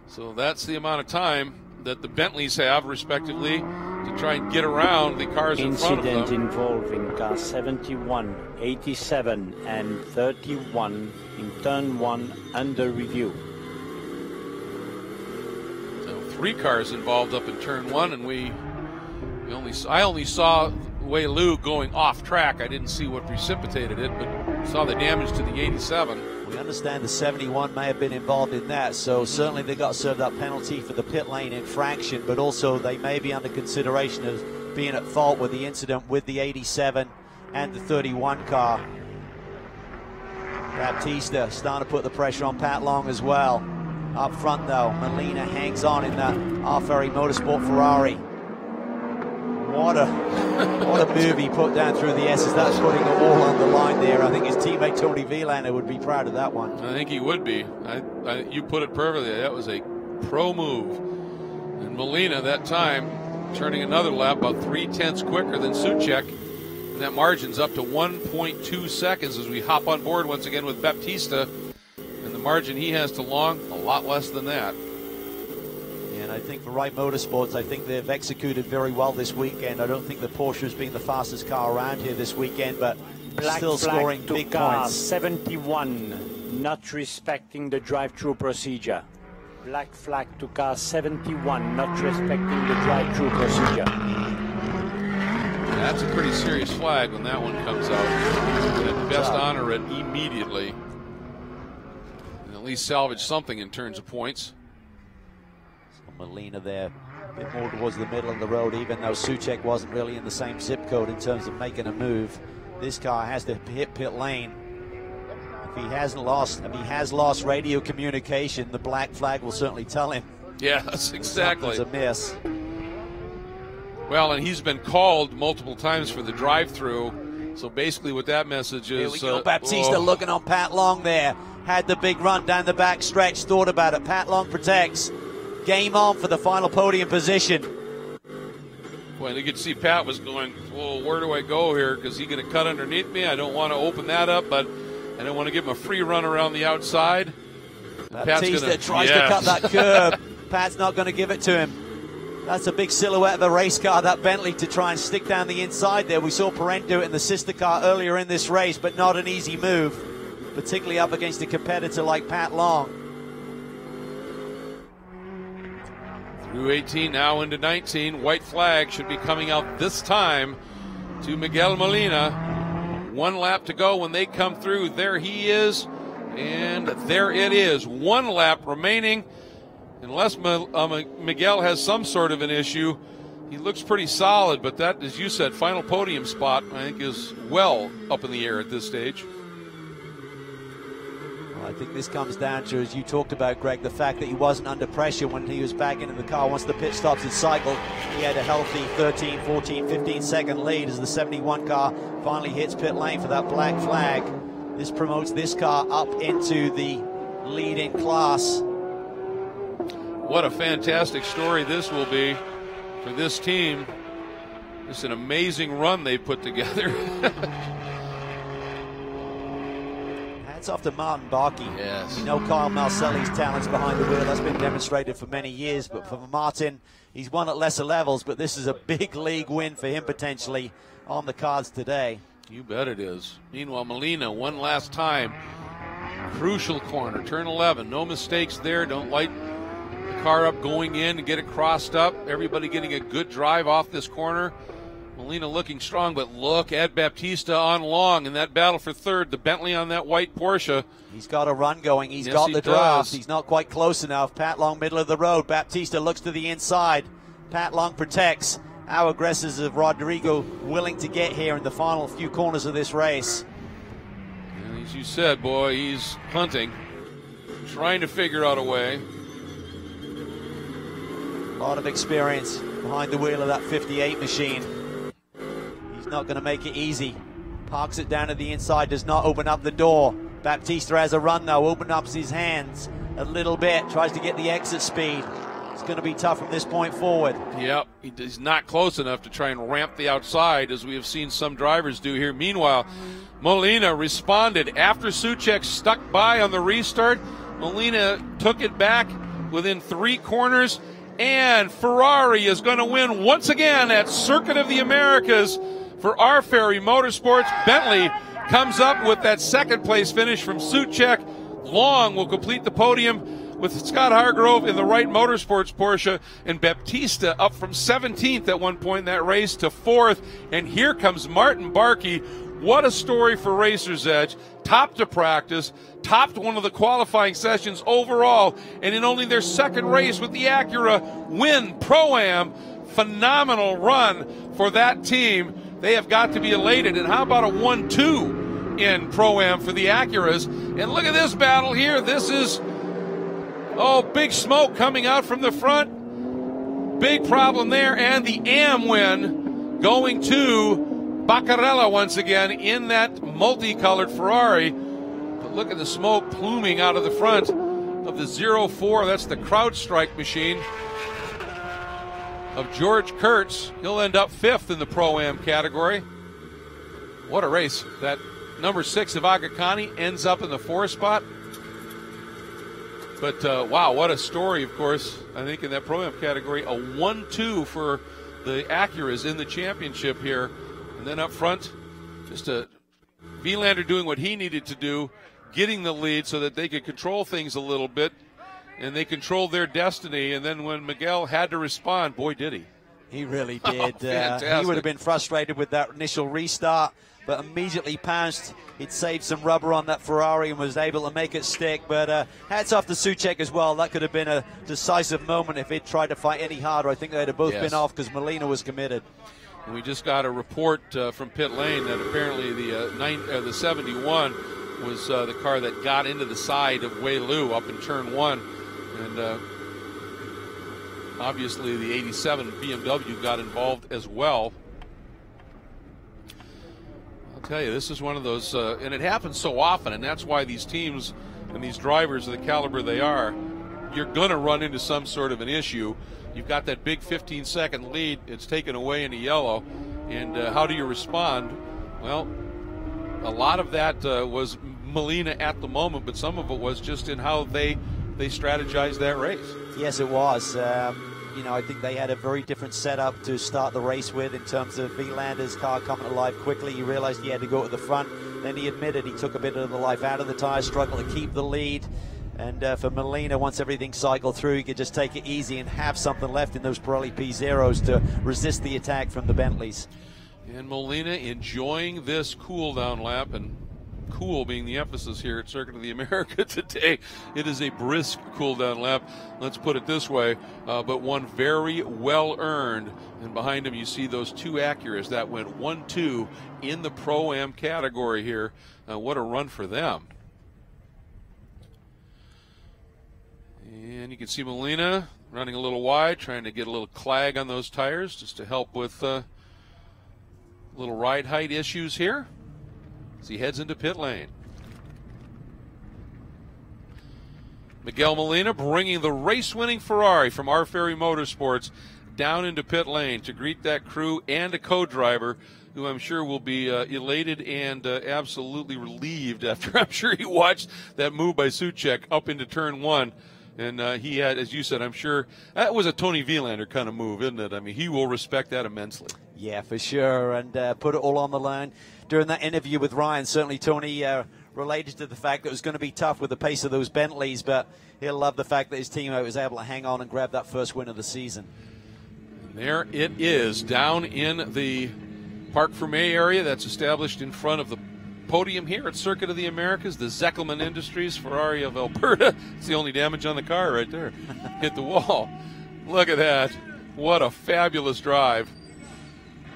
So that's the amount of time that the Bentleys have, respectively, to try and get around the cars in front of them. Incident involving cars 71, 87, and 31 in turn 1 under review. So 3 cars involved up in turn 1, and I only saw Wei Lu going off track. I didn't see what precipitated it, but saw the damage to the 87. We understand the 71 may have been involved in that, so certainly they got served that penalty for the pit lane infraction, but also they may be under consideration of being at fault with the incident with the 87 and the 31 car. Baptista starting to put the pressure on Pat Long as well. Up front though, Molina hangs on in that R-Ferry Motorsport Ferrari. What a move he put down through the S's. That's putting it all on the line there. I think his teammate Tony Vilander would be proud of that one. I think he would be. You put it perfectly. That was a pro move. And Molina that time turning another lap about 0.3 quicker than Soucek. And that margin's up to 1.2 seconds as we hop on board once again with Baptista. And the margin he has to Long, a lot less than that. And I think for Wright Motorsports, I think they've executed very well this weekend. I don't think the Porsche has been the fastest car around here this weekend, but Black still scoring to big car points. 71, not respecting the drive-through procedure. Black flag to car 71, not respecting the drive-through procedure. That's a pretty serious flag when that one comes out. And best honor it immediately. And at least salvage something in terms of points. Molina there, a bit more towards the middle of the road, even though Soucek wasn't really in the same zip code in terms of making a move. This car has to hit pit lane. If he has lost radio communication, the black flag will certainly tell him. Yes, exactly. Something's amiss. Well, and he's been called multiple times for the drive-through. So basically what that message is... Here we go, Baptista looking on Pat Long there. Had the big run down the back stretch, thought about it. Pat Long protects. Game on for the final podium position. Well, you could see Pat was going, well, where do I go here? Because he's going to cut underneath me. I don't want to open that up, but I don't want to give him a free run around the outside. Baptista tries to cut that curb. Pat's not going to give it to him. That's a big silhouette of a race car, that Bentley, to try and stick down the inside there. We saw Parent do it in the sister car earlier in this race, but not an easy move, particularly up against a competitor like Pat Long. Through 18, now into 19. White flag should be coming out this time to Miguel Molina. 1 lap to go when they come through. There he is, and there it is. 1 lap remaining. Unless Miguel has some sort of an issue, he looks pretty solid, but that, as you said, final podium spot, I think, is well up in the air at this stage. Well, I think this comes down to, as you talked about, Greg, the fact that he wasn't under pressure when he was back into the car. Once the pit stops had cycled, he had a healthy 13, 14, 15-second lead as the 71 car finally hits pit lane for that black flag. This promotes this car up into the lead-in class. What a fantastic story this will be for this team. It's an amazing run they put together. Hats off to Martin Barkey. Yes. You know Kyle Marcelli's talents behind the wheel. That's been demonstrated for many years. But for Martin, he's won at lesser levels, but this is a big league win for him potentially on the cards today. You bet it is. Meanwhile, Molina, one last time. Crucial corner, turn 11. No mistakes there. Don't light the car up going in and get it crossed up. Everybody getting a good drive off this corner. Molina looking strong, but look at Baptista on long in that battle for third. The Bentley on that white Porsche. He's got a run going. He's Yes, got he the draft. does. He's not quite close enough. Pat Long, middle of the road. Baptista looks to the inside. Pat Long protects. How aggressive is Rodrigo willing to get here in the final few corners of this race? And as you said, boy, he's hunting, trying to figure out a way. A lot of experience behind the wheel of that 58 machine. He's not going to make it easy. Parks it down to the inside, does not open up the door. Baptista has a run though, opens up his hands a little bit, tries to get the exit speed. It's going to be tough from this point forward. Yep, he's not close enough to try and ramp the outside as we have seen some drivers do here. Meanwhile, Molina responded after Soucek stuck by on the restart. Molina took it back within 3 corners, and Ferrari is going to win once again at Circuit of the Americas for our Ferry Motorsports. Bentley comes up with that second place finish from Soucek. Long will complete the podium with Scott Hargrove in the Wright Motorsports Porsche, and Baptista up from 17th at one point in that race to 4th. And here comes Martin Barkey. What a story for Racer's Edge. Topped a practice, topped one of the qualifying sessions overall, and in only their second race with the Acura, win Pro-Am. Phenomenal run for that team. They have got to be elated. And how about a 1-2 in Pro-Am for the Acuras? And look at this battle here. This is, big smoke coming out from the front. Big problem there. And the AM win going to Baccarella once again in that multicolored Ferrari. But look at the smoke pluming out of the front of the 04. That's the CrowdStrike machine of George Kurtz. He'll end up 5th in the Pro-Am category. What a race. That number 6 of Agakani ends up in the 4th spot. But, wow, what a story, of course. I think in that Pro-Am category, a 1-2 for the Acuras in the championship here. And then up front, just a Vilander doing what he needed to do, getting the lead so that they could control things a little bit. And they controlled their destiny. And then when Miguel had to respond, boy, did he. He really did. Fantastic. He would have been frustrated with that initial restart, but immediately pounced. He'd saved some rubber on that Ferrari and was able to make it stick. But hats off to Soucek as well. That could have been a decisive moment if he'd tried to fight any harder. I think they'd have both been off because Molina was committed. And we just got a report from pit lane that apparently the 71 was the car that got into the side of Wei Lu up in turn 1. And obviously the 87 BMW got involved as well. I'll tell you, this is one of those, and it happens so often, and that's why these teams and these drivers of the caliber they are, you're going to run into some sort of an issue. You've got that big 15-second lead. It's taken away into yellow. And how do you respond? Well, a lot of that was Molina at the moment, but some of it was just in how they strategized that race. Yes, it was. I think they had a very different setup to start the race with in terms of Vilander's car coming alive quickly. He realized he had to go to the front. Then he admitted he took a bit of the life out of the tire, struggled to keep the lead. And for Molina, once everything cycled through, he could just take it easy and have something left in those Pirelli P0s to resist the attack from the Bentleys. And Molina enjoying this cool-down lap, and cool being the emphasis here at Circuit of the America today. It is a brisk cool-down lap, let's put it this way, but one very well-earned. And behind him you see those 2 Acuras that went 1-2 in the Pro-Am category here. What a run for them. And you can see Molina running a little wide, trying to get a little clag on those tires just to help with little ride height issues here as he heads into pit lane. Miguel Molina bringing the race-winning Ferrari from R Ferry Motorsports down into pit lane to greet that crew and a co-driver who I'm sure will be elated and absolutely relieved after I'm sure he watched that move by Suchek up into turn one. And he had, as you said, I'm sure that was a Tony Vilander kind of move, isn't it? I mean, he will respect that immensely. Yeah, for sure, and put it all on the line. During that interview with Ryan, certainly Tony related to the fact that it was going to be tough with the pace of those Bentleys, but he'll love the fact that his teammate was able to hang on and grab that first win of the season. And there it is, down in the Parc Fermé area that's established in front of the podium here at Circuit of the Americas, the Zeckelman Industries Ferrari of Alberta. It's the only damage on the car right there. Hit the wall. Look at that. What a fabulous drive.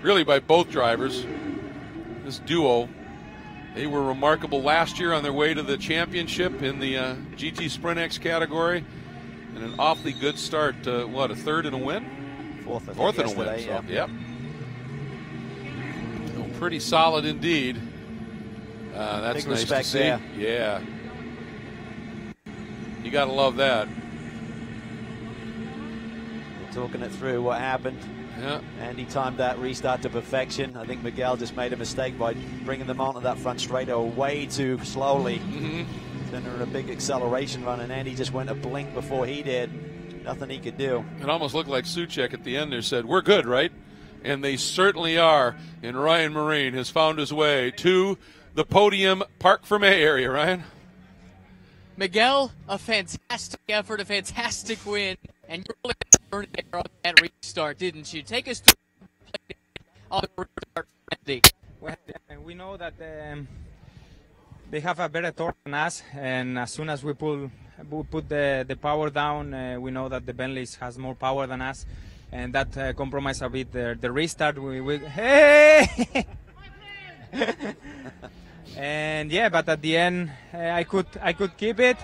Really by both drivers. This duo, they were remarkable last year on their way to the championship in the GT Sprint X category. And an awfully good start. What, a third and a win? Fourth and a win. So, yep. So pretty solid indeed. That's Big nice respect to see. there. Yeah. You got to love that. We're talking it through what happened. Yeah. Andy timed that restart to perfection. I think Miguel just made a mistake by bringing them onto that front straighter way too slowly. Then there was a big acceleration run, and Andy just went a blink before he did. Nothing he could do. It almost looked like Suchek at the end there said, "We're good, right?" And they certainly are. And Ryan Marine has found his way to the podium Parc Fermé area, Ryan. Miguel, a fantastic effort, a fantastic win, and you really turned it there on that restart, didn't you? Take us through on the restart, Andy. Well, we know that they have a better torque than us, and as soon as we put the power down, we know that the Bentleys has more power than us, and that compromised a bit the restart. Hey! And yeah, but at the end, I could keep it.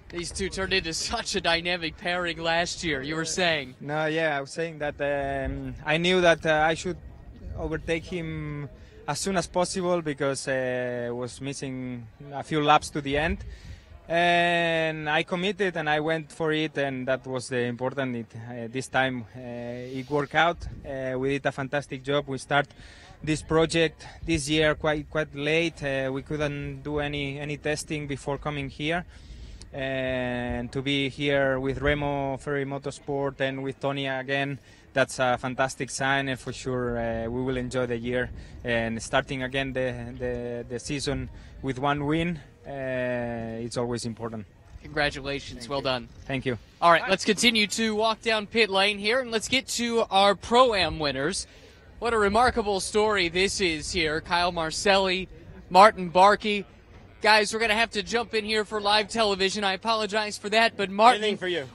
These two turned into such a dynamic pairing last year, you were saying. No, yeah, I was saying that I knew that I should overtake him as soon as possible because I was missing a few laps to the end. And I committed and I went for it, and that was the important. This time it worked out. We did a fantastic job. We start this project this year quite late. We couldn't do any testing before coming here. And to be here with Remo Ferry Motorsport and with Tony again, that's a fantastic sign, and for sure we will enjoy the year. And starting again the season with one win, it's always important. Congratulations, well done. Thank you. All right, let's continue to walk down pit lane here, and let's get to our Pro-Am winners. What a remarkable story this is here. Kyle Marcelli, Martin Barkey. Guys, we're going to have to jump in here for live television. I apologize for that, but Martin, anything for you.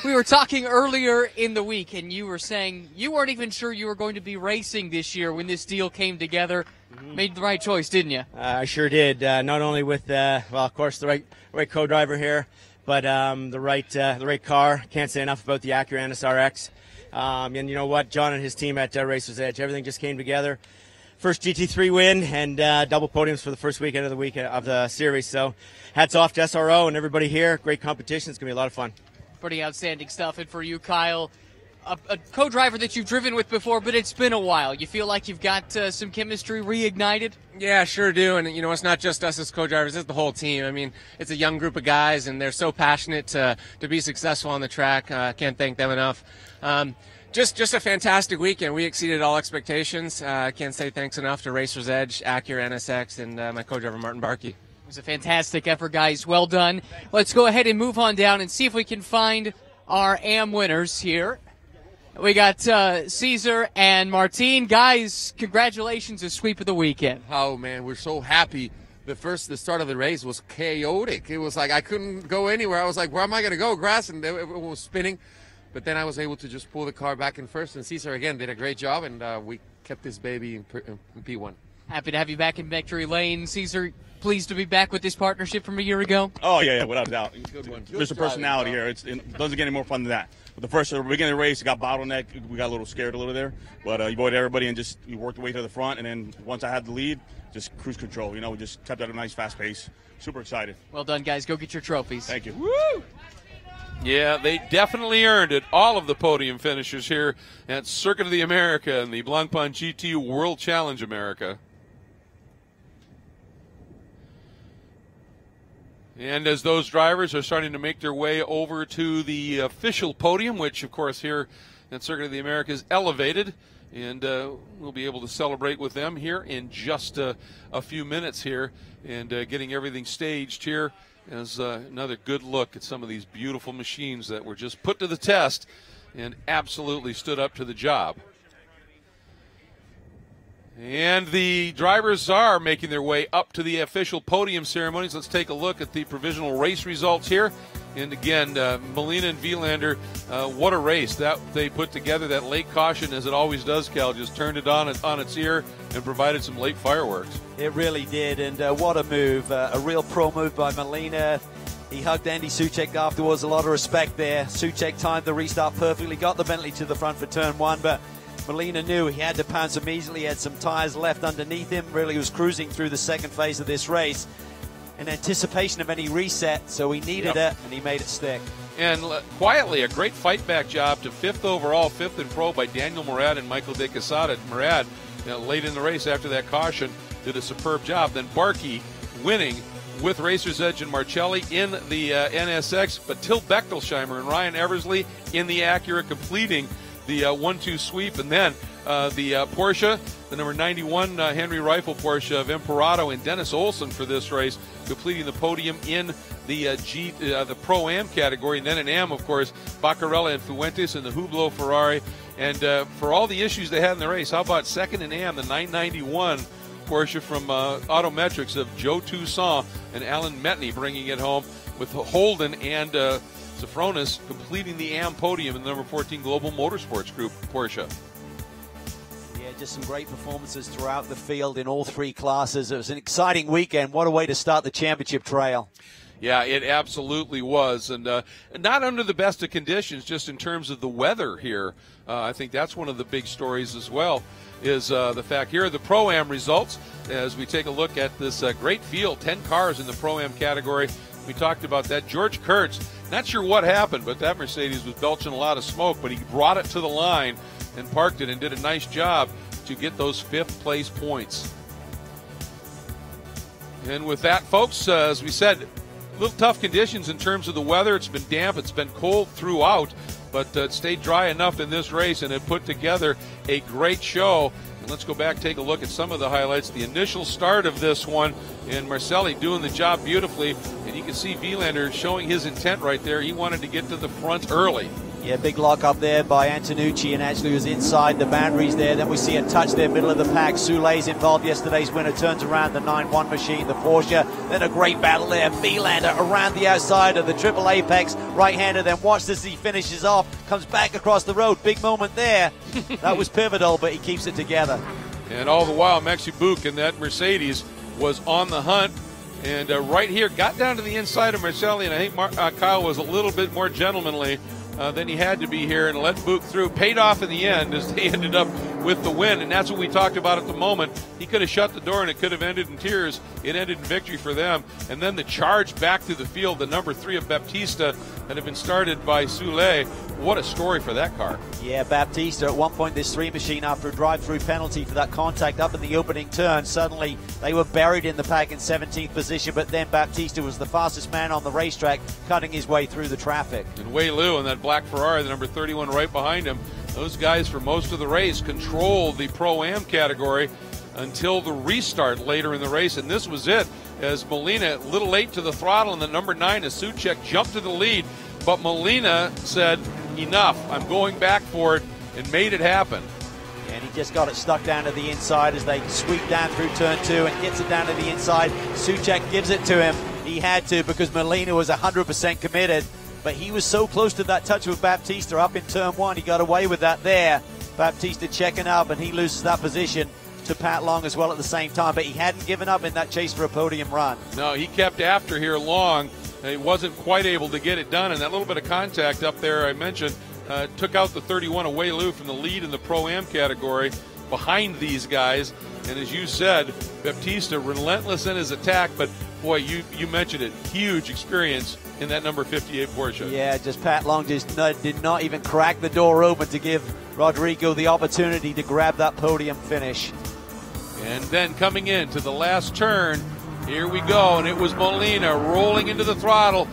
We were talking earlier in the week, and you were saying you weren't even sure you were going to be racing this year when this deal came together. Made the right choice, didn't you? I sure did. Not only with, well, of course, the right co-driver here, but the right car. Can't say enough about the Acura NSRX. And you know what? John and his team at Racers Edge, everything just came together. First GT3 win and double podiums for the first weekend of the series. So hats off to SRO and everybody here. Great competition. It's going to be a lot of fun. Pretty outstanding stuff. And for you, Kyle, a co-driver that you've driven with before, but it's been a while. You feel like you've got some chemistry reignited? Yeah, sure do. And, you know, it's not just us as co-drivers. It's the whole team. I mean, it's a young group of guys, and they're so passionate to be successful on the track. Can't thank them enough. Just a fantastic weekend. We exceeded all expectations. I can't say thanks enough to Racers Edge, Acura NSX, and my co-driver Martin Barkey. It was a fantastic effort, guys. Well done. Let's go ahead and move on down and see if we can find our AM winners here. We got Caesar and Martin. Guys, congratulations, a sweep of the weekend. Oh, man, we're so happy. The start of the race was chaotic. It was like I couldn't go anywhere. I was like, where am I going to go? Grass, and it was spinning. But then I was able to just pull the car back in first, and Cesar, again, did a great job, and we kept this baby in P1. Happy to have you back in victory lane. Caesar, pleased to be back with this partnership from a year ago. Oh, yeah, without a doubt. Good one. There's a personality here. It doesn't get any more fun than that. But the beginning of the race, it got bottlenecked. We got a little scared a little there. But you avoided everybody and just you worked the way to the front. And then once I had the lead, just cruise control. We just kept at a nice, fast pace. Super excited. Well done, guys. Go get your trophies. Thank you. Woo! Yeah, they definitely earned it. All of the podium finishers here at Circuit of the America and the Blancpain GT World Challenge America. And as those drivers are starting to make their way over to the official podium, which, of course, here at Circuit of the America is elevated, and we'll be able to celebrate with them here in just a few minutes here, and getting everything staged here as another good look at some of these beautiful machines that were just put to the test and absolutely stood up to the job. And the drivers are making their way up to the official podium ceremonies. Let's take a look at the provisional race results here. And again, Molina and Vilander, what a race that they put together. That late caution, as it always does, Cal, just turned it on its ear and provided some late fireworks. It really did, and what a move. A real pro move by Molina. He hugged Andy Soucek afterwards, a lot of respect there. Soucek timed the restart perfectly, got the Bentley to the front for turn one, but Molina knew he had to pounce immediately. He had some tires left underneath him, really was cruising through the second phase of this race in anticipation of any reset, so he needed it, and he made it stick. And quietly, a great fight-back job to 5th overall, 5th in pro by Daniel Murad and Michael De Quesada. Murad, late in the race after that caution, did a superb job. Then Barkey winning with Racer's Edge and Marcelli in the NSX, but Till Bechtelsheimer and Ryan Eversley in the Acura completing the 1-2 sweep. And then the Porsche, the number 91 Henry Rifle Porsche of Imperato and Dennis Olsen for this race, completing the podium in the Pro-Am category. And then in Am, of course, Baccarella and Fuentes in the Hublot Ferrari. And for all the issues they had in the race, how about second in Am, the 991 Porsche from Autometrics of Joe Toussaint and Alan Metney bringing it home, with Holden and Safronis completing the Am podium in the number 14 Global Motorsports Group Porsche. Yeah, just some great performances throughout the field in all three classes. It was an exciting weekend. What a way to start the championship trail. Yeah, it absolutely was, and not under the best of conditions, just in terms of the weather here. I think that's one of the big stories as well, is the fact here are the Pro-Am results as we take a look at this great field, 10 cars in the Pro-Am category. We talked about that. George Kurtz, not sure what happened, but that Mercedes was belching a lot of smoke, but he brought it to the line and parked it and did a nice job to get those 5th place points. And with that, folks, as we said, a little tough conditions in terms of the weather. It's been damp, it's been cold throughout, but it stayed dry enough in this race, and it put together a great show. And let's go back, take a look at some of the highlights. The initial start of this one, and Marcelli doing the job beautifully. And you can see Vilander showing his intent right there. He wanted to get to the front early. Yeah, big lock up there by Antonucci, and actually was inside the boundaries there. Then we see a touch there, middle of the pack. Soule's involved, yesterday's winner, turns around the 9-1 machine, the Porsche. Then a great battle there. Vilander around the outside of the triple apex, right-hander. Then watch this as he finishes off, comes back across the road. Big moment there. That was pivotal, but he keeps it together. And all the while, Maxi Book and that Mercedes was on the hunt. And right here, got down to the inside of Marcelli, and I think Kyle was a little bit more gentlemanly than he had to be here, and let Book through. Paid off in the end as they ended up with the win, and that's what we talked about at the moment. He could have shut the door and it could have ended in tears. It ended in victory for them. And then the charge back through the field, the number 3 of Baptista that had been started by Soule. What a story for that car. Yeah, Baptista, at one point this 3 machine, after a drive-through penalty for that contact up in the opening turn, suddenly they were buried in the pack in 17th position, but then Baptista was the fastest man on the racetrack, cutting his way through the traffic. And Wei Lu in that black Ferrari, the number 31 right behind him, those guys for most of the race controlled the Pro-Am category until the restart later in the race, and this was it, as Molina, a little late to the throttle, and the number 9, as Soucek jumped to the lead, but Molina said, enough, I'm going back for it, and made it happen. And he just got it stuck down to the inside as they sweep down through turn 2 and gets it down to the inside. Soucek gives it to him. He had to, because Molina was 100% committed, but he was so close to that touch with Baptista up in turn 1. He got away with that there. Baptista checking up, and he loses that position. to Pat Long as well at the same time, but he hadn't given up in that chase for a podium run. No, he kept after here long. He wasn't quite able to get it done, and that little bit of contact up there I mentioned took out the 31 away Lou from the lead in the Pro-Am category behind these guys. And as you said, Baptista relentless in his attack, but boy, you mentioned it, huge experience in that number 58 Porsche. Yeah, just Pat Long just did not even crack the door open to give Rodrigo the opportunity to grab that podium finish. And then coming into the last turn, here we go, and it was Molina rolling into the throttle,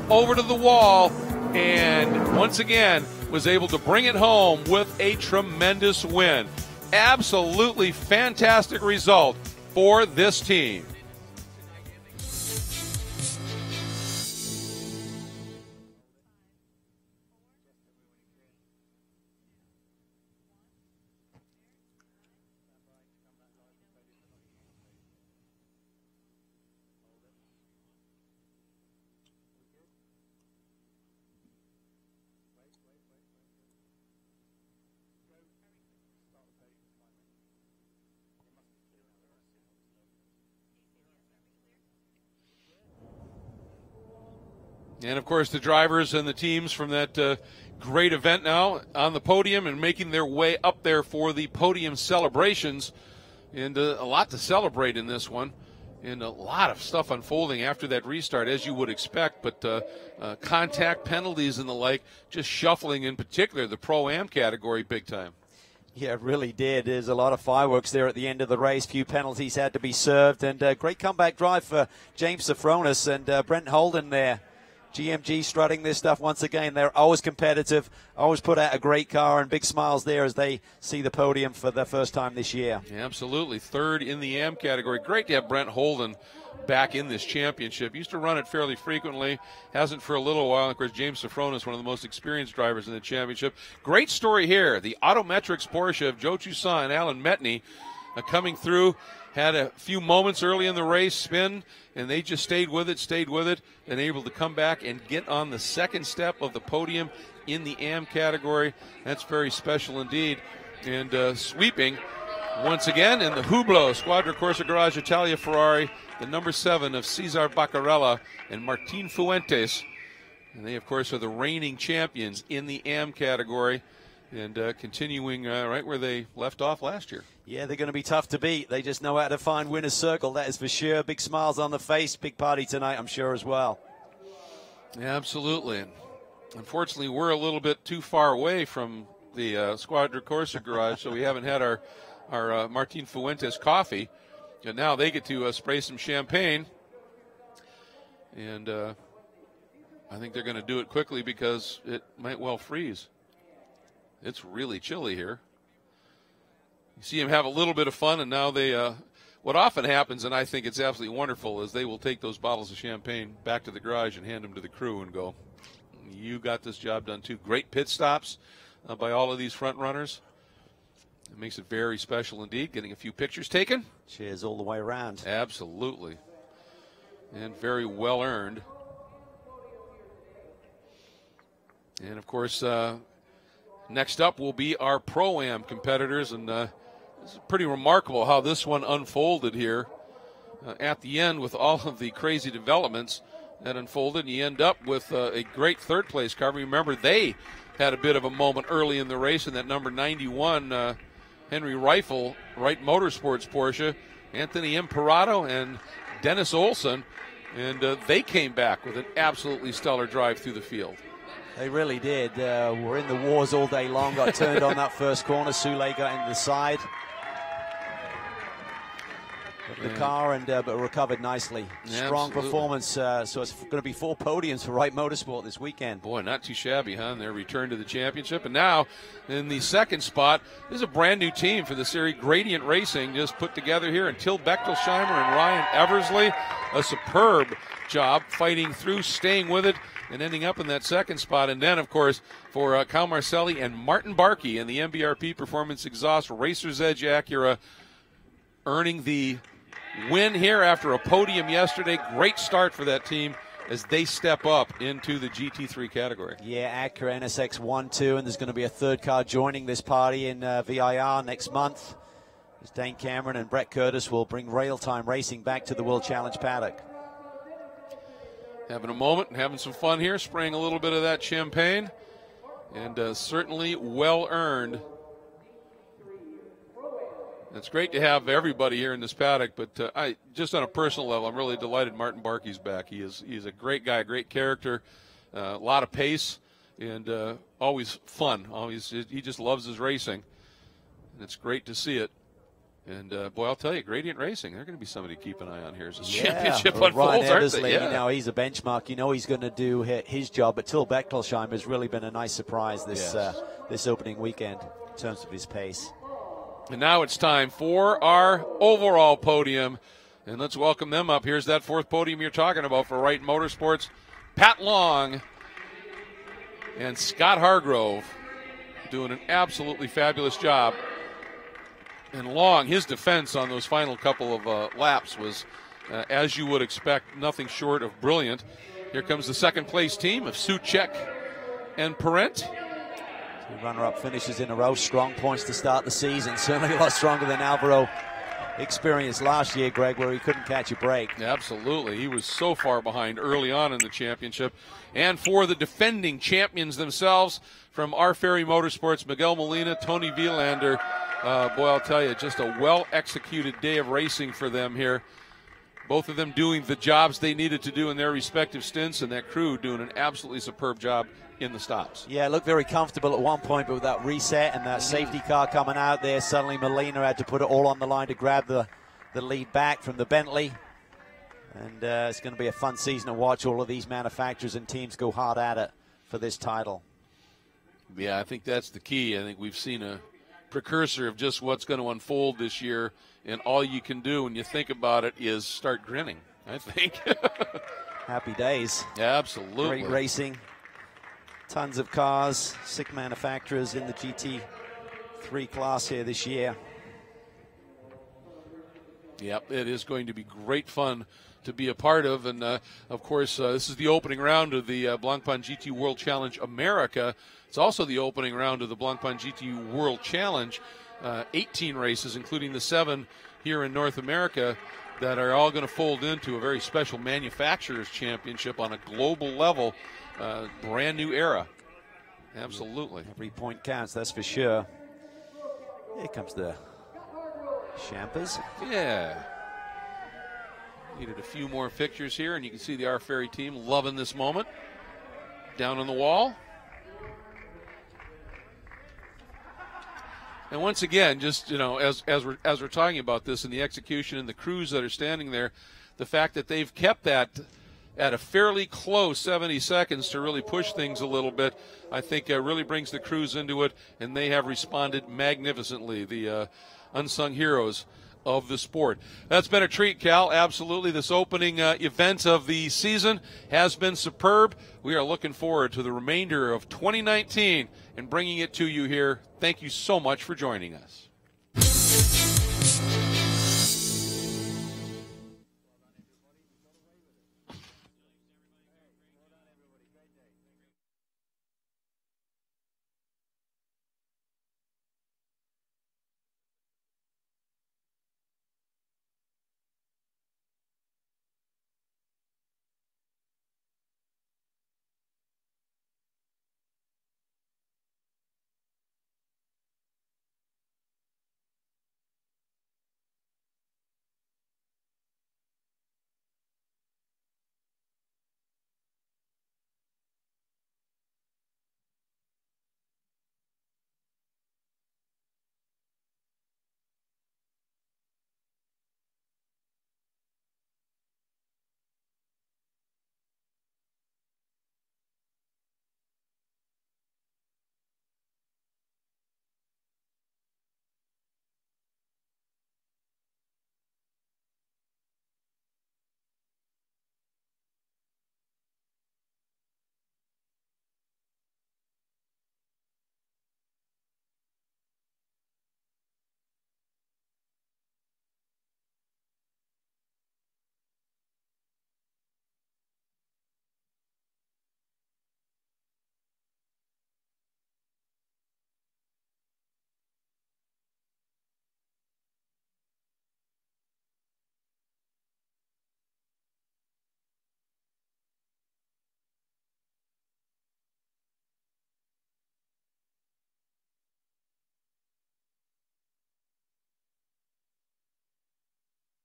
over to the wall, and once again was able to bring it home with a tremendous win. Absolutely fantastic result for this team. And, of course, the drivers and the teams from that great event now on the podium and making their way up there for the podium celebrations. And a lot to celebrate in this one. And a lot of stuff unfolding after that restart, as you would expect. But contact penalties and the like, just shuffling in particular the Pro-Am category big time. Yeah, it really did. There's a lot of fireworks there at the end of the race. Few penalties had to be served. And great comeback drive for James Safronis and Brent Holden there. GMG strutting this stuff once again. They're always competitive, always put out a great car, and big smiles there as they see the podium for the first time this year. Yeah, absolutely. Third in the AM category. Great to have Brent Holden back in this championship. Used to run it fairly frequently. Hasn't for a little while. Of course, James Safronis, one of the most experienced drivers in the championship. Great story here. The Autometrics Porsche of Joe Toussaint and Alan Metney coming through. Had a few moments early in the race, spin, and they just stayed with it, and able to come back and get on the second step of the podium in the AM category. That's very special indeed. And sweeping once again in the Hublot Squadra Corsa Garage Italia Ferrari, the number 7 of Cesar Baccarella and Martin Fuentes. And they, of course, are the reigning champions in the AM category. And continuing right where they left off last year. Yeah, they're going to be tough to beat. They just know how to find winner's circle, that is for sure. Big smiles on the face, big party tonight, I'm sure, as well. Yeah, absolutely. And unfortunately, we're a little bit too far away from the Squadra Corsa garage, so we haven't had our Martin Fuentes coffee. And now they get to spray some champagne. And I think they're going to do it quickly because it might well freeze. It's really chilly here. You see them have a little bit of fun, and now they, what often happens, and I think it's absolutely wonderful, is they will take those bottles of champagne back to the garage and hand them to the crew and go, you got this job done too. Great pit stops by all of these front runners. It makes it very special indeed, getting a few pictures taken. Cheers all the way around. Absolutely. And very well earned. And, of course, next up will be our Pro-Am competitors, and it's pretty remarkable how this one unfolded here at the end with all of the crazy developments that unfolded. And you end up with a great third-place car. Remember, they had a bit of a moment early in the race in that number 91 Henry Rifle Wright Motorsports Porsche, Anthony Imperato and Dennis Olsen, and they came back with an absolutely stellar drive through the field. They really did. We're in the wars all day long. Got turned on that first corner. Soulé got into the side of the car and but recovered nicely. Strong performance. So it's going to be 4 podiums for Wright Motorsport this weekend. Boy, not too shabby, huh? Their return to the championship. And now in the second spot, this is a brand new team for the series. Gradient Racing just put together here, and Till Bechtelsheimer and Ryan Eversley. A superb job fighting through, staying with it, and ending up in that second spot. And then, of course, for Kyle Marcelli and Martin Barkey in the MBRP Performance Exhaust Racer's Edge Acura, earning the win here after a podium yesterday. Great start for that team as they step up into the GT3 category. Yeah, Acura NSX 1-2, and there's going to be a third car joining this party in VIR next month. As Dane Cameron and Brett Curtis will bring real-time racing back to the World Challenge paddock. Having a moment and having some fun here, spraying a little bit of that champagne, and certainly well earned. It's great to have everybody here in this paddock, but I just on a personal level, I'm really delighted Martin Barkey's back. He's a great guy, great character, a lot of pace, and always fun. He just loves his racing, and it's great to see it. And boy, I'll tell you, Gradient Racing, they're going to be somebody to keep an eye on here as the championship unfolds, aren't they? You know, he's a benchmark. You know he's going to do his job. But Till Bechtolsheim has really been a nice surprise this opening weekend in terms of his pace. And now it's time for our overall podium. And let's welcome them up. Here's that fourth podium you're talking about for Wright Motorsports. Pat Long and Scott Hargrove doing an absolutely fabulous job. And Long, his defense on those final couple of laps was, as you would expect, nothing short of brilliant. Here comes the second place team of Suchek and Parent. Two runner-up finishes in a row, strong points to start the season. Certainly a lot stronger than Alvaro experienced last year, Greg, where he couldn't catch a break. Absolutely. He was so far behind early on in the championship. And for the defending champions themselves, from Our Ferry Motorsports, Miguel Molina, Tony Villander. Boy, I'll tell you, just a well-executed day of racing for them here. Both of them doing the jobs they needed to do in their respective stints, and that crew doing an absolutely superb job in the stops. Yeah, looked very comfortable at one point, but with that reset and that safety car coming out there, suddenly Molina had to put it all on the line to grab the lead back from the Bentley. And it's going to be a fun season to watch all of these manufacturers and teams go hard at it for this title. Yeah, I think that's the key. I think we've seen a precursor of just what's going to unfold this year, and all you can do when you think about it is start grinning, I think. Happy days. Absolutely. Great racing. Tons of cars, 6 manufacturers in the GT3 class here this year. Yep, it is going to be great fun to be a part of. And, of course, this is the opening round of the Blancpain GT World Challenge America. It's also the opening round of the Blancpain GT World Challenge. 18 races, including the 7 here in North America, that are all going to fold into a very special manufacturers championship on a global level. Brand new era. Absolutely. Every point counts, that's for sure. Here comes the Champers. Yeah. Needed a few more fixtures here, and you can see the Our Ferry team loving this moment. Down on the wall. And once again, just, you know, as we're talking about this and the execution and the crews that are standing there, the fact that they've kept that at a fairly close 70 seconds to really push things a little bit, I think really brings the crews into it, and they have responded magnificently, the unsung heroes of the sport. That's been a treat, Cal. Absolutely. This opening event of the season has been superb. We are looking forward to the remainder of 2019 and bringing it to you here. Thank you so much for joining us.